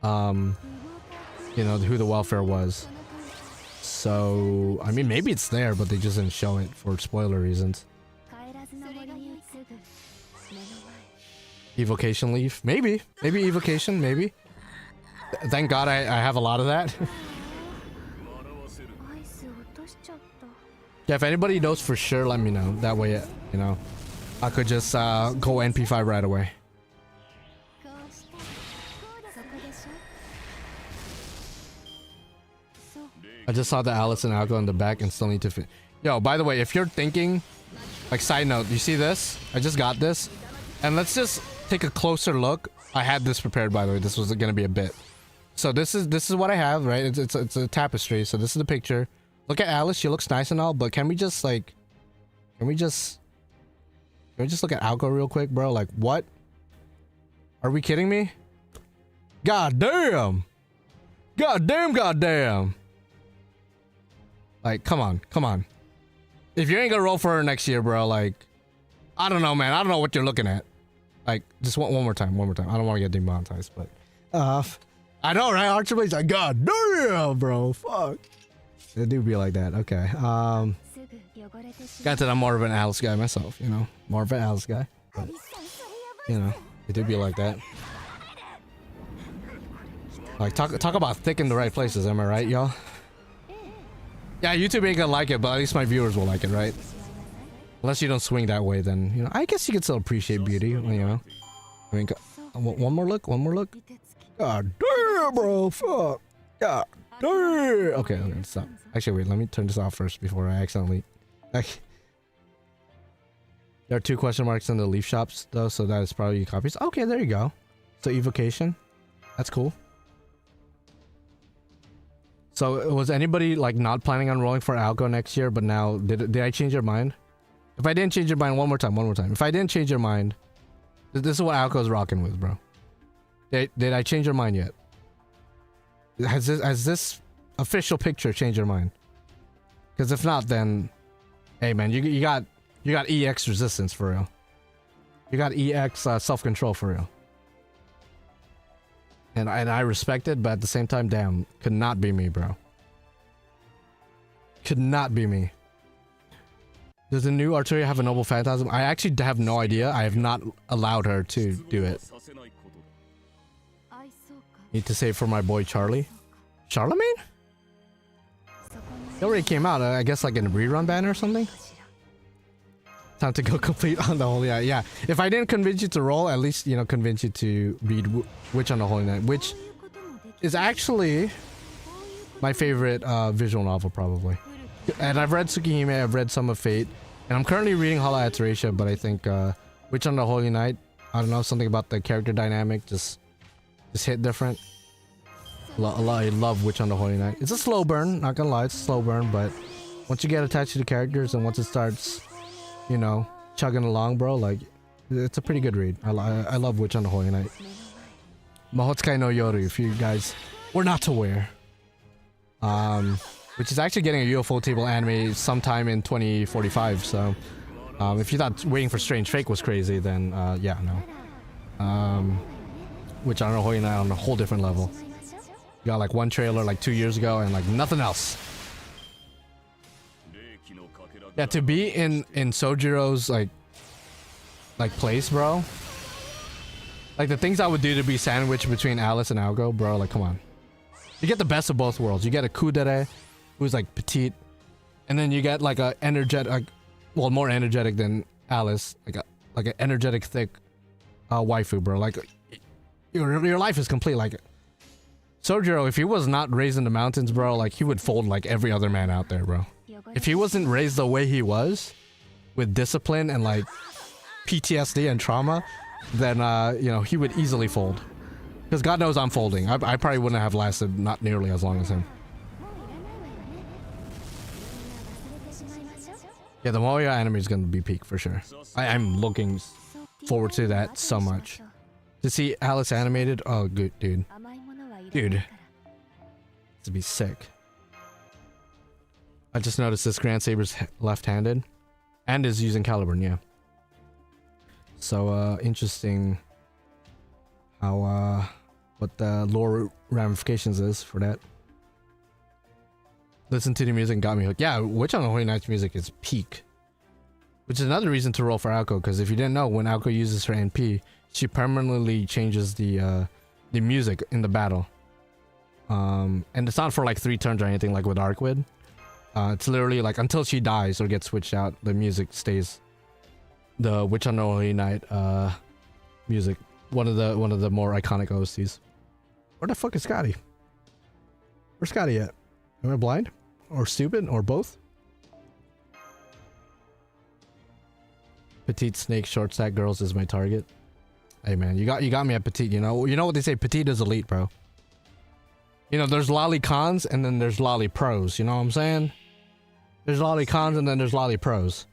you know, who the welfare was. So I mean, maybe it's there, but they just didn't show it for spoiler reasons. Evocation leaf? Maybe evocation, maybe. Thank God I have a lot of that. Yeah, if anybody knows for sure, let me know. That way, you know, I could just go NP5 right away. I just saw the Alice and Algo in the back and still need to fit. Yo, by the way, if you're thinking, like side note, you see this? I just got this. And let's just take a closer look. I had this prepared, by the way. This was gonna be a bit. So this is what I have, right? It's a tapestry. So this is the picture. Look at Alice. She looks nice and all, but can we just like, can we just look at Algo real quick, bro? Like, what? Are we kidding me? God damn! God damn! Like, come on. If you ain't gonna roll for her next year, bro, like, I don't know, man. I don't know what you're looking at. Like, just one more time. I don't want to get demonetized, but I know, right? Archer Blade's like, God damn, bro. Fuck. It do be like that. Okay. Granted, I'm more of an Alice guy myself, you know. More of an Alice guy. But, you know, it do be like that. Like, talk about thick in the right places, am I right, y'all? Yeah, YouTube ain't gonna like it, but at least my viewers will like it, right? Unless you don't swing that way, then, you know, I guess you can still appreciate beauty, you know? I mean, one more look, one more look. God damn, bro, fuck. God damn. Okay, stop. Actually, wait, let me turn this off first before I accidentally... There are 2 question marks in the leaf shops, though, so that is probably copies. Okay, there you go. So, evocation. That's cool. So, was anybody, like, not planning on rolling for Alco next year, but now, did I change your mind? If I didn't change your mind, one more time. If I didn't change your mind, this is what Alco's rocking with, bro. Did I change your mind yet? Has this official picture changed your mind? Because if not, then, hey man, you got EX resistance for real. You got EX self-control for real. And I respect it, but at the same time, damn, could not be me, bro. Could not be me. Does the new Arteria have a noble phantasm? I actually have no idea. I have not allowed her to do it. Need to save for my boy Charlie. Charlemagne? It already came out, I guess like in a rerun ban or something? Time to go complete on the Holy Night. Yeah, if I didn't convince you to roll, at least, you know, convince you to read Witch on the Holy Night, which is actually my favorite visual novel, probably. And I've read Tsukihime, I've read some of Fate, and I'm currently reading Hala Atarasia, but I think Witch on the Holy Night, I don't know, something about the character dynamic just hit different. I love Witch on the Holy Night. It's a slow burn, not gonna lie, it's a slow burn, but once you get attached to the characters and once it starts, you know, chugging along, bro, like, it's a pretty good read. I love Witch on the Holy Night. Mahotsukai no Yoru, if you guys were not aware. Which is actually getting a UFO table anime sometime in 2045, so if you thought waiting for Strange Fake was crazy, then yeah, no. Which on the Holy Night on a whole different level. You got like one trailer like 2 years ago and like nothing else. Yeah, to be in Sojiro's like place, bro. Like the things I would do to be sandwiched between Alice and Algo, bro, like come on. You get the best of both worlds. You get a kudere who's like petite, and then you get like a energetic, like, well, more energetic than Alice, like an energetic thick waifu, bro. Like your life is complete. Like Sojiro, if he was not raised in the mountains, bro, like he would fold like every other man out there, bro. If he wasn't raised the way he was, with discipline and like PTSD and trauma, then you know, he would easily fold. Because God knows I'm folding. I probably wouldn't have lasted not nearly as long as him. Yeah, the Moya anime is gonna be peak for sure. I'm looking forward to that so much. To see Alice animated, oh good, dude. Dude. To be sick. I just noticed this Grand Saber's left-handed. And is using Caliburn, yeah. So, interesting how, what the lore ramifications is for that. Listen to the music and got me hooked. Yeah, Witch on the Holy Night's music is peak. Which is another reason to roll for Alko, because if you didn't know, when Alko uses her NP, she permanently changes the music in the battle. And it's not for like 3 turns or anything like with Arkwid. It's literally like until she dies or gets switched out, the music stays. The Witch on the Holy Night music. One of the more iconic OSTs. Where the fuck is Scotty? Where's Scotty at? Am I blind? Or stupid? Or both? Petite snake short stack girls is my target. Hey man, you got me at petite, you know what they say, petite is elite, bro. You know, there's lolly cons and then there's lolly pros, you know what I'm saying? There's lolly cons and then there's lolly pros.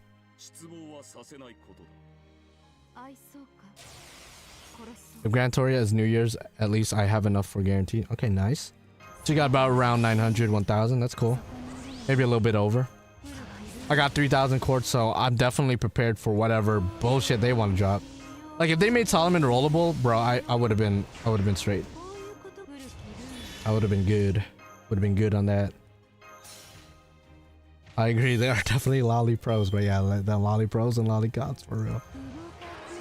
If Grand Toria is New Year's, at least I have enough for guarantee. Okay, nice. So you got about around 900, 1000, that's cool. Maybe a little bit over. I got 3000 quartz, so I'm definitely prepared for whatever bullshit they want to drop. Like if they made Solomon rollable, bro, I would have been straight. I would have been good. Would have been good on that. I agree, they are definitely lolly pros, but yeah, the lolly pros and lolly cons for real.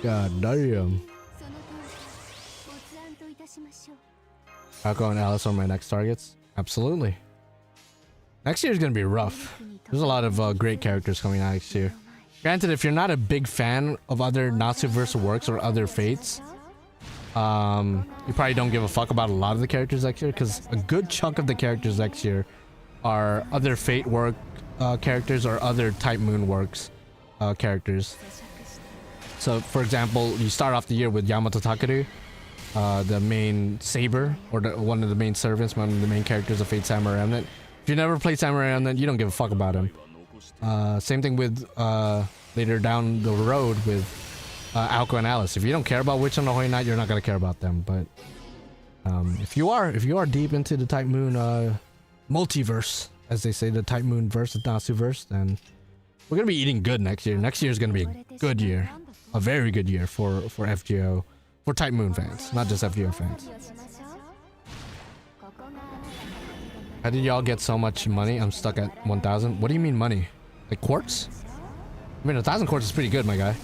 God damn. Alco and Alice are my next targets. Absolutely. Next year is gonna be rough. There's a lot of great characters coming out next year. Granted, if you're not a big fan of other Natsuverse works or other fates, you probably don't give a fuck about a lot of the characters next year, because a good chunk of the characters next year are other fate work characters or other Type Moon works characters. So, for example, you start off the year with Yamato Takeru, the main saber, or one of the main servants, one of the main characters of Fate Samurai Remnant. If you never played Samurai Remnant, you don't give a fuck about him. Same thing with later down the road with Aoko and Alice. If you don't care about Witch on the Holy Night, you're not gonna care about them. But if you are deep into the Type Moon multiverse, as they say, the Type Moon verse, the Natsu verse, then we're gonna be eating good next year. Next year is gonna be a good year, a very good year for FGO, for Type Moon fans, not just FGO fans. How did y'all get so much money? I'm stuck at 1,000. What do you mean money? Like quartz? I mean, 1,000 quartz is pretty good, my guy.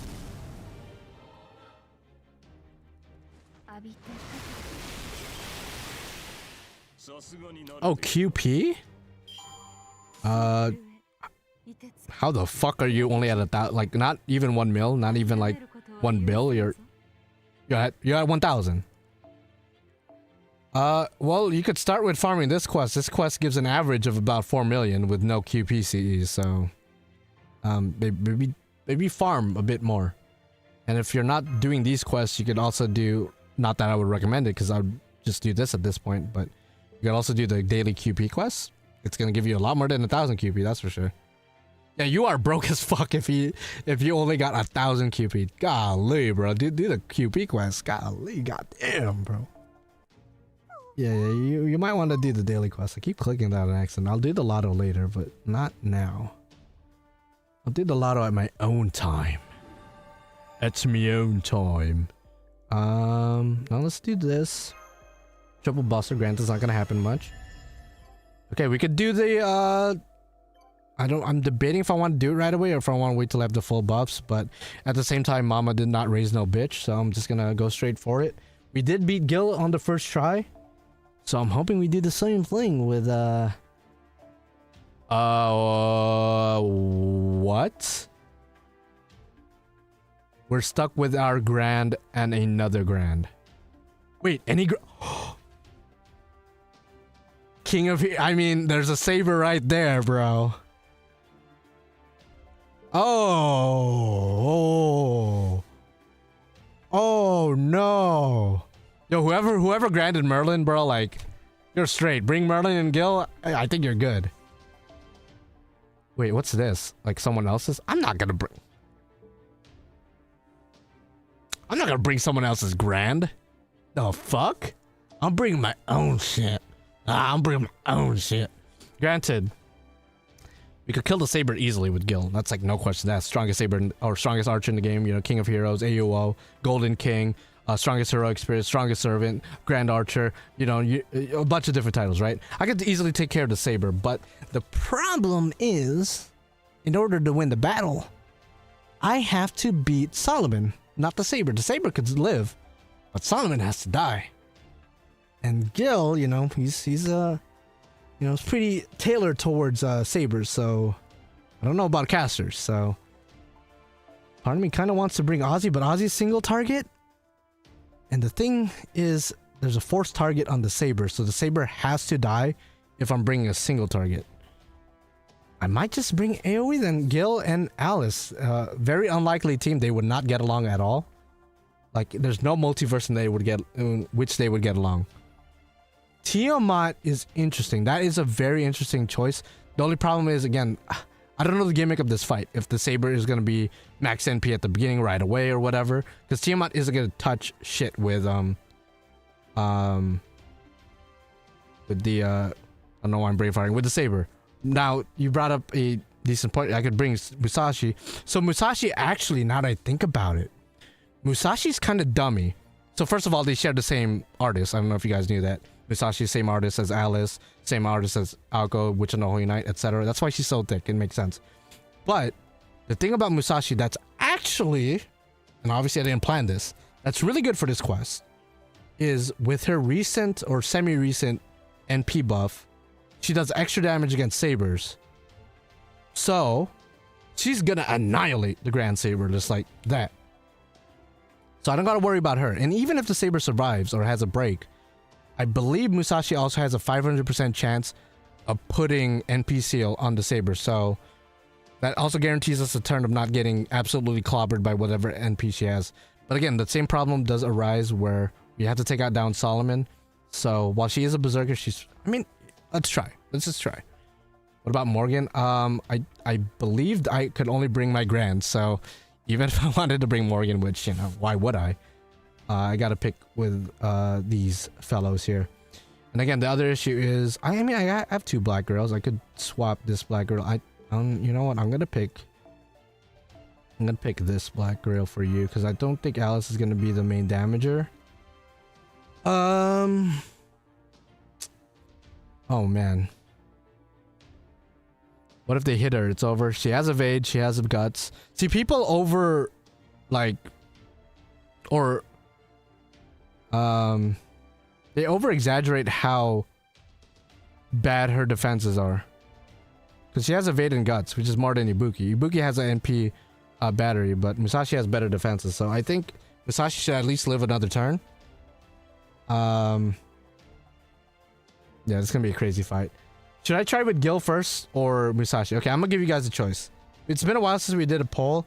Oh, QP? How the fuck are you only at 1,000? Like, not even 1 mil, not even like 1 bill. You're at 1,000. Well, you could start with farming this quest. This quest gives an average of about 4 million with no QP CEs, so maybe farm a bit more. And if you're not doing these quests, you could also do, not that I would recommend it because I would just do this at this point, but you can also do the daily QP quests. It's gonna give you a lot more than 1,000 QP, that's for sure. Yeah, you are broke as fuck if you only got 1,000 QP. Golly, bro, do the QP quest. Golly, goddamn, bro. Yeah, you might want to do the daily quest. I keep clicking that on accident. I'll do the lotto later, but not now. I'll do the lotto at my own time. At my own time. Now let's do this. Triple Buster, granted, it's not gonna happen much. Okay, we could do the I'm debating if I want to do it right away or if I want to wait till I have the full buffs, but at the same time, Mama did not raise no bitch, so I'm just gonna go straight for it. We did beat Gil on the first try, so I'm hoping we do the same thing with what? We're stuck with our Grand and another Grand. Wait, any King of... I mean, there's a saber right there, bro. Oh no. Yo, whoever granted Merlin, bro, like, you're straight. Bring Merlin and Gil, I think you're good. Wait, what's this? Like someone else's? I'm not gonna bring someone else's Grand. The fuck? I'm bringing my own shit. I'm bringing my own shit. Granted, we could kill the saber easily with Gil. That's like no question. That's strongest saber or strongest archer in the game. You know, King of Heroes, AUO, Golden King, strongest hero experience, strongest servant, Grand Archer. You know, a bunch of different titles, right? I could easily take care of the saber, but the problem is, in order to win the battle, I have to beat Solomon, not the saber. The saber could live, but Solomon has to die. And Gil, you know, he's it's pretty tailored towards sabers, so I don't know about casters, so part of me kind of wants to bring Ozzy, but Ozzy's single target. And the thing is, there's a forced target on the saber, so the saber has to die if I'm bringing a single target. I might just bring AoE then. Gil and Alice, very unlikely team. They would not get along at all. Like, there's no multiverse in which they would get along. Tiamat is interesting. That is a very interesting choice. The only problem is, again, I don't know the gimmick of this fight. If the saber is going to be max NP at the beginning right away or whatever. Because Tiamat isn't going to touch shit with, the, I don't know why I'm brainfiring, with the saber. Now, you brought up a decent point. I could bring Musashi. So Musashi, actually, now that I think about it, Musashi's kind of dummy. So first of all, they share the same artist. I don't know if you guys knew that. Musashi, same artist as Alice, same artist as Aoko, Witch on the Holy Night, etc. That's why she's so thick. It makes sense. But the thing about Musashi that's actually, and obviously I didn't plan this, that's really good for this quest, is with her recent or semi-recent NP buff, she does extra damage against sabers. So she's gonna annihilate the Grand Saber just like that. So I don't gotta worry about her. And even if the saber survives or has a break, I believe Musashi also has a 500% chance of putting NP seal on the saber. So that also guarantees us a turn of not getting absolutely clobbered by whatever NP she has. But again, the same problem does arise where we have to take out down Solomon. So while she is a berserker, she's... I mean, let's try. Let's just try. What about Morgan? I believed I could only bring my Grand, so even if I wanted to bring Morgan, which, you know, why would I? I gotta pick with these fellows here. And again, the other issue is, I mean, I have 2 black girls. I could swap this black girl. You know what? I'm gonna pick this black girl for you because I don't think Alice is gonna be the main damager. Oh man. What if they hit her? It's over. She has evade. She has guts. See, people over, like, or they over exaggerate how bad her defenses are. Because she has evade and guts, which is more than Ibuki. Ibuki has an NP battery, but Musashi has better defenses. So I think Musashi should at least live another turn. Yeah, it's gonna be a crazy fight. Should I try with Gil first or Musashi? Okay, I'm gonna give you guys a choice. It's been a while since we did a poll.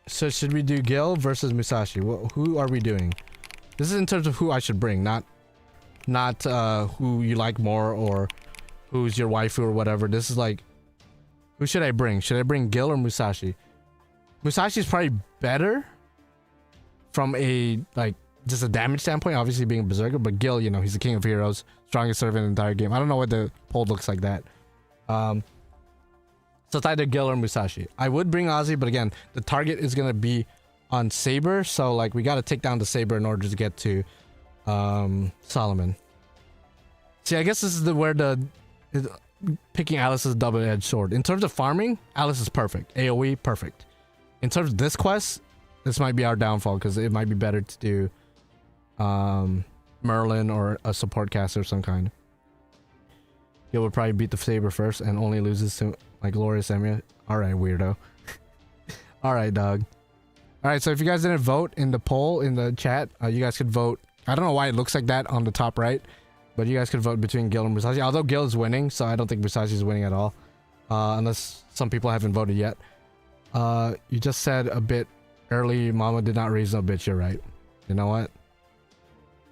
So should we do Gil versus Musashi? Who are we doing? This is in terms of who I should bring, not who you like more or who's your waifu or whatever. This is like, who should I bring? Should I bring Gil or Musashi? Musashi is probably better from a, like, just a damage standpoint, obviously being a berserker, but Gil, you know, he's the king of heroes, strongest servant in the entire game. I don't know what the poll looks like that. So it's either Gil or Musashi. I would bring Ozzy, but again, the target is gonna be on Saber, so like we gotta take down the Saber in order to get to Solomon. See, I guess this is where picking Alice is a double-edged sword. In terms of farming, Alice is perfect. AoE, perfect. In terms of this quest, this might be our downfall because it might be better to do Merlin or a support caster of some kind. He would probably beat the Saber first and only loses to my glorious Emiya. Alright, weirdo. Alright, dog. Alright, so if you guys didn't vote in the poll in the chat, you guys could vote. I don't know why it looks like that on the top right, but you guys could vote between Gil and Musashi. Although Gil is winning, so I don't think Musashi is winning at all. Unless some people haven't voted yet. You just said a bit early, Mama did not raise no bitch. You're right. You know what?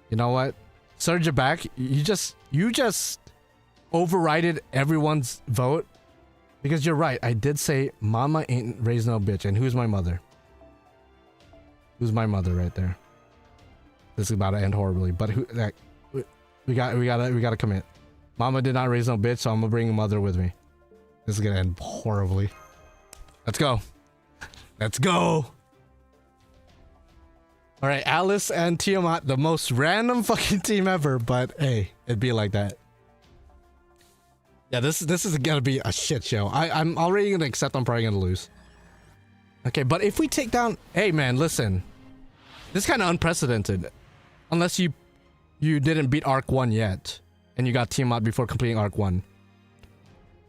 You know what? Surge it back. You just overrided everyone's vote because you're right. I did say Mama ain't raised no bitch. And who's my mother? Who's my mother right there? This is about to end horribly, but we gotta commit. Mama did not raise no bitch, so I'm gonna bring mother with me. This is gonna end horribly. Let's go. Let's go. All right, Alice and Tiamat, the most random fucking team ever, but hey, it'd be like that. Yeah, this is gonna be a shit show. I'm already gonna accept I'm probably gonna lose. Okay, but if we take down, hey man, listen, this is kind of unprecedented, unless you didn't beat Arc 1 yet, and you got Tiamat before completing Arc 1.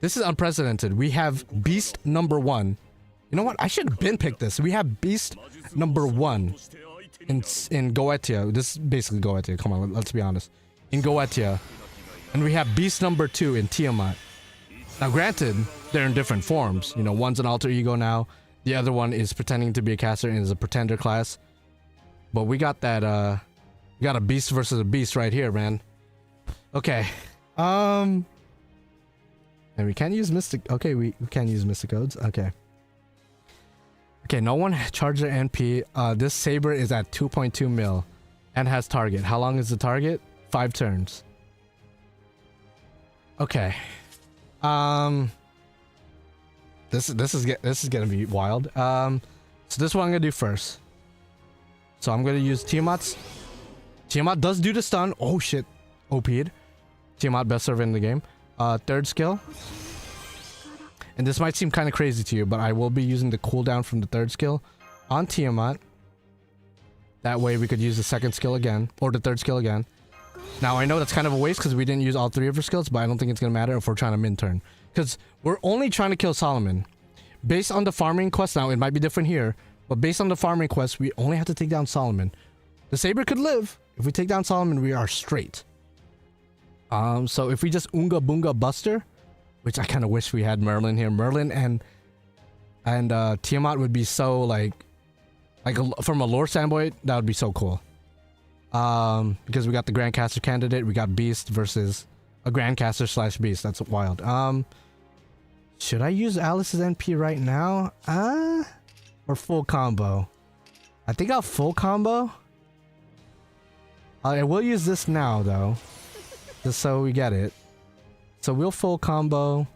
This is unprecedented. We have Beast number 1. You know what? I should have been picked this. We have Beast number 1 in Goetia. This is basically Goetia. Come on, let's be honest. In Goetia. And we have Beast number 2 in Tiamat. Now granted, they're in different forms. You know, one's an alter ego now. The other one is pretending to be a caster and is a pretender class. But we got that, we got a beast versus a beast right here, man. Okay. And we can't use Mystic. Okay, we can use Mystic Codes. Okay. Okay, no one charged their NP. This Saber is at 2.2 mil and has target. How long is the target? 5 turns. Okay. This is gonna be wild. So this is what I'm gonna do first. So I'm gonna use Tiamat's. Tiamat does do the stun. Oh shit. OP'd. Tiamat best server in the game. Third skill. And this might seem kind of crazy to you, but I will be using the cooldown from the third skill on Tiamat. That way we could use the second skill again, or the third skill again. Now I know that's kind of a waste because we didn't use all 3 of her skills, but I don't think it's gonna matter if we're trying to min turn. Because we're only trying to kill Solomon. Based on the farming quest, now it might be different here, but based on the farming quest, we only have to take down Solomon. The Saber could live. If we take down Solomon, we are straight. So if we just Unga Bunga Buster, which I kind of wish we had Merlin here. Merlin and Tiamat would be so like from a lore standpoint, that would be so cool. Because we got the Grand Caster candidate, we got Beast versus a Grand Caster / Beast. That's wild. Should I use Alice's NP right now? Or full combo? I think I'll full combo. I will use this now though, just so we get it. So we'll full combo.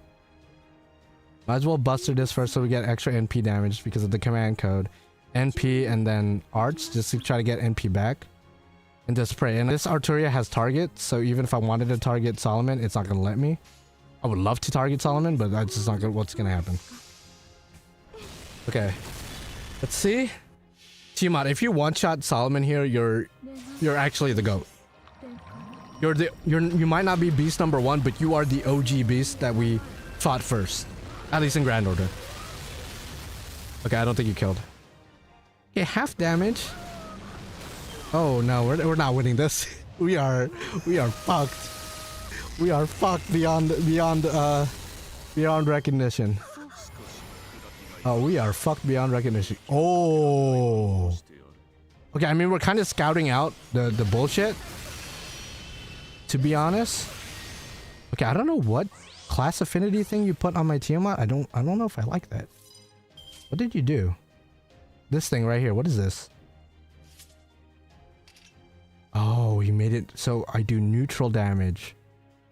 Might as well buster this first so we get extra NP damage because of the command code. NP and then arts just to try to get NP back. And just spray. And this Arturia has target, so even if I wanted to target Solomon, it's not gonna let me. I would love to target Solomon, but that's just not what's gonna happen. Okay. Let's see. Tiamat, if you one-shot Solomon here, you're actually the GOAT. You might not be beast number 1, but you are the OG beast that we fought first. At least in Grand Order. Okay, I don't think you killed. Okay, half damage. Oh no, we're not winning this. We are fucked. We are fucked beyond recognition. Oh, we are fucked beyond recognition. Oh. Okay, I mean we're kind of scouting out the bullshit. To be honest. Okay, I don't know what class affinity thing you put on my Tiamat. I don't know if I like that. What did you do? This thing right here. What is this? Oh, you made it so I do neutral damage.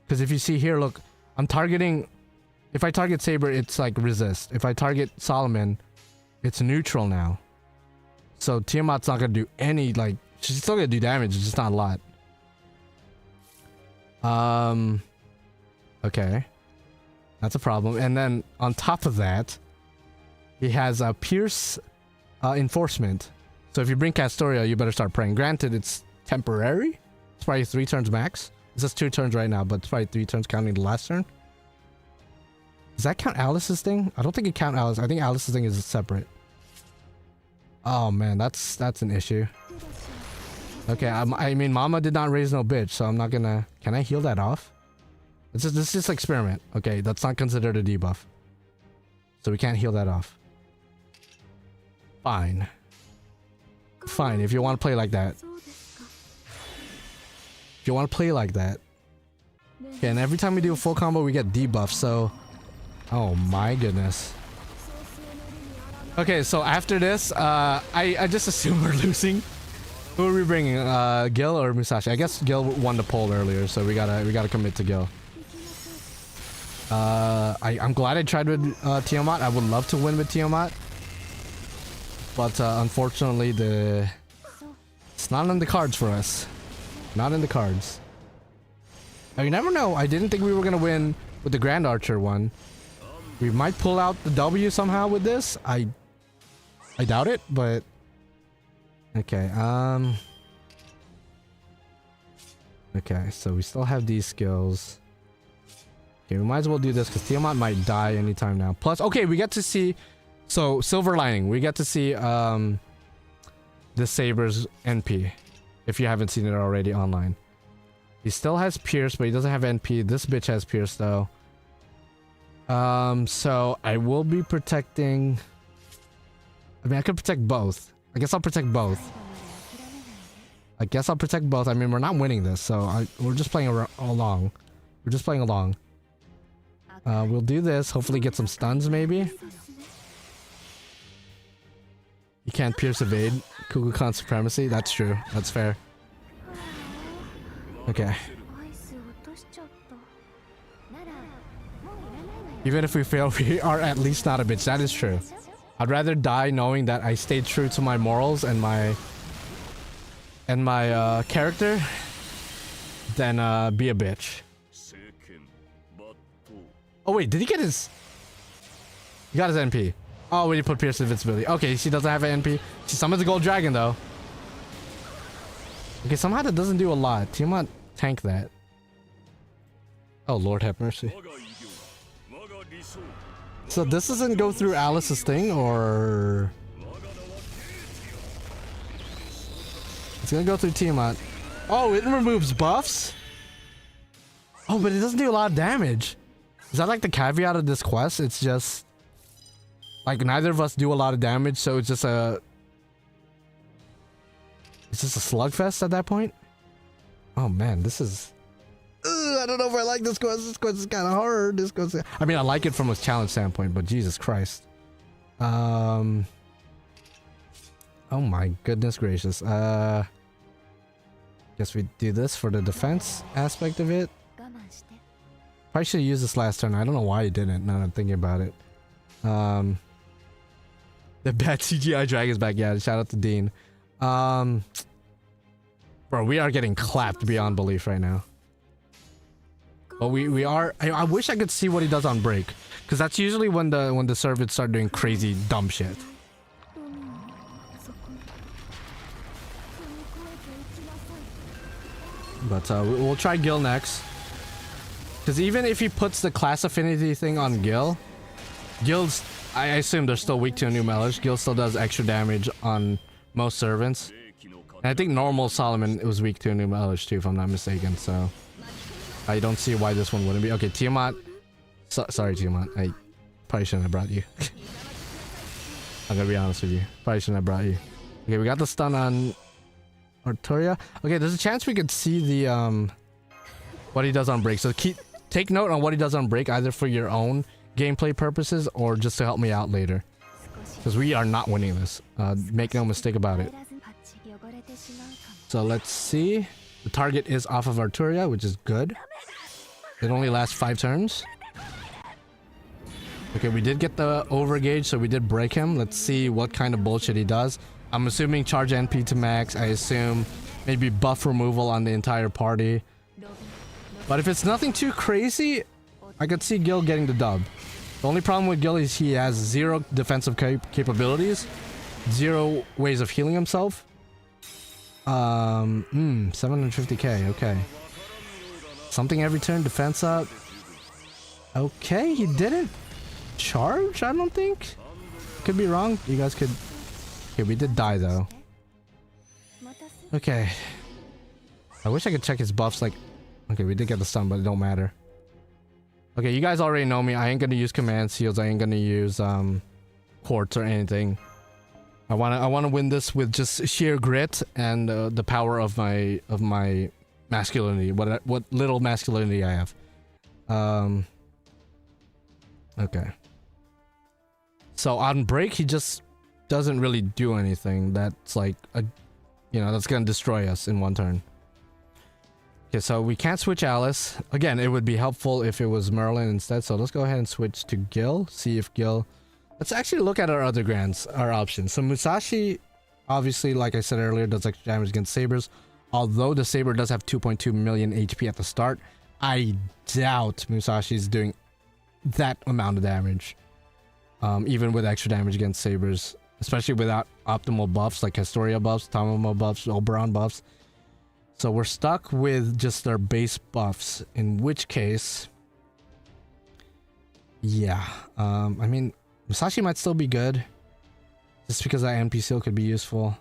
Because if you see here, look, I'm targeting. If I target Saber, it's like resist. If I target Solomon, it's neutral now. So Tiamat's not gonna do any, like, she's still gonna do damage, it's just not a lot. Okay. That's a problem. And then on top of that, he has a Pierce Enforcement. So if you bring Castoria, you better start praying. Granted, it's temporary. It's probably 3 turns max. It's just 2 turns right now, but it's probably 3 turns counting the last turn. Does that count Alice's thing? I don't think it counts Alice. I think Alice's thing is separate. Oh man, that's an issue. Okay, I mean, Mama did not raise no bitch, so I'm not gonna. Can I heal that off? This is just experiment. Okay, that's not considered a debuff, so we can't heal that off. Fine. Fine, if you want to play like that. If you want to play like that. Okay, and every time we do a full combo, we get debuff. So, oh my goodness. Okay, so after this, I just assume we're losing. Who are we bringing? Gil or Musashi? I guess Gil won the poll earlier, so we gotta commit to Gil. I'm glad I tried with Tiamat. I would love to win with Tiamat, but unfortunately, it's not in the cards for us. Not in the cards. Now, you never know. I didn't think we were gonna win with the Grand Archer one. We might pull out the W somehow with this. I doubt it, but okay. Okay, so we still have these skills. Okay, we might as well do this because Tiamat might die anytime now. Plus, okay, we get to see. So silver lining, we get to see the Saber's NP. If you haven't seen it already online, he still has Pierce, but he doesn't have NP. This bitch has Pierce though. So I will be protecting. I mean, I could protect both. I guess I'll protect both. I mean, we're not winning this, so we're just playing along. We're just playing along. We'll do this. Hopefully get some stuns, maybe. You can't Pierce evade. Kukulkan Supremacy. That's true. That's fair. Okay. Even if we fail, we are at least not a bitch. That is true. I'd rather die knowing that I stayed true to my morals and my character than be a bitch. Oh wait, did he get his? He got his NP. Oh, we put Pierce invincibility. Okay, she doesn't have an NP. She summons a gold dragon though. Okay, somehow that doesn't do a lot. Tiamat tank that. Oh, Lord have mercy. So this doesn't go through Alice's thing, or... It's gonna go through Tiamat. Oh, it removes buffs? Oh, but it doesn't do a lot of damage. Is that like the caveat of this quest? It's just... Like, neither of us do a lot of damage, so it's just a... It's just a slugfest at that point? Oh man, this is... I don't know if I like this quest. This quest is kind of hard. This quest... I mean, I like it from a challenge standpoint, but Jesus Christ. Oh my goodness gracious. Guess we do this for the defense aspect of it. Probably should have used this last turn. I don't know why you didn't, now that I'm thinking about it. The bad CGI dragon's back. Yeah, shout out to Dean. Bro, we are getting clapped beyond belief right now. But we are... I wish I could see what he does on break, because that's usually when the servants start doing crazy dumb shit. But we'll try Gil next. Because even if he puts the class affinity thing on Gil, Gil's... I assume they're still weak to a new Melish. Gil still does extra damage on most servants. And I think normal Solomon was weak to a new Melish too, if I'm not mistaken, so... I don't see why this one wouldn't be. Okay, Tiamat. Sorry, Tiamat. I probably shouldn't have brought you. I'm gonna be honest with you. Probably shouldn't have brought you. Okay, we got the stun on... Arturia. Okay, there's a chance we could see the what he does on break. So take note on what he does on break, either for your own gameplay purposes or just to help me out later. Because we are not winning this. Make no mistake about it. So let's see. The target is off of Arturia, which is good. It only lasts 5 turns. Okay, we did get the overgauge, so we did break him. Let's see what kind of bullshit he does. I'm assuming charge NP to max. I assume maybe buff removal on the entire party. But if it's nothing too crazy, I could see Gil getting the dub. The only problem with Gil is he has 0 defensive capabilities, 0 ways of healing himself. 750k, okay. Something every turn, defense up. Okay, he didn't charge, I don't think. Could be wrong. You guys could... Okay, we did die though. Okay. I wish I could check his buffs like... Okay, we did get the stun, but it don't matter. Okay, you guys already know me. I ain't gonna use command seals. I ain't gonna use quartz or anything. I wanna win this with just sheer grit and the power of my masculinity. What little masculinity I have. Okay. So on break, he just doesn't really do anything that's like that's gonna destroy us in one turn. Okay, so we can't switch Alice. Again, it would be helpful if it was Merlin instead. So let's go ahead and switch to Gil. See if Gil... Let's actually look at our other grands, our options. So Musashi, obviously, like I said earlier, does extra damage against sabers. Although the saber does have 2.2 million HP at the start, I doubt Musashi is doing that amount of damage. Even with extra damage against sabers. Especially without optimal buffs like Historia buffs, Tamamo buffs, Oberon buffs. So we're stuck with just their base buffs. In which case... Yeah. I mean... Musashi might still be good. Just because that NP seal could be useful.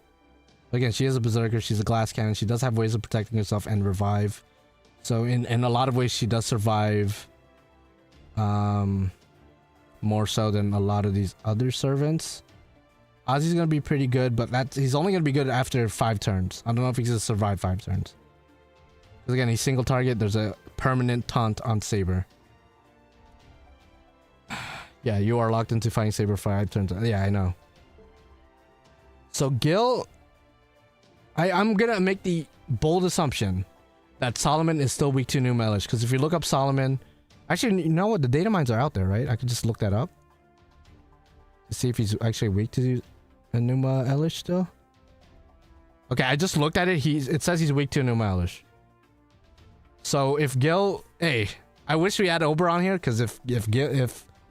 But again, she is a berserker. She's a glass cannon. She does have ways of protecting herself and revive. So in a lot of ways, she does survive. More so than a lot of these other servants. Ozzy's going to be pretty good, but he's only going to be good after 5 turns. I don't know if he's going to survive 5 turns. Because again, he's single target. There's a permanent taunt on Saber. Yeah, you are locked into fighting Saber 5 turns. Yeah, I know. So Gil, I'm going to make the bold assumption that Solomon is still weak to New Melish. Because if you look up Solomon... Actually, you know what? The data mines are out there, right? I could just look that up. To see if he's actually weak to Enuma Elish still. Okay, I just looked at it. It says he's weak to Enuma Elish. So if Gil... Hey, I wish we had Oberon here, because if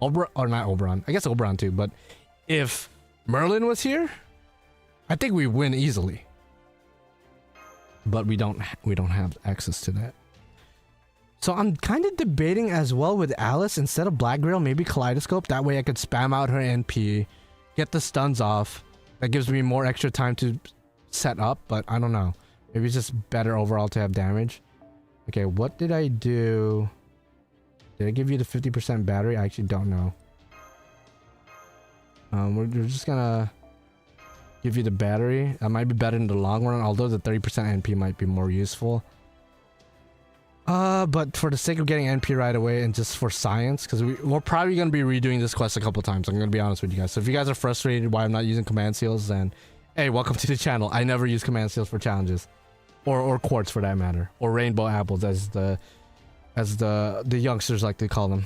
Oberon... Or not Oberon. I guess Oberon too, but if Merlin was here, I think we win easily. But we don't have access to that. So I'm kind of debating as well with Alice, instead of Black Grill, maybe Kaleidoscope. That way I could spam out her NP, get the stuns off. That gives me more extra time to set up, but I don't know. Maybe it's just better overall to have damage. Okay, what did I do? Did I give you the 50% battery? I actually don't know. We're just gonna give you the battery. That might be better in the long run, although the 30% NP might be more useful. But for the sake of getting NP right away and just for science, because we're probably going to be redoing this quest a couple times. I'm going to be honest with you guys. So if you guys are frustrated why I'm not using command seals, then hey, welcome to the channel. I never use command seals for challenges. Or quartz for that matter. Or rainbow apples as the youngsters like to call them.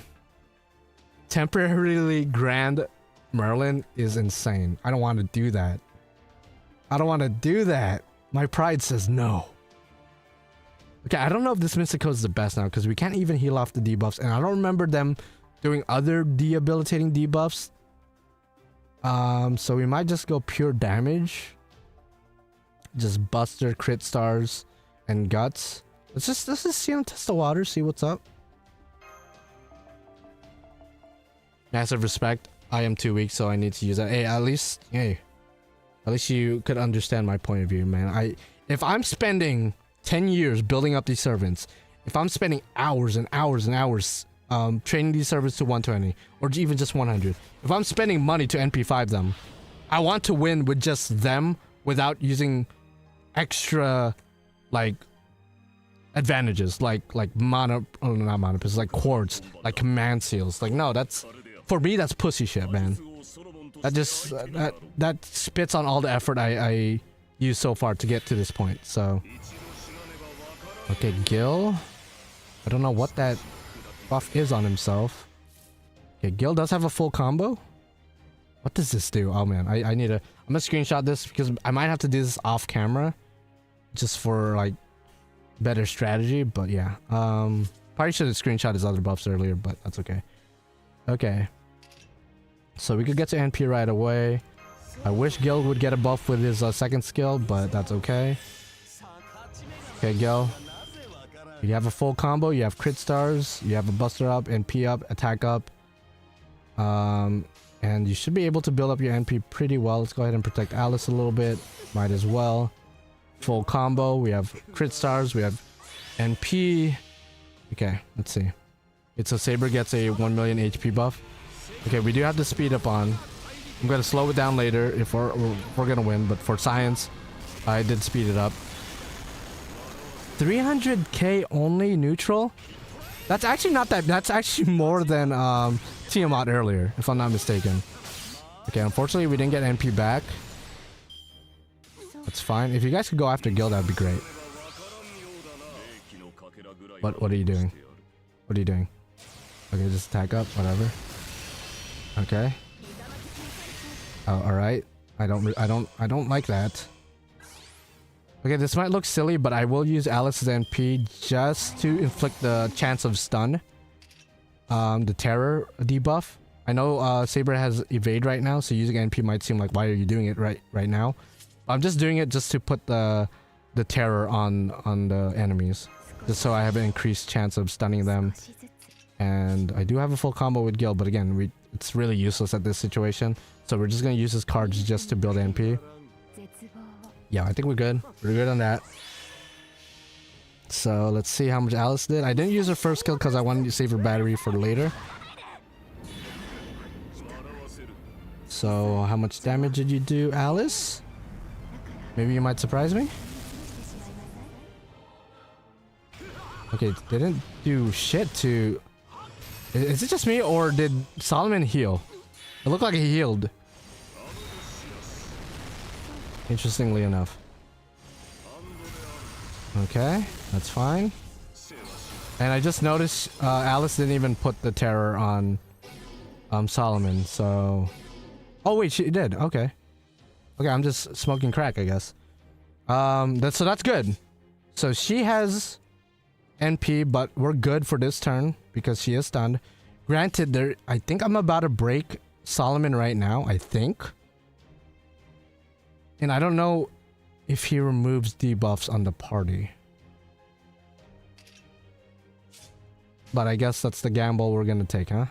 Temporarily Grand Merlin is insane. I don't want to do that. I don't want to do that. My pride says no. Okay, I don't know if this Mystic Code is the best now, because we can't even heal off the debuffs, and I don't remember them doing other debilitating debuffs. So we might just go pure damage. Just Buster, Crit Stars, and Guts. Let's just see him test the water, see what's up. Massive respect. I am 2 weak, so I need to use that. Hey, at least you could understand my point of view, man. If I'm spending 10 years building up these servants, if I'm spending hours and hours and hours training these servants to 120 or even just 100, if I'm spending money to NP5 them, I want to win with just them without using extra like advantages like mana, oh, not mana, but it's like quartz, like command seals. Like, no, that's, for me, that's pussy shit, man. That just that spits on all the effort I used so far to get to this point. So okay, Gil. I don't know what that buff is on himself. Okay, Gil does have a full combo. What does this do? Oh man, I need to... I'm gonna screenshot this because I might have to do this off camera. Just for like better strategy, but yeah. Probably should have screenshot his other buffs earlier, but that's okay. Okay. So we could get to NP right away. I wish Gil would get a buff with his second skill, but that's okay. Okay, Gil. You have a full combo, you have crit stars, you have a buster up, NP up, attack up. And you should be able to build up your NP pretty well. Let's go ahead and protect Alice a little bit. Might as well. Full combo, we have crit stars, we have NP. Okay, let's see. It's so Saber gets a 1 million HP buff. Okay, we do have to speed up on. I'm gonna slow it down later if we're gonna win, but for science, I did speed it up. 300k only neutral? That's actually not that. That's actually more than Tiamat earlier, if I'm not mistaken. Okay, unfortunately we didn't get NP back. That's fine. If you guys could go after Gil, that'd be great. What are you doing? What are you doing? Okay, just attack up, whatever. Okay. Oh, all right. I don't like that. Okay, this might look silly, but I will use Alice's NP just to inflict the chance of stun. The terror debuff. I know Saber has evade right now, so using NP might seem like, why are you doing it right now? I'm just doing it just to put the terror on the enemies, just so I have an increased chance of stunning them. And I do have a full combo with Gil, but again, it's really useless at this situation. So we're just gonna use his cards just to build NP. Yeah, I think we're good. We're good on that. So let's see how much Alice did. I didn't use her first skill because I wanted to save her battery for later. So how much damage did you do, Alice? Maybe you might surprise me? Okay, it didn't do shit to... Is it just me, or did Solomon heal? It looked like he healed. Interestingly enough. Okay, that's fine. And I just noticed Alice didn't even put the terror on Solomon, so... Oh wait, she did, okay. Okay, I'm just smoking crack, I guess. So that's good. So she has NP, but we're good for this turn because she is stunned. Granted, I think I'm about to break Solomon right now, I think. And I don't know if he removes debuffs on the party. but I guess that's the gamble we're gonna take, huh?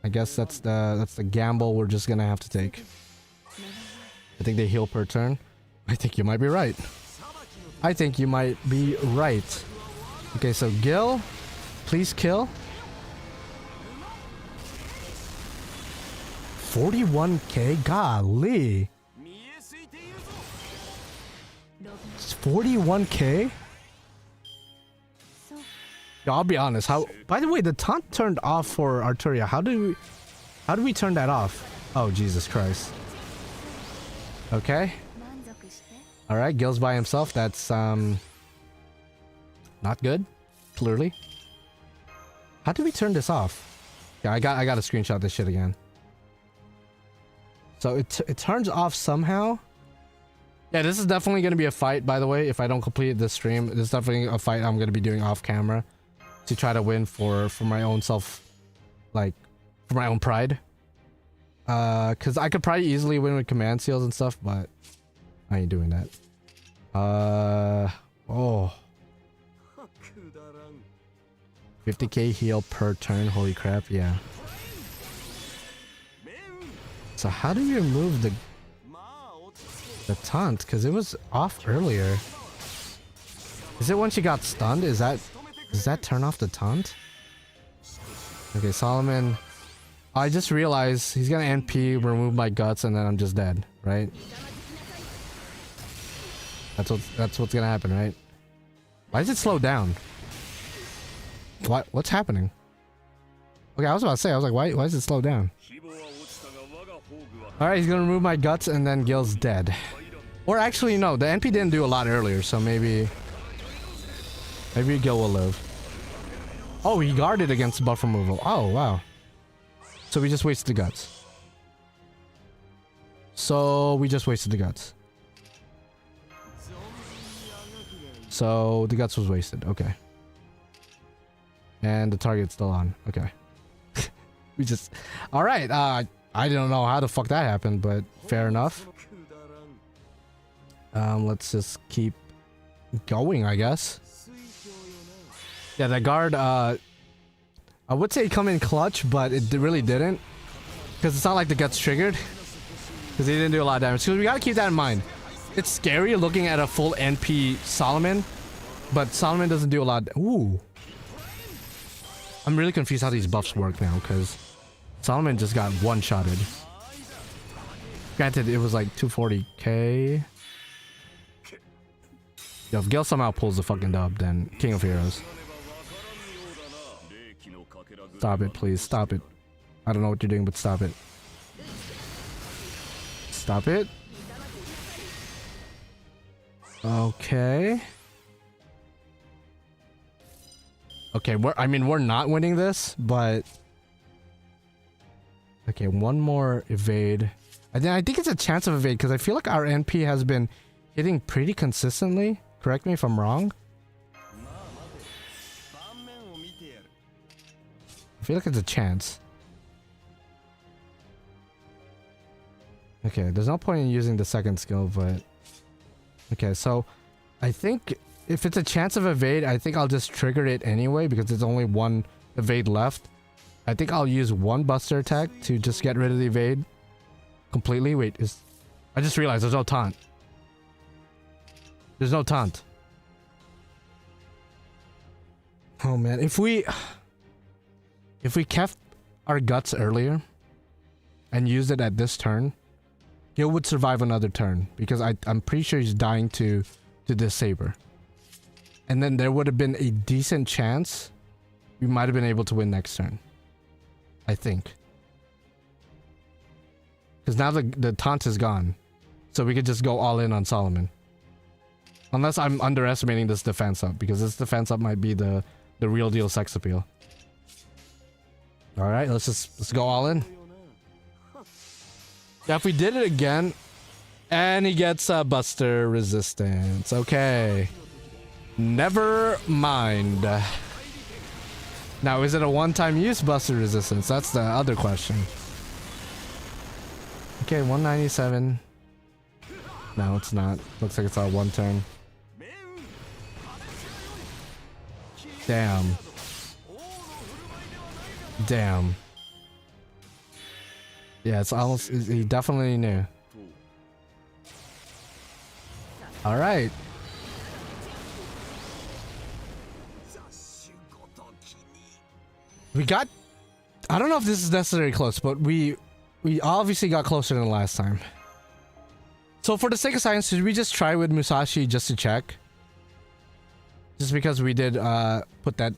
I guess that's the gamble we're just gonna have to take. I think they heal per turn. I think you might be right. I think you might be right. Okay, so Gil, please kill. 41k? Golly. It's 41k? Yo, I'll be honest. How? By the way, the taunt turned off for Arturia. How do we turn that off? Oh, Jesus Christ. Okay. All right, Gil's by himself. That's not good. Clearly. How do we turn this off? Yeah, I got to screenshot this shit again. So it turns off somehow. Yeah, this is definitely going to be a fight, by the way. If I don't complete this stream, this is definitely a fight I'm going to be doing off camera to try to win for my own self, like for my own pride. Because I could probably easily win with command seals and stuff, but I ain't doing that. Oh. 50k heal per turn, holy crap, yeah. So how do you remove the taunt? Because it was off earlier. Is it when she got stunned? Does that turn off the taunt? Okay, Solomon. I just realized he's gonna NP, remove my guts, and then I'm just dead, right? That's what's gonna happen, right? Why does it slow down? What's happening? Okay, I was about to say, I was like, why does it slow down? Alright, he's gonna remove my guts and then Gil's dead. Or actually, no, the NP didn't do a lot earlier, so maybe Gil will live. Oh, he guarded against buff removal. Oh, wow. So we just wasted the guts. So the guts was wasted. Okay. And the target's still on. Okay. We just... Alright, I don't know how the fuck that happened, but fair enough. Let's just keep going, I guess. Yeah, that guard, I would say come in clutch, but it really didn't. Because it's not like the guts triggered. Because he didn't do a lot of damage. So we gotta keep that in mind. It's scary looking at a full NP Solomon, but Solomon doesn't do a lot. Ooh. I'm really confused how these buffs work now, because Solomon just got one-shotted. Granted, it was like 240k. Yo, if Gil somehow pulls the fucking dub, then King of Heroes. Stop it, please. Stop it. I don't know what you're doing, but stop it. Stop it. Okay. Okay, we're not winning this, but... Okay, one more evade. I think it's a chance of evade, because I feel like our NP has been hitting pretty consistently. Correct me if I'm wrong. I feel like it's a chance. Okay, there's no point in using the second skill, but... Okay, so... I think if it's a chance of evade, I think I'll just trigger it anyway, because there's only one evade left. I think I'll use one buster attack to just get rid of the evade completely. Wait, I just realized there's no taunt. There's no taunt. Oh man, if we kept our guts earlier and used it at this turn, Gil would survive another turn, because I'm pretty sure he's dying to this saber. And then there would have been a decent chance we might have been able to win next turn. I think. Because now the taunt is gone. So we could just go all in on Solomon. Unless I'm underestimating this defense up, because this defense up might be the real deal sex appeal. Alright, let's go all in. Yeah, if we did it again, and he gets buster resistance. Okay. Never mind. Now, is it a one-time use buster resistance? That's the other question. Okay, 197. No, it's not. Looks like it's all one turn. Damn. Damn. Yeah, it's almost, he definitely knew. Alright. We got, I don't know if this is necessarily close, but we obviously got closer than last time. So for the sake of science, should we just try with Musashi just to check? Just because we did put that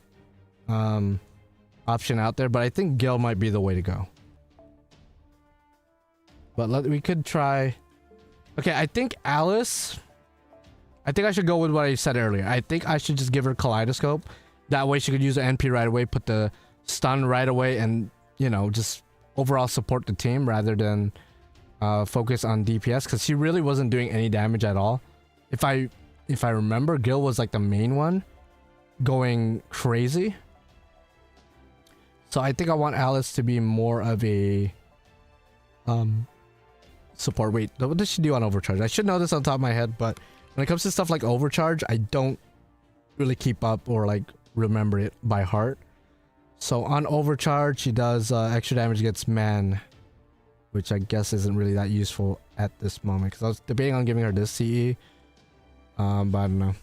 option out there, but I think Gil might be the way to go. But we could try. Okay, I think Alice. I think I should go with what I said earlier. I think I should just give her Kaleidoscope. That way she could use the NP right away, put the stun right away, and, you know, just overall support the team rather than focus on DPS, because she really wasn't doing any damage at all. If I remember, Gil was like the main one going crazy. So I think I want Alice to be more of a support. Wait, what does she do on Overcharge? I should know this on top of my head, but when it comes to stuff like Overcharge, I don't really keep up or like remember it by heart. So on Overcharge, she does extra damage against man, which I guess isn't really that useful at this moment, because I was debating on giving her this CE, but I don't know.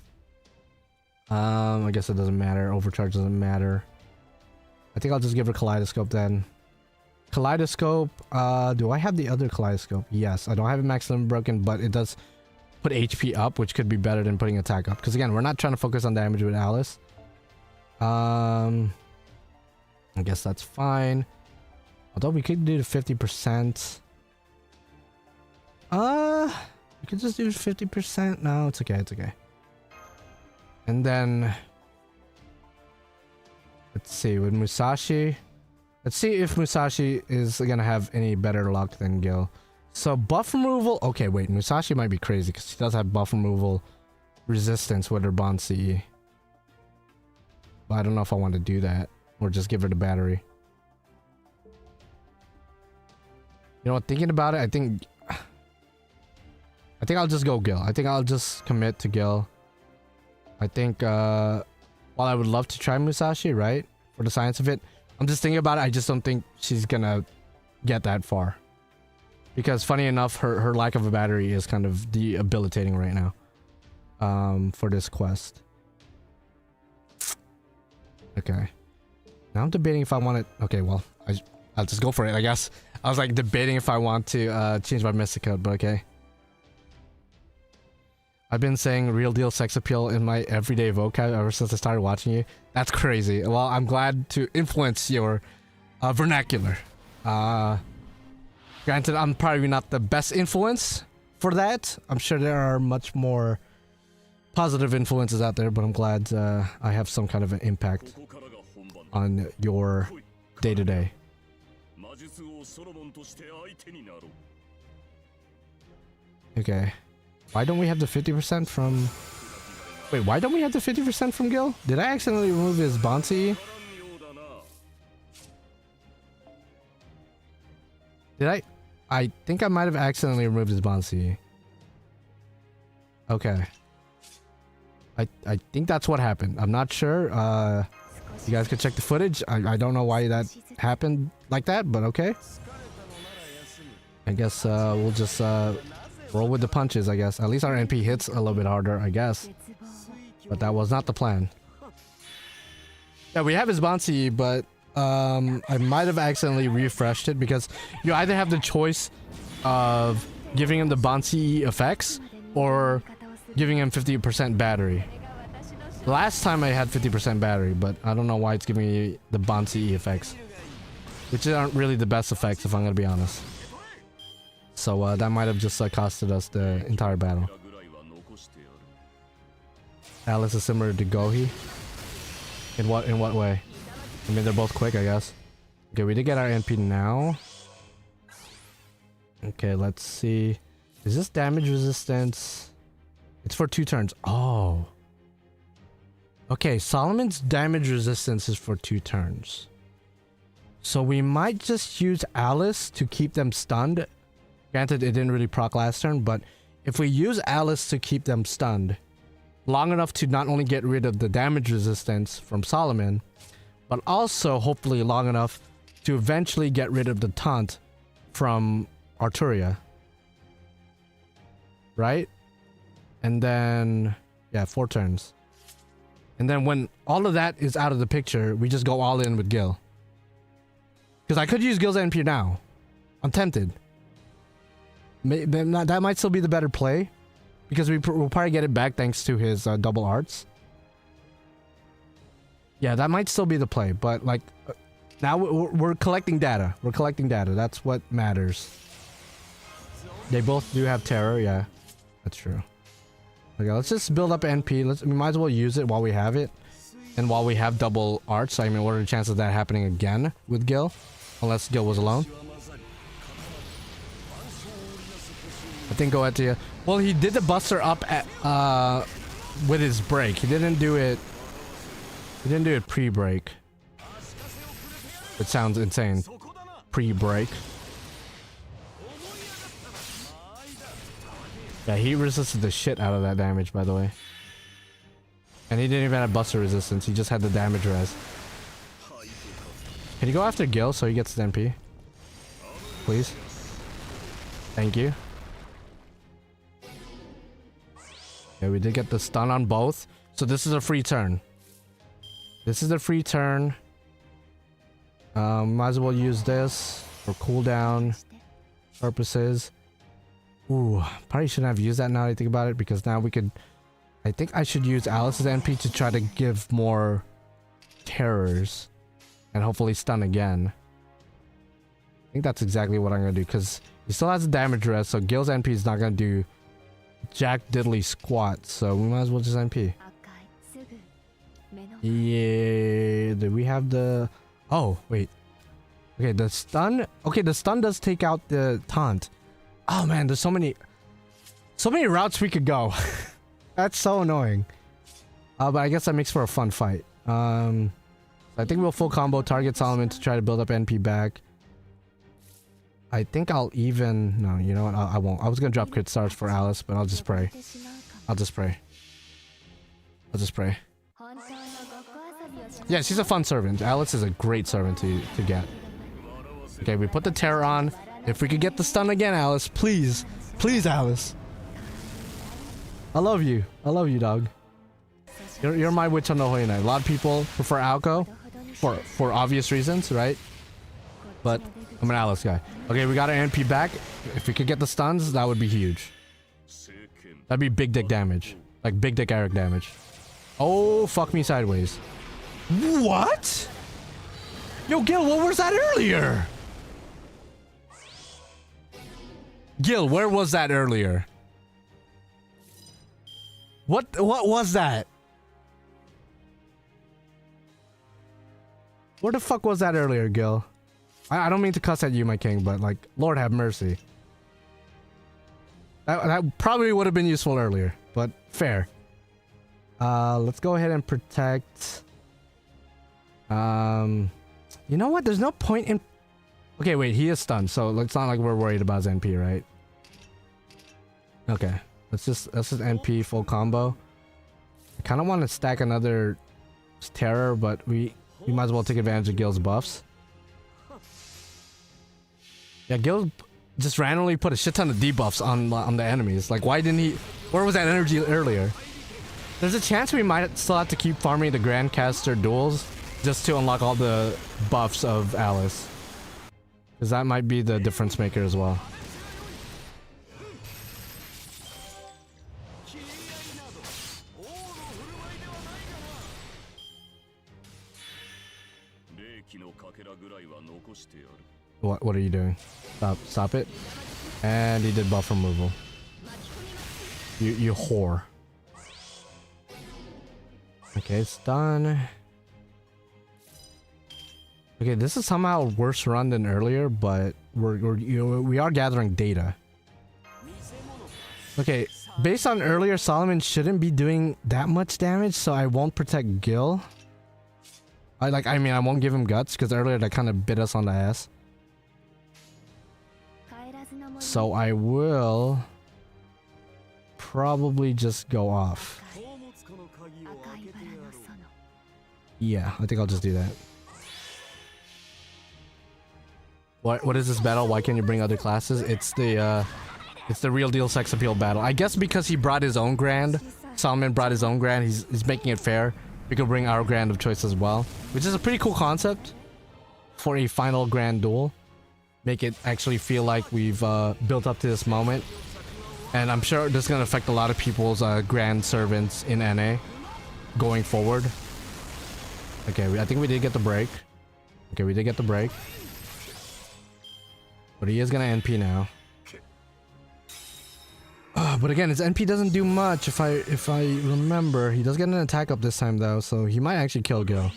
I guess it doesn't matter. Overcharge doesn't matter. I think I'll just give her Kaleidoscope then. Kaleidoscope, do I have the other Kaleidoscope? Yes, I don't have it max limit broken, but it does put HP up, which could be better than putting attack up, because again, we're not trying to focus on damage with Alice. I guess that's fine. Although we could do the 50%. We could just do 50%. No, it's okay, it's okay. And then let's see, with Musashi. Let's see if Musashi is gonna have any better luck than Gil. So buff removal. Okay, wait, Musashi might be crazy because she does have buff removal resistance with her bond CE. But I don't know if I want to do that or just give her the battery. You know what, thinking about it, I think I'll just go Gil. I think I'll just commit to Gil. I think while I would love to try Musashi, right, for the science of it, I'm just thinking about it, I just don't think she's gonna get that far. Because funny enough, her lack of a battery is kind of debilitating right now for this quest. Okay. Now I'm debating if I want to... Okay, well, I'll just go for it, I guess. I was like debating if I want to change my mystic code, but okay. I've been saying real deal sex appeal in my everyday vocab ever since I started watching you. That's crazy. Well, I'm glad to influence your vernacular. Granted, I'm probably not the best influence for that. I'm sure there are much more positive influences out there, but I'm glad I have some kind of an impact on your day-to-day. Okay. Why don't we have the 50% from... Wait, why don't we have the 50% from Gil? Did I accidentally remove his bouncy? Did I? I think I might have accidentally removed his bouncy. Okay. I think that's what happened. I'm not sure. You guys could check the footage. I don't know why that happened like that, but okay. I guess we'll just roll with the punches, I guess. At least our NP hits a little bit harder, I guess. But that was not the plan. Yeah, we have his bouncy, but I might have accidentally refreshed it, because you either have the choice of giving him the bouncy effects or giving him 50% battery. Last time I had 50% battery, but I don't know why it's giving me the bouncy effects, which aren't really the best effects if I'm gonna be honest. So that might have just costed us the entire battle. Alice is similar to Gohi. In what way? I mean, they're both quick, I guess. Okay, we did get our NP now. Okay, let's see. Is this damage resistance? It's for 2 turns. Oh. Okay, Solomon's damage resistance is for 2 turns. So we might just use Alice to keep them stunned. Granted, it didn't really proc last turn, but if we use Alice to keep them stunned long enough to not only get rid of the damage resistance from Solomon, but also hopefully long enough to eventually get rid of the taunt from Arturia. Right? And then, yeah, 4 turns. And then when all of that is out of the picture, we just go all in with Gil. Because I could use Gil's NP now. I'm tempted. That might still be the better play. Because we'll probably get it back thanks to his double arts. Yeah, that might still be the play. But like, now we're collecting data. We're collecting data. That's what matters. They both do have terror, yeah. That's true. Okay, let's just build up NP. We might as well use it while we have it. And while we have double arts. I mean, what are the chances of that happening again with Gil? Unless Gil was alone. I think go ahead to you. Well, he did the buster up at with his break. He didn't do it pre-break. It sounds insane. Pre-break. Yeah, he resisted the shit out of that damage, by the way. And he didn't even have buster resistance. He just had the damage res. Can you go after Gil so he gets his MP? Please. Thank you. Yeah, we did get the stun on both. So this is a free turn. This is a free turn. Might as well use this for cooldown purposes. Ooh, probably shouldn't have used that now that I think about it, because now we could... I think I should use Alice's NP to try to give more terrors. And hopefully stun again. I think that's exactly what I'm going to do, because he still has a damage res, so Gil's NP is not going to do jack diddly squat, so we might as well just NP. Yeah, do we have the... Oh, wait. Okay, the stun... Okay, the stun does take out the taunt. Oh man, there's so many routes we could go. That's so annoying. But I guess that makes for a fun fight. I think we'll full combo target Solomon to try to build up NP back. I think I'll even... No, you know what? I won't. I was gonna drop crit stars for Alice, but I'll just pray. I'll just pray. I'll just pray. Yeah, she's a fun servant. Alice is a great servant to get. Okay, we put the terror on. If we could get the stun again, Alice, please. Please, Alice. I love you. I love you, dog. You're my witch on the Holy Night. A lot of people prefer Alco for obvious reasons, right? But I'm an Alice guy. Okay, we got our NP back. If we could get the stuns, that would be huge. That'd be big dick damage. Like big dick Eric damage. Oh, fuck me sideways. What? Yo, Gil, what was that earlier? Gil, where was that earlier? What was that? Where the fuck was that earlier, Gil? I don't mean to cuss at you, my king, but like, Lord have mercy. That probably would have been useful earlier, but fair. Let's go ahead and protect. You know what? There's no point in... Okay, wait, he is stunned, so it's not like we're worried about his NP, right? Okay, let's just NP full combo. I kind of want to stack another terror, but we might as well take advantage of Gil's buffs. Yeah, Gil just randomly put a shit ton of debuffs on the enemies. Like, why didn't he... Where was that energy earlier? There's a chance we might still have to keep farming the Grand Caster duels just to unlock all the buffs of Alice. Because that might be the difference maker as well. What are you doing? Stop it. And he did buff removal. You whore. Okay, it's done. Okay, this is somehow a worse run than earlier, but we are gathering data. Okay, based on earlier, Solomon shouldn't be doing that much damage, so I won't protect Gil. I won't give him guts because earlier that kind of bit us on the ass. So I will probably just go off. Yeah, I think I'll just do that. What is this battle? Why can't you bring other classes? It's the real deal sex appeal battle. I guess because he brought his own Grand. Solomon brought his own Grand. He's making it fair. We could bring our Grand of choice as well, which is a pretty cool concept for a final Grand duel. Make it actually feel like we've built up to this moment. And I'm sure this is going to affect a lot of people's Grand servants in NA going forward. Okay, I think we did get the break. Okay, we did get the break. But he is going to NP now. But again, his NP doesn't do much if I remember. He does get an attack up this time though, so he might actually kill Gil.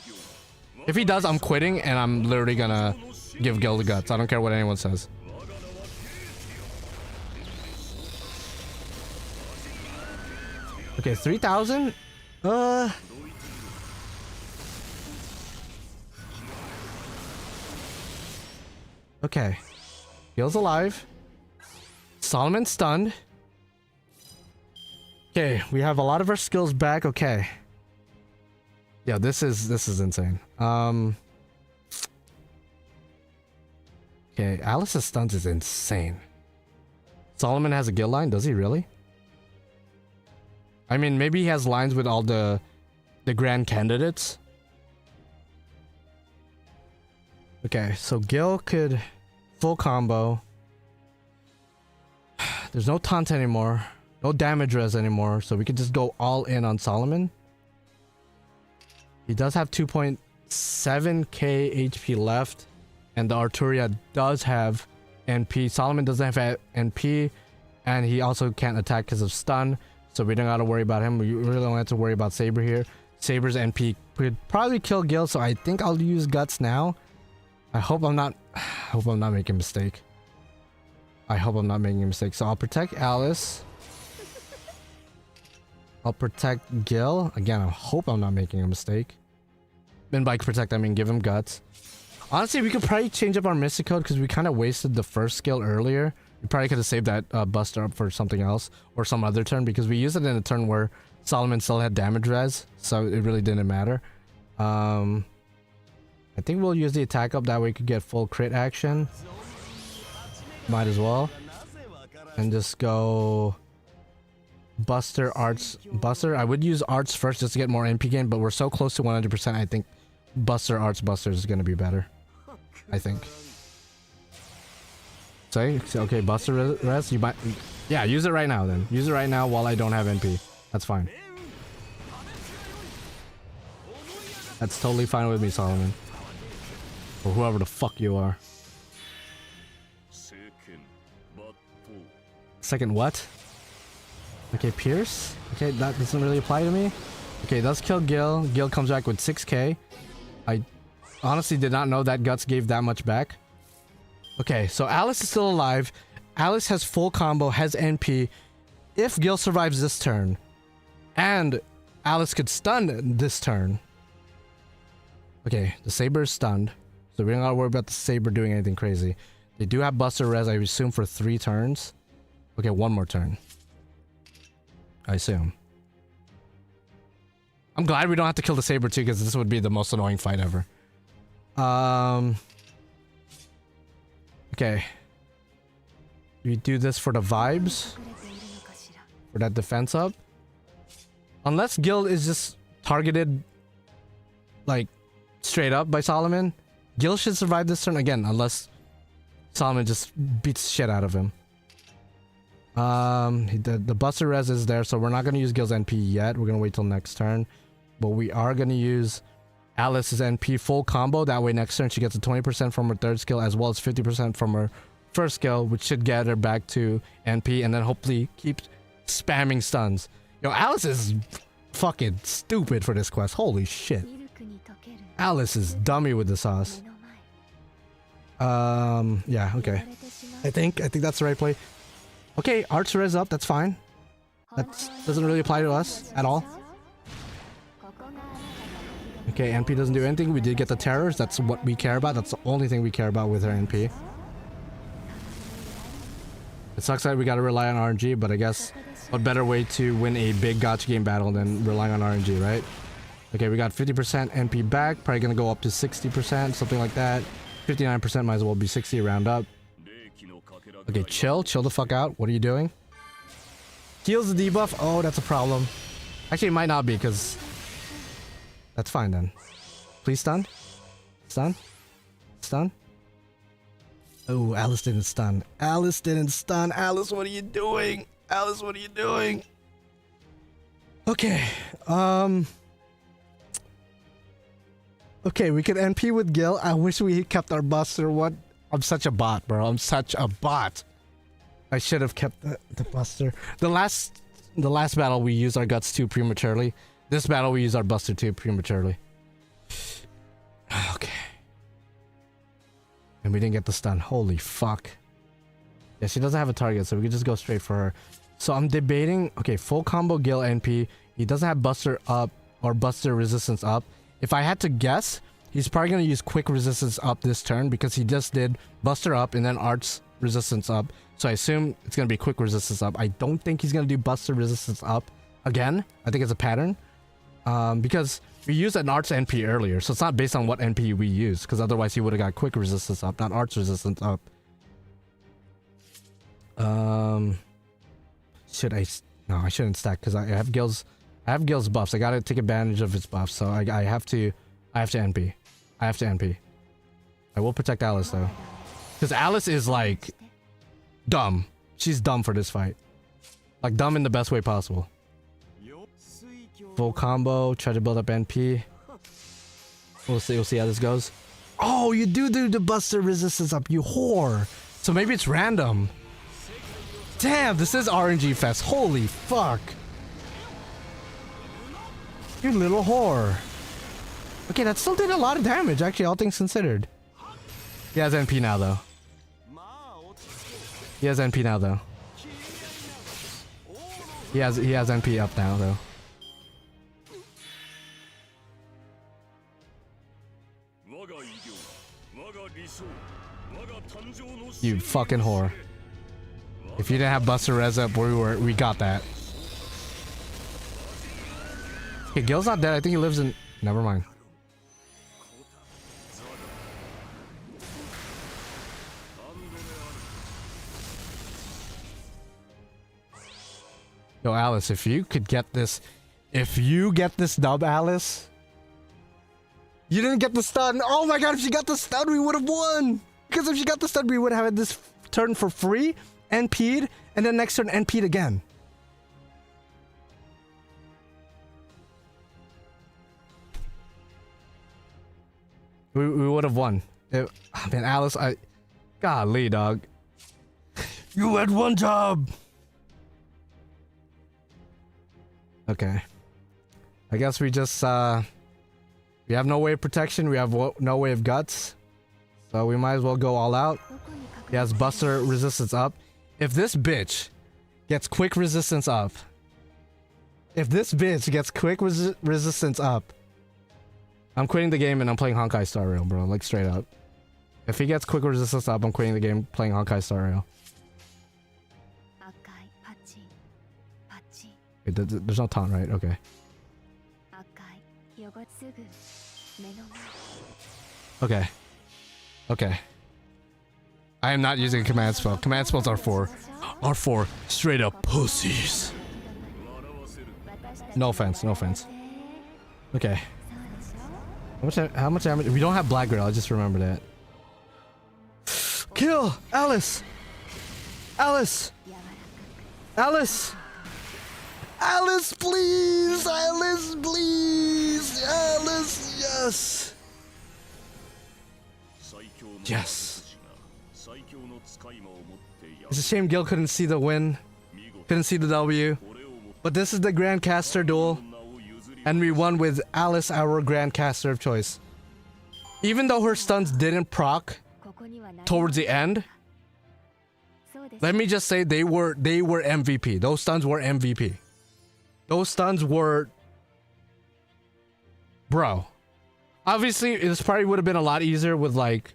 If he does, I'm quitting and I'm literally gonna give Gil the guts. I don't care what anyone says. Okay, 3,000? Okay. Gil's alive. Solomon's stunned. Okay, we have a lot of our skills back. Okay. Yeah, this is insane. Okay, Alice's stuns is insane. Solomon has a Gil line, does he really? I mean, maybe he has lines with all the grand candidates. Okay, so Gil could full combo. There's no taunt anymore. No damage res anymore, so we could just go all in on Solomon. He does have 2.7k HP left, and the Arturia does have NP. Solomon doesn't have NP, and he also can't attack because of stun, so we don't gotta worry about him. We really don't have to worry about Saber here. Saber's NP could probably kill Gil, so I think I'll use Guts now. I hope I'm not making a mistake. I hope I'm not making a mistake. So I'll protect Alice. I'll protect Gil. Again, I hope I'm not making a mistake. And by protect, I mean give him Guts. Honestly, we could probably change up our Mystic Code because we kind of wasted the first skill earlier. We probably could have saved that Buster up for something else or some other turn because we used it in a turn where Solomon still had damage res, so it really didn't matter. I think we'll use the attack up, that way we could get full crit action. Might as well. And just go Buster, Arts, Buster. I would use Arts first just to get more NP gain, but we're so close to 100%. I think Buster, Arts, Buster is going to be better. I think. Say, okay, Buster res. You might, yeah, use it right now then. Use it right now while I don't have NP. That's fine. That's totally fine with me, Solomon. Or whoever the fuck you are. Second what? Okay, Pierce. Okay, that doesn't really apply to me. Okay, let's kill Gil. Gil comes back with 6k. I honestly did not know that Guts gave that much back. Okay, so Alice is still alive. Alice has full combo, has NP. If Gil survives this turn, and Alice could stun this turn. Okay, the Saber is stunned, so we don't gotta worry about the Saber doing anything crazy. They do have Buster res, I assume, for 3 turns. Okay, 1 more turn. I assume. I'm glad we don't have to kill the Saber too, because this would be the most annoying fight ever. Okay. We do this for the vibes. For that defense up. Unless Gil is just targeted, like, straight up by Solomon. Gil should survive this turn again, unless Solomon just beats the shit out of him. The Buster res is there, so we're not going to use Gil's NP yet. We're going to wait till next turn. But we are going to use Alice's NP full combo. That way next turn she gets a 20% from her third skill as well as 50% from her first skill, which should get her back to NP, and then hopefully keep spamming stuns. Yo, Alice is fucking stupid for this quest. Holy shit. Alice is dummy with the sauce. Yeah, okay. I think that's the right play. Okay, Arts res up, that's fine. That doesn't really apply to us at all. Okay, NP doesn't do anything. We did get the terrors. That's what we care about. That's the only thing we care about with our NP. It sucks that we gotta rely on RNG, but I guess what better way to win a big gacha game battle than relying on RNG, right? Okay, we got 50% NP back. Probably gonna go up to 60%, something like that. 59% might as well be 60 round up. Okay, chill the fuck out. What are you doing? Heals the debuff. Oh, that's a problem. Actually, it might not be, because that's fine then. Please stun. Stun. Stun. Oh, Alice didn't stun. Alice didn't stun. Alice, what are you doing? Alice, what are you doing? Okay. Okay, we could NP with Gil. I wish we kept our Buster. What? I'm such a bot, bro. I'm such a bot. I should have kept the Buster. The last battle we used our Guts too prematurely. This battle we use our Buster too prematurely. Okay. And we didn't get the stun. Holy fuck. Yeah, she doesn't have a target, so we could just go straight for her. So I'm debating, okay, full combo Gil NP. He doesn't have Buster up or Buster resistance up. If I had to guess, he's probably going to use quick resistance up this turn because he just did Buster up and then Arts resistance up. So I assume it's going to be quick resistance up. I don't think he's going to do Buster resistance up again. I think it's a pattern. Because we used an Arts NP earlier, so it's not based on what NP we use, because otherwise he would have got quick resistance up, not Arts resistance up. Should I? No, I shouldn't stack because I have Gil's buffs. I gotta take advantage of his buffs, so I have to NP. I have to NP. I will protect Alice though, because Alice is like dumb. She's dumb for this fight, like dumb in the best way possible. Full combo, try to build up NP. We'll see how this goes. Oh, you do the Buster resistance up, you whore. So maybe it's random. Damn, this is RNG fest. Holy fuck. You little whore. Okay, that still did a lot of damage, actually, all things considered. He has NP now, though. He has NP now, though. He has NP up now, though. You fucking whore. If you didn't have Buster Res up, we got that. Okay, Gil's not dead. I think he lives in... Never mind. Yo, Alice, if you could get this... If you get this dub, Alice... You didn't get the stun. Oh my god, if she got the stun, we would have won. Because if she got the stun, we would have had this turn for free, NP'd, and then next turn NP'd again. We would have won. I mean, Alice, golly, dog. You had one job. Okay. I guess we just, we have no way of protection. We have no way of guts. So we might as well go all out. He has Buster resistance up. If this bitch gets quick resistance up. If this bitch gets quick resistance up. I'm quitting the game and I'm playing Honkai Star Rail, bro. Like, straight up. If he gets quick resistance up, I'm quitting the game playing Honkai Star Rail. Wait, there's no taunt, right? Okay. Okay. Okay. I am not using a command spell. Command spells are for straight up pussies. No offense, no offense. Okay. How much damage? We don't have Black Girl, I just remember that. Kill! Alice! Alice! Alice! Alice, please! Alice, please! Alice, yes! Yes. It's a shame Gil couldn't see the win. Couldn't see the W. But this is the Grand Caster duel. And we won with Alice, our Grand Caster of choice. Even though her stuns didn't proc towards the end, let me just say they were MVP. Those stuns were MVP. Those stuns were... Bro. Obviously, this probably would have been a lot easier with like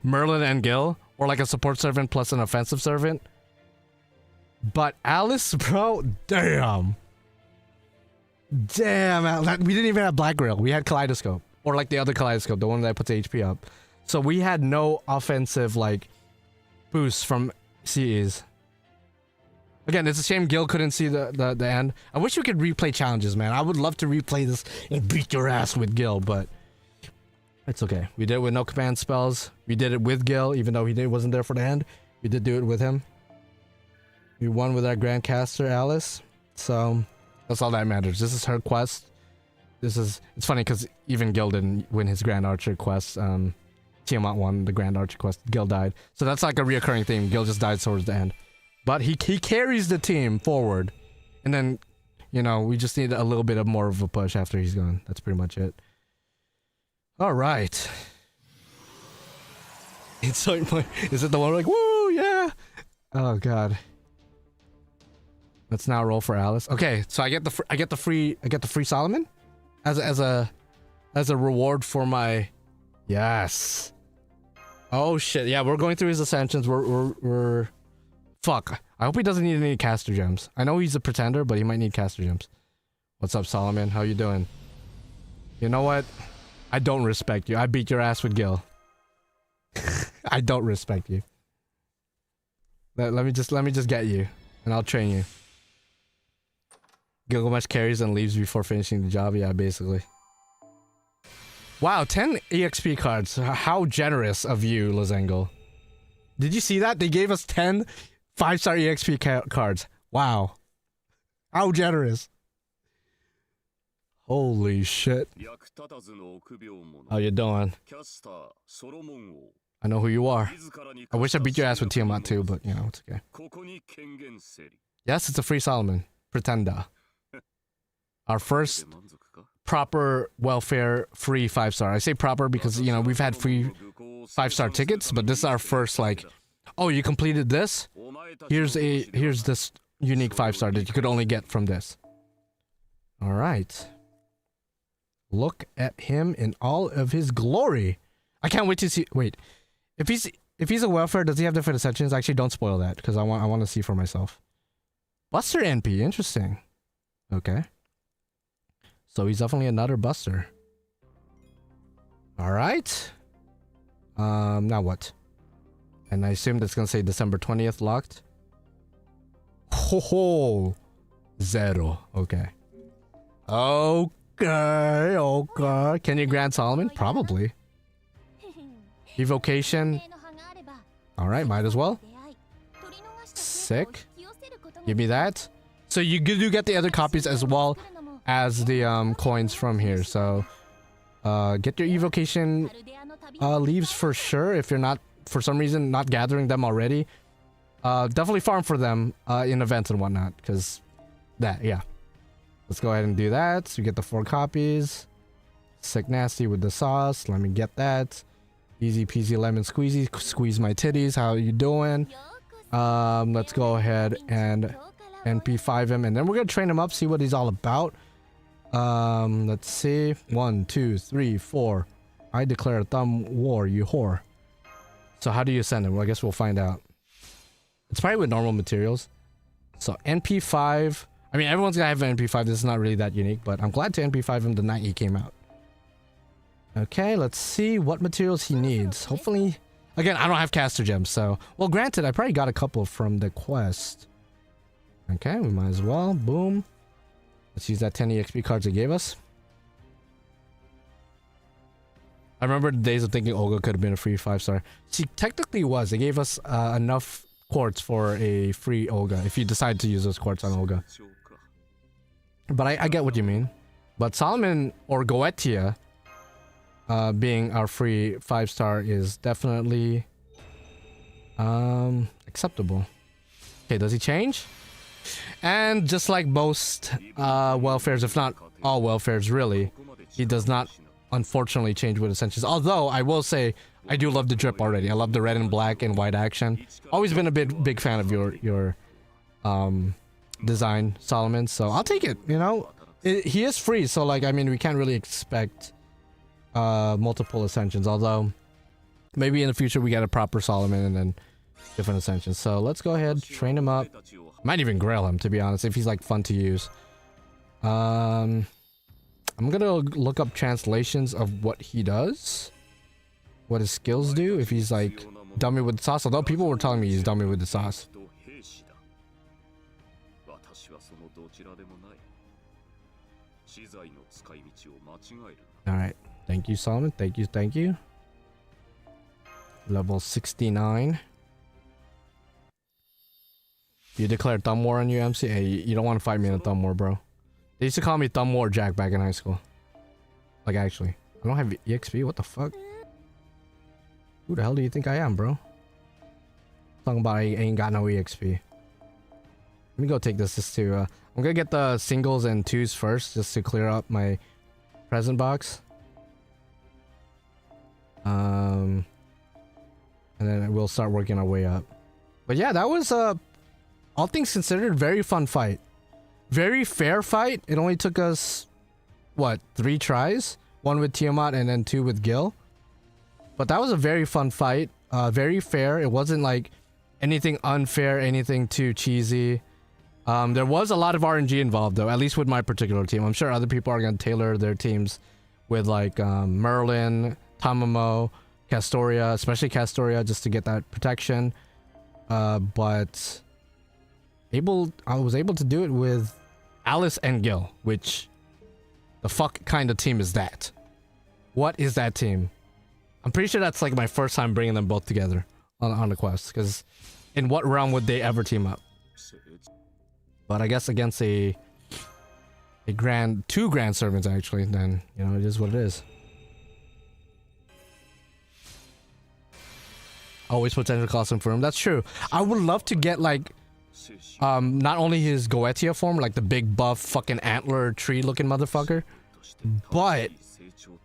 Merlin and Gil, or like a support servant plus an offensive servant. But Alice, bro, damn. Damn, we didn't even have Black Grill. We had Kaleidoscope. Or like the other Kaleidoscope, the one that puts HP up. So we had no offensive like boosts from CEs. Again, it's a shame Gil couldn't see the end. I wish we could replay challenges, man. I would love to replay this and beat your ass with Gil, but it's okay. We did it with no command spells. We did it with Gil, even though he wasn't there for the end. We did do it with him. We won with our Grandcaster Alice, so that's all that matters. This is her quest. It's funny because even Gil didn't win his Grand Archer quest. Tiamat won the Grand Archer quest. Gil died. So that's like a reoccurring theme. Gil just died towards the end. But he carries the team forward. And then, you know, we just need a little bit of more of a push after he's gone. That's pretty much it. Alright. It's like, is it the one like, woo, yeah! Oh god. Let's now roll for Alice. Okay, so I get the free Solomon as a reward for my, yes. Oh shit, yeah, we're going through his ascensions. We're fuck. I hope he doesn't need any caster gems. I know he's a pretender, but he might need caster gems. What's up, Solomon? How you doing? You know what? I don't respect you. I beat your ass with Gil. I don't respect you. Let me just get you, and I'll train you. Gilgamesh carries and leaves before finishing the job. Yeah, basically. Wow, 10 EXP cards. How generous of you, Lozengo. Did you see that? They gave us 10 5-star EXP cards. Wow. How generous. Holy shit. How you doing? I know who you are. I wish I beat your ass with Tiamat too, but you know, it's okay. Yes, it's a free Solomon. Pretender. Our first proper welfare free 5-star. I say proper because, you know, we've had free 5-star tickets, but this is our first like, oh, you completed this? Here's this unique 5-star that you could only get from this. All right. Look at him in all of his glory. I can't wait to see. Wait, if he's a welfare, does he have different ascensions? Actually, don't spoil that because I want to see for myself. Buster NP, interesting. Okay. So he's definitely another Buster. All right. Now what? And I assume that's gonna say December 20th locked. Ho ho. 0. Okay. Okay. Can you grant Solomon? Probably. Evocation. All right, might as well. Sick. Give me that. So you do get the other copies as well as the coins from here. So get your evocation leaves for sure if you're not, for some reason, not gathering them already. Definitely farm for them in events and whatnot, because that, yeah. Let's go ahead and do that. So you get the 4 copies. Sick nasty with the sauce. Let me get that. Easy peasy lemon squeezy. Squeeze my titties. How you doing? Let's go ahead and NP5 him, and then we're gonna train him up, see what he's all about. Let's see. 1, 2, 3, 4. I declare a thumb war, you whore. So how do you send him? Well, I guess we'll find out. It's probably with normal materials. So NP5. I mean, everyone's gonna have an NP5. This is not really that unique, but I'm glad to NP5 him the night he came out. Okay, let's see what materials he needs. Hopefully, again, I don't have caster gems, so, well, granted, I probably got a couple from the quest. Okay, we might as well. Boom. Let's use that 10 EXP cards they gave us. I remember the days of thinking Olga could have been a free 5-star. She technically was. They gave us enough quartz for a free Olga, if you decide to use those quartz on Olga. But I get what you mean. But Solomon or Goetia being our free 5-star is definitely acceptable. Okay, does he change? And just like most welfares, if not all welfares really, he does not unfortunately change with ascensions. Although I will say I do love the drip already. I love the red and black and white action. Always been a big fan of your design, Solomon, so I'll take it, you know. He is free, so like, I mean, we can't really expect multiple ascensions, although maybe in the future we get a proper Solomon and then different ascensions. So let's go ahead, train him up. Might even grail him, to be honest, if he's like fun to use. I'm gonna look up translations of what he does. what his skills do, if he's like dummy with the sauce. Although people were telling me he's dummy with the sauce. Alright. Thank you, Solomon. Thank you, thank you. Level 69. You declared thumb war on you, MC? Hey, you don't want to fight me in a thumb war, bro. They used to call me Thumb War Jack back in high school. Like, actually. I don't have EXP? What the fuck? Who the hell do you think I am, bro? Talking about I ain't got no EXP. Let me go take this just to... I'm gonna get the singles and twos first, just to clear up my present box. And then we'll start working our way up. But yeah, that was, all things considered, very fun fight. Very fair fight. It only took us, what, 3 tries? 1 with Tiamat and then 2 with Gil. But that was a very fun fight. Very fair. It wasn't like anything unfair, anything too cheesy. There was a lot of RNG involved though, at least with my particular team. I'm sure other people are going to tailor their teams with like Merlin, Tamamo, Castoria, especially Castoria, just to get that protection. But I was able to do it with Alice and Gil, which the fuck kind of team is that? What is that team? I'm pretty sure that's like my first time bringing them both together on the quest, because in what realm would they ever team up? But I guess against two grand servants actually, then you know it is what it is. Always potential costume for him. That's true. I would love to get like not only his Goetia form, like the big buff fucking antler tree looking motherfucker, but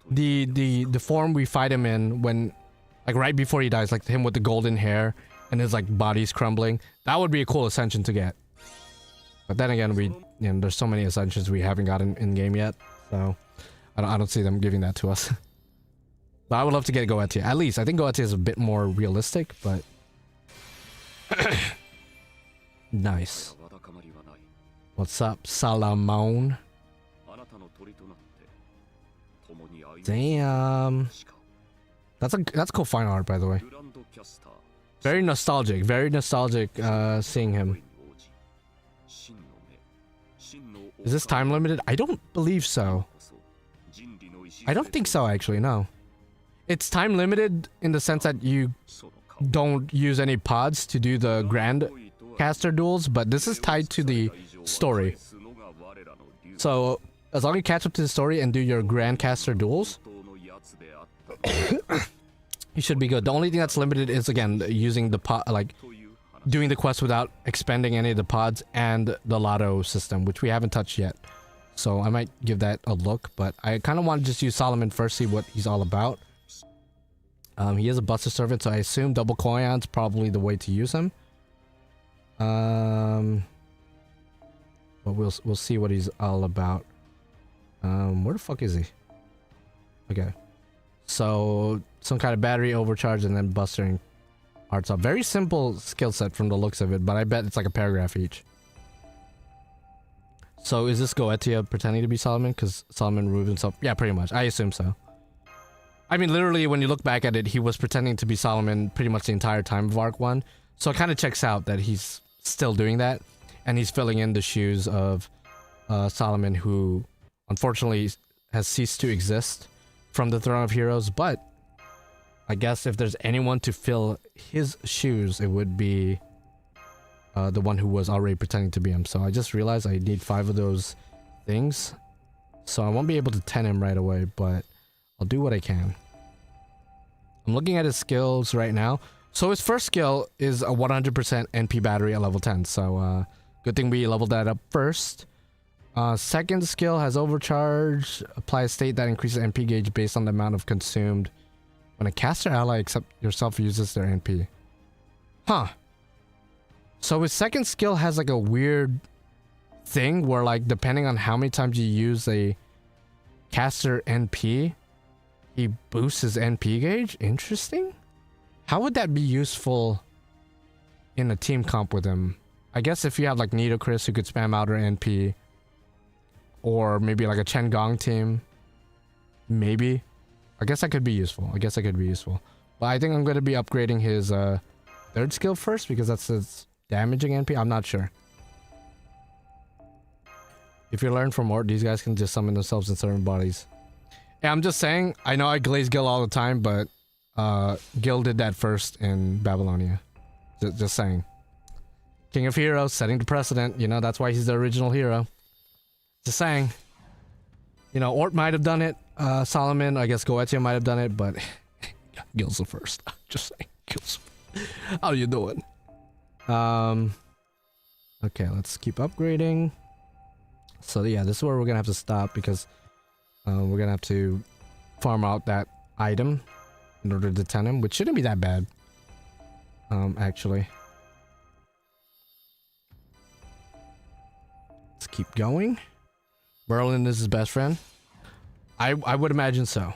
the form we fight him in when, like right before he dies, like him with the golden hair and his like body's crumbling. That would be a cool ascension to get. But then again, there's so many ascensions we haven't gotten in game yet, so I don't see them giving that to us. But I would love to get Goetia. At least I think Goetia is a bit more realistic, but nice. What's up, Salamone? Damn. That's cool fine art, by the way. Very nostalgic seeing him. Is this time limited? I don't believe so. I don't think so, actually, no. It's time limited in the sense that you don't use any pods to do the Grand Caster duels, but this is tied to the story. So, as long as you catch up to the story and do your Grand Caster duels, you should be good. The only thing that's limited is, again, using the pod, like doing the quest without expending any of the pods and the lotto system, which we haven't touched yet. So I might give that a look, but I kind of want to just use Solomon first, see what he's all about. He is a buster servant, so I assume double Koyan's probably the way to use him. But we'll see what he's all about. Where the fuck is he? Okay. So some kind of battery overcharge and then bustering arts up. Very simple skill set from the looks of it, but I bet it's like a paragraph each. So is this Goetia pretending to be Solomon? Because Solomon removed himself. Yeah, pretty much. I assume so. I mean, literally, when you look back at it, he was pretending to be Solomon pretty much the entire time of Arc 1. So it kind of checks out that he's still doing that. And he's filling in the shoes of Solomon, who unfortunately has ceased to exist from the Throne of Heroes. But I guess if there's anyone to fill his shoes, it would be the one who was already pretending to be him. So I just realized I need 5 of those things. So I won't be able to 10 him right away, but I'll do what I can. I'm looking at his skills right now. So his first skill is a 100% NP battery at level 10. So good thing we leveled that up first. Second skill has overcharge. Apply a state that increases NP gauge based on the amount of consumed when a caster ally except yourself uses their NP. Huh. So his second skill has like a weird thing where, like, depending on how many times you use a caster NP, he boosts his NP gauge? Interesting. How would that be useful in a team comp with him? I guess if you have like Nido Chris who could spam out her NP, or maybe like a Chen Gong team, maybe. I guess that could be useful. But I think I'm going to be upgrading his third skill first because that's his damaging NP. I'm not sure. If you learn from Ort, these guys can just summon themselves in certain bodies. Yeah, I'm just saying, I know I glaze Gil all the time, but Gil did that first in Babylonia. Just saying. King of Heroes, setting the precedent. You know, that's why he's the original hero. Just saying. You know, Ort might have done it. Solomon, I guess Goetia might have done it, but Gil's the first. Just saying. Gil's. How you doing? Okay, let's keep upgrading. So yeah, this is where we're gonna have to stop because we're gonna have to farm out that item in order to 10 him, which shouldn't be that bad. Actually. Let's keep going. Merlin is his best friend. I would imagine so.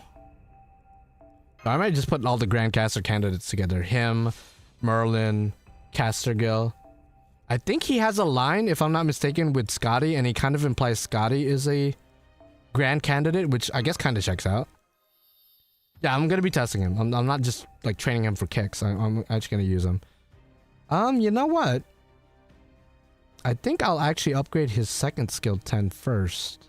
I might just put all the Grand Caster candidates together. Him, Merlin, Caster Gil. I think he has a line, if I'm not mistaken, with Scotty, and he kind of implies Scotty is a Grand candidate, which I guess kind of checks out. Yeah, I'm gonna be testing him. I'm not just like training him for kicks. I'm actually gonna use him. You know what? I think I'll actually upgrade his second skill 10 first.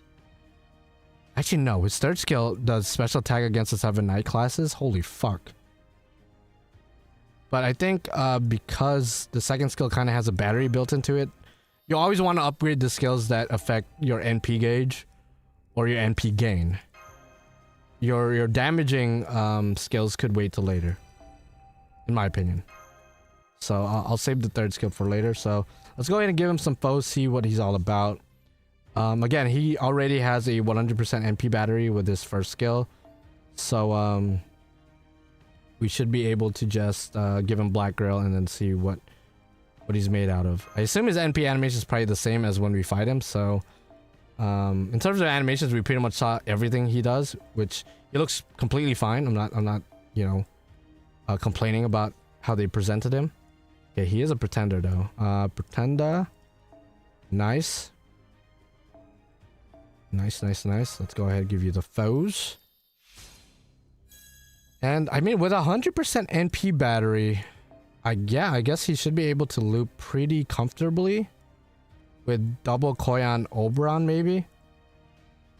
Actually, no. His third skill does special attack against the 7 night classes. Holy fuck. But I think because the second skill kind of has a battery built into it, you always want to upgrade the skills that affect your NP gauge or your NP gain. Your damaging skills could wait till later, in my opinion. So I'll save the third skill for later. So let's go ahead and give him some foes, see what he's all about. Again, he already has a 100% NP battery with his first skill. So we should be able to just give him Black Grill and then see what he's made out of. I assume his NP animation is probably the same as when we fight him. So in terms of animations, we pretty much saw everything he does, which he looks completely fine. I'm not, you know, complaining about how they presented him. Okay, he is a pretender though. Pretender. Nice. Nice. Let's go ahead and give you the foes. And I mean, with 100% NP battery, I guess he should be able to loop pretty comfortably with double Koyan Oberon maybe,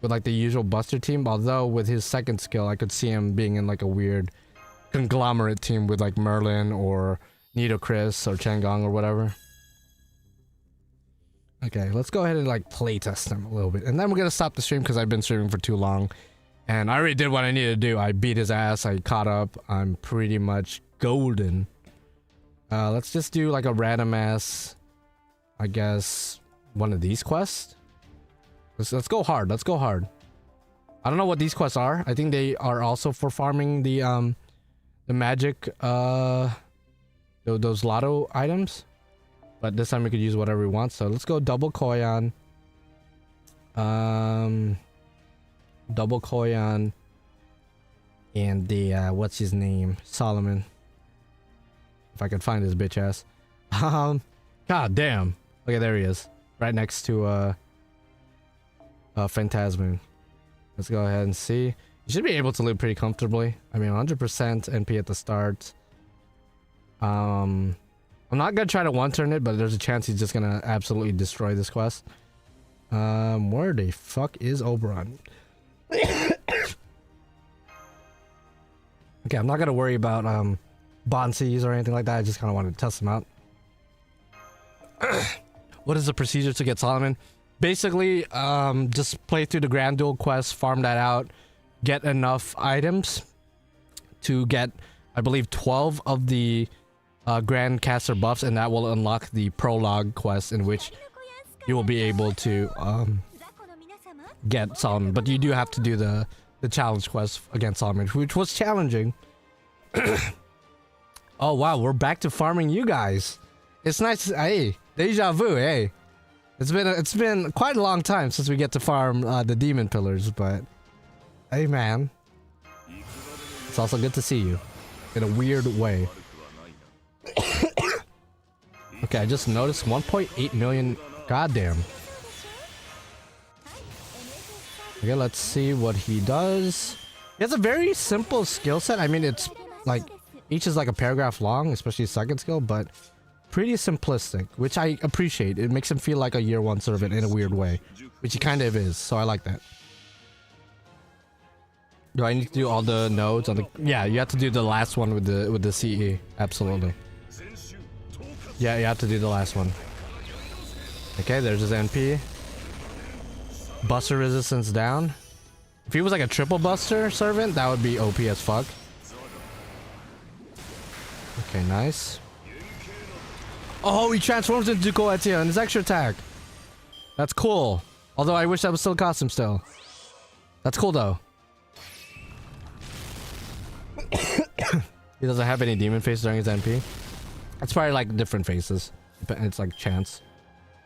with like the usual Buster team. Although with his second skill, I could see him being in like a weird conglomerate team with like Merlin or Nido Chris or Changong or whatever. Okay, let's go ahead and like play test him a little bit, and then we're gonna stop the stream because I've been streaming for too long. And I already did what I needed to do. I beat his ass. I caught up. I'm pretty much golden. Let's just do like a random ass, I guess, one of these quests. Let's go hard. Let's go hard. I don't know what these quests are. I think they are also for farming the magic, those lotto items. But this time we could use whatever we want. So let's go double Koyan. Double Koyan and the what's his name, Solomon, if I could find his bitch ass. God damn, okay, there he is, right next to Phantasm. Let's go ahead and see. You should be able to live pretty comfortably. I mean, 100% NP at the start. I'm not gonna try to one turn it, but there's a chance he's just gonna absolutely destroy this quest. Where the fuck is Oberon? Okay, I'm not gonna worry about Bonsies or anything like that. I just kind of wanted to test them out. What is the procedure to get Solomon? Basically, just play through the Grand Duel quest, farm that out, get enough items to get, I believe, 12 of the Grand Caster buffs, and that will unlock the prologue quest in which you will be able to get Solomon. But you do have to do the challenge quest against Solomon, which was challenging. Oh wow, we're back to farming you guys. It's nice. Hey, deja vu. Hey, it's been quite a long time since we get to farm the demon pillars, but hey man, it's also good to see you in a weird way. Okay, I just noticed 1.8 million. Goddamn. Okay, let's see what he does. He has a very simple skill set. I mean, it's like, Each is like a paragraph long, especially second skill, but pretty simplistic, which I appreciate. It makes him feel like a year 1 servant in a weird way, which he kind of is, so I like that. Do I need to do all the nodes on the... Yeah, you have to do the last one with the CE. Absolutely. Yeah, you have to do the last one. Okay, there's his NP. Buster resistance down. If he was like a triple buster servant, that would be OP as fuck. Okay, nice. Oh, he transforms into Koetsuya and his extra attack. That's cool. Although I wish that was still costume still. That's cool though. He doesn't have any demon face during his NP. It's probably like different faces. It's like chance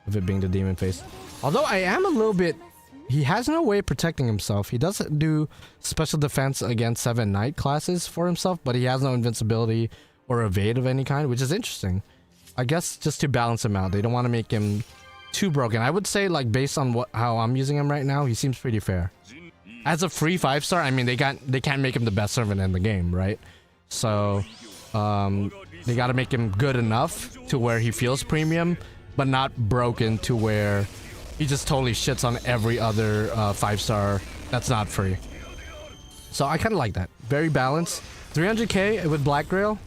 of it being the demon face. Although I am a little bit... He has no way of protecting himself. He doesn't do special defense against 7 Knight classes for himself, but he has no invincibility or evade of any kind, which is interesting. I guess just to balance him out. They don't want to make him too broken. I would say, like, based on how I'm using him right now, he seems pretty fair. As a free 5-star, I mean, they can't make him the best servant in the game, right? So, they got to make him good enough to where he feels premium, but not broken to where he just totally shits on every other 5-star that's not free. So I kind of like that. Very balanced. 300k with Black Grail.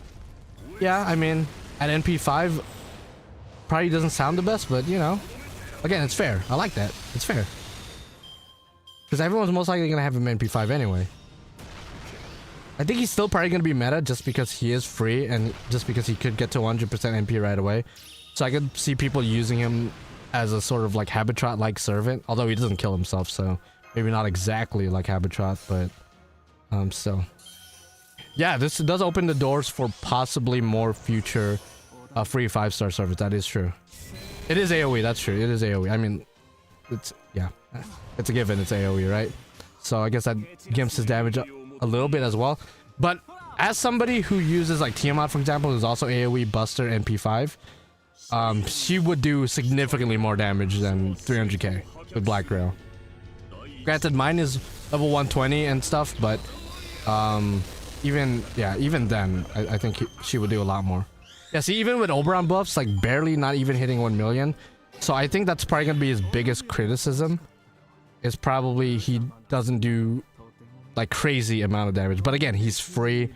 Yeah, I mean, at NP5, probably doesn't sound the best, but you know, again, it's fair. I like that. It's fair. Because everyone's most likely going to have him NP5 anyway. I think he's still probably going to be meta just because he is free and just because he could get to 100% NP right away. So I could see people using him as a sort of like Habitrot-like servant, although he doesn't kill himself, so maybe not exactly like Habitrot, but still. Yeah, this does open the doors for possibly more future free 5-star servers. That is true. It is AoE, that's true. It is AoE. I mean, it's, yeah, it's a given. It's AoE, right? So I guess that gimps his damage a little bit as well. But as somebody who uses like Tiamat, for example, who's also AoE, Buster, and P5, she would do significantly more damage than 300k with Black Grail. Granted, mine is level 120 and stuff, but even then, I think she would do a lot more. Yeah, see, even with Oberon buffs, like barely not even hitting 1 million. So I think that's probably gonna be his biggest criticism. Is probably he doesn't do like crazy amount of damage. But again, he's free.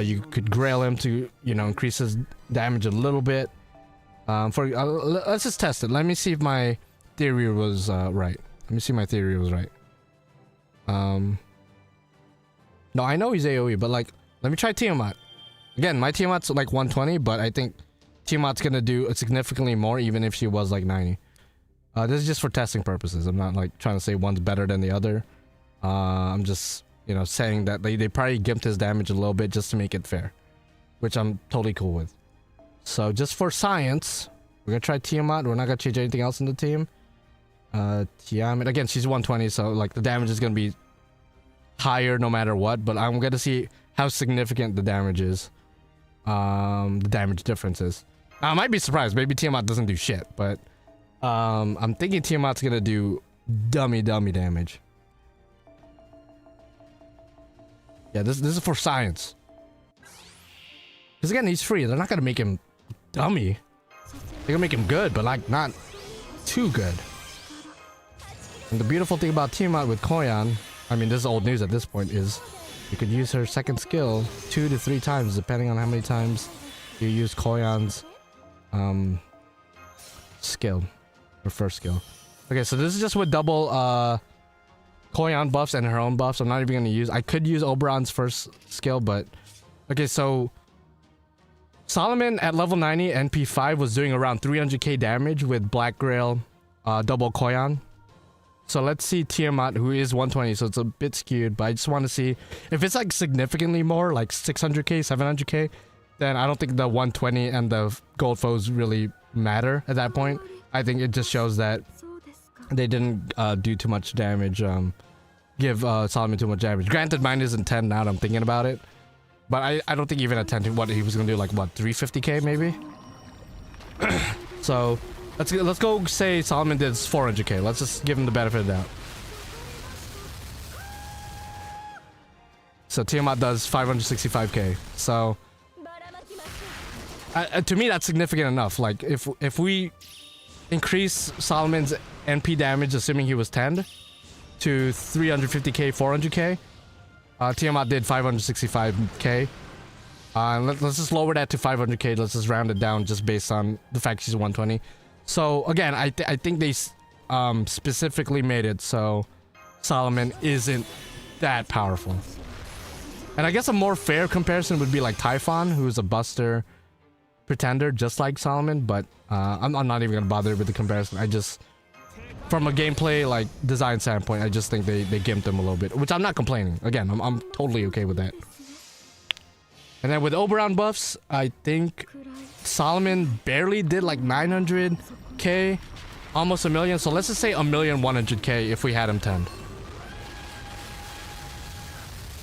You could grail him to, you know, increase his damage a little bit. Let's just test it. Let me see if my theory was right. Let me see if my theory was right. No, I know he's AoE, but like, let me try Tiamat. Again, my Tiamat's like 120, but I think Tiamat's gonna do significantly more even if she was like 90. This is just for testing purposes. I'm not like trying to say one's better than the other. I'm just, you know, saying that they probably gimped his damage a little bit just to make it fair, which I'm totally cool with. So just for science, we're gonna try Tiamat. We're not gonna change anything else in the team. Tiamat, again, she's 120, so like the damage is gonna be higher no matter what, but I'm gonna see how significant the damage is. The damage difference is. I might be surprised. Maybe Tiamat doesn't do shit, but I'm thinking Tiamat's gonna do dummy damage. Yeah, this is for science. Because again, he's free. They're not gonna make him dummy. They're gonna make him good, but like not too good. And the beautiful thing about Tiamat with Koyan, I mean, this is old news at this point, is you could use her second skill 2 to 3 times, depending on how many times you use Koyan's skill, or first skill. Okay, so this is just with double Koyan buffs and her own buffs. I'm not even gonna use. I could use Oberon's first skill, but okay. So Solomon at level 90 NP5 was doing around 300k damage with Black Grail, double Koyan. So let's see Tiamat, who is 120, so it's a bit skewed, but I just want to see if it's like significantly more, like 600k, 700k, then I don't think the 120 and the gold foes really matter at that point. I think it just shows that they didn't do too much damage, give Solomon too much damage. Granted, mine isn't 10 now that I'm thinking about it, but I don't think even at 10, what he was going to do, like what, 350k maybe? So let's go say Solomon did 400k. Let's just give him the benefit of the doubt. So Tiamat does 565k. So To me, that's significant enough. Like, if we increase Solomon's NP damage, assuming he was 10, to 350k, 400k, Tiamat did 565k. Let's just lower that to 500k. Let's just round it down just based on the fact she's 120. So, again, I think they specifically made it so Solomon isn't that powerful. And I guess a more fair comparison would be like Typhon, who's a buster pretender just like Solomon, but I'm not even gonna bother with the comparison. I just, from a gameplay like design standpoint, I just think they gimped him a little bit, which I'm not complaining. Again, I'm totally okay with that. And then with Oberon buffs, I think Solomon barely did like 900k, almost a million. So let's just say 1,100k if we had him 10.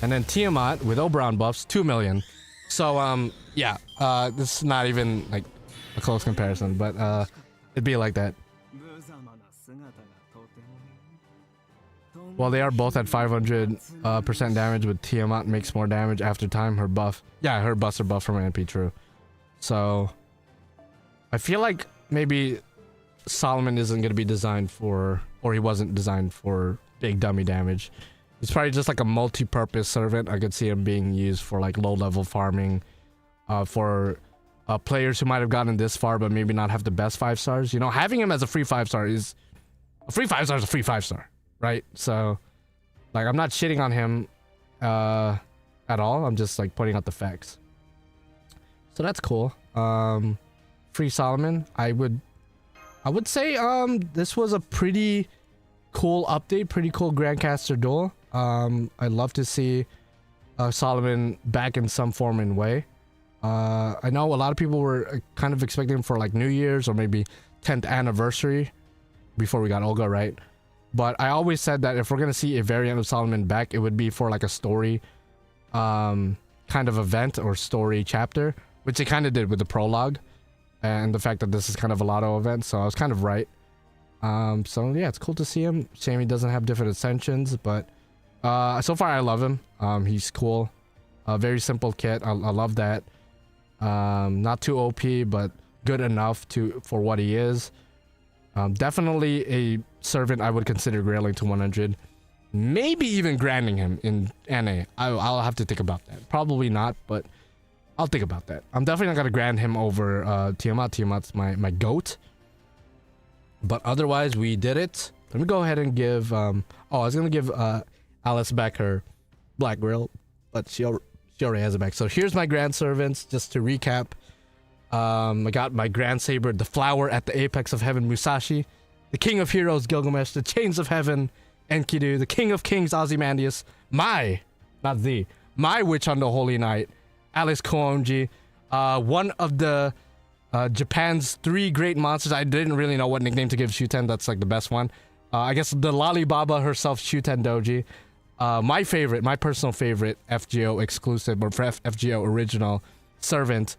And then Tiamat with Oberon buffs, 2 million. So yeah, this is not even like a close comparison, but it'd be like that. Well, they are both at 500% damage, but Tiamat makes more damage after time. Her buff, yeah, her buffs are buff from NP, true. So I feel like maybe Solomon isn't gonna be designed for, or he wasn't designed for big dummy damage. It's probably just like a multi-purpose servant. I could see him being used for like low-level farming, for players who might have gotten this far but maybe not have the best 5 stars. You know, having him as a free 5-star is a free 5-star is a free 5-star, right? So, like, I'm not shitting on him at all. I'm just like pointing out the facts. So that's cool. Free Solomon. I would say this was a pretty cool update, pretty cool Grandcaster Duel. I'd love to see Solomon back in some form and way. I know a lot of people were kind of expecting him for like New Year's or maybe 10th anniversary before we got Olga, right? But I always said that if we're gonna see a variant of Solomon back, it would be for like a story kind of event or story chapter, which it kind of did with the prologue and the fact that this is kind of a lotto event, so I was kind of right. So yeah, it's cool to see him. Shame he doesn't have different ascensions, but so far I love him. He's cool. Very simple kit. I love that. Not too OP, but good enough for what he is. Definitely a servant I would consider grailing to 100. Maybe even granding him in NA. I'll have to think about that. Probably not, but I'll think about that. I'm definitely not gonna grand him over Tiamat. Tiamat's my GOAT. But otherwise, we did it. Let me go ahead and give... I was gonna give Alice back her Black Grill, but she already has it back. So here's my Grand Servants, just to recap. I got my Grand Saber, the Flower at the Apex of Heaven, Musashi. The King of Heroes, Gilgamesh. The Chains of Heaven, Enkidu. The King of Kings, Ozymandias. My Witch on the Holy Night, Alice Koonji. One of the... Japan's 3 great monsters. I didn't really know what nickname to give Shuten. That's like the best one. I guess the Lollibaba herself, Shuten Doji. My personal favorite FGO exclusive or FGO original servant.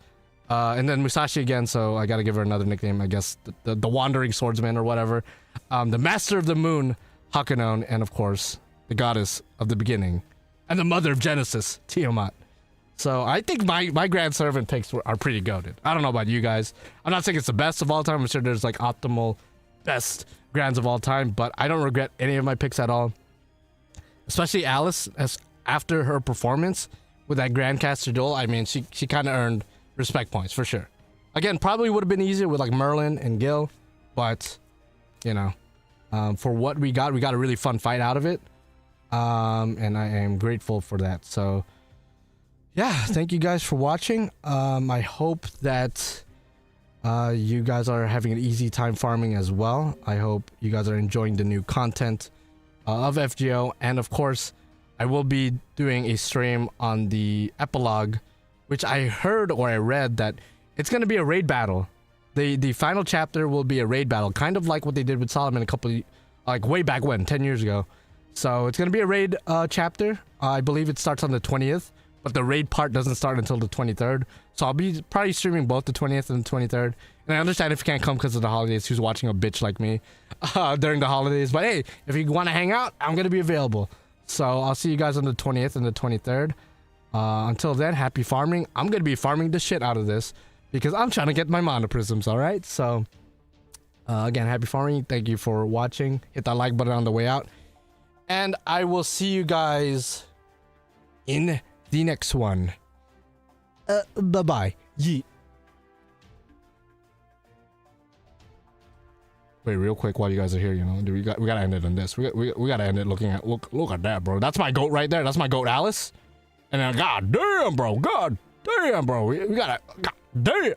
And then Musashi again, so I gotta give her another nickname, I guess. The Wandering Swordsman or whatever. The Master of the Moon, Hakunon. And of course, the Goddess of the Beginning. And the Mother of Genesis, Tiamat. So I think my Grand Servant picks are pretty goated. I don't know about you guys. I'm not saying it's the best of all time. I'm sure there's like optimal best Grands of all time, but I don't regret any of my picks at all. Especially Alice, as after her performance with that Grandcaster Duel, I mean, she kind of earned respect points for sure. Again, probably would have been easier with like Merlin and Gil, but you know, for what we got a really fun fight out of it, and I am grateful for that. So. Yeah, thank you guys for watching. I hope that you guys are having an easy time farming as well. I hope you guys are enjoying the new content of FGO. And of course, I will be doing a stream on the epilogue, which I heard or I read that it's going to be a raid battle. The final chapter will be a raid battle, kind of like what they did with Solomon like way back when, 10 years ago. So it's going to be a raid chapter. I believe it starts on the 20th. But the raid part doesn't start until the 23rd. So I'll be probably streaming both the 20th and the 23rd. And I understand if you can't come because of the holidays, who's watching a bitch like me during the holidays. But hey, if you want to hang out, I'm going to be available. So I'll see you guys on the 20th and the 23rd. Until then, happy farming. I'm gonna be farming the shit out of this because I'm trying to get my mana prisms. All right, so again, happy farming. Thank you for watching. Hit that like button on the way out, and I will see you guys in the next one. Bye bye. Yeet. Wait, real quick, while you guys are here, you know, we gotta end it on this. We gotta end it looking at look at that, bro. That's my goat right there. That's my goat, Alice. And then, god damn, bro. God damn, bro. We gotta, god damn.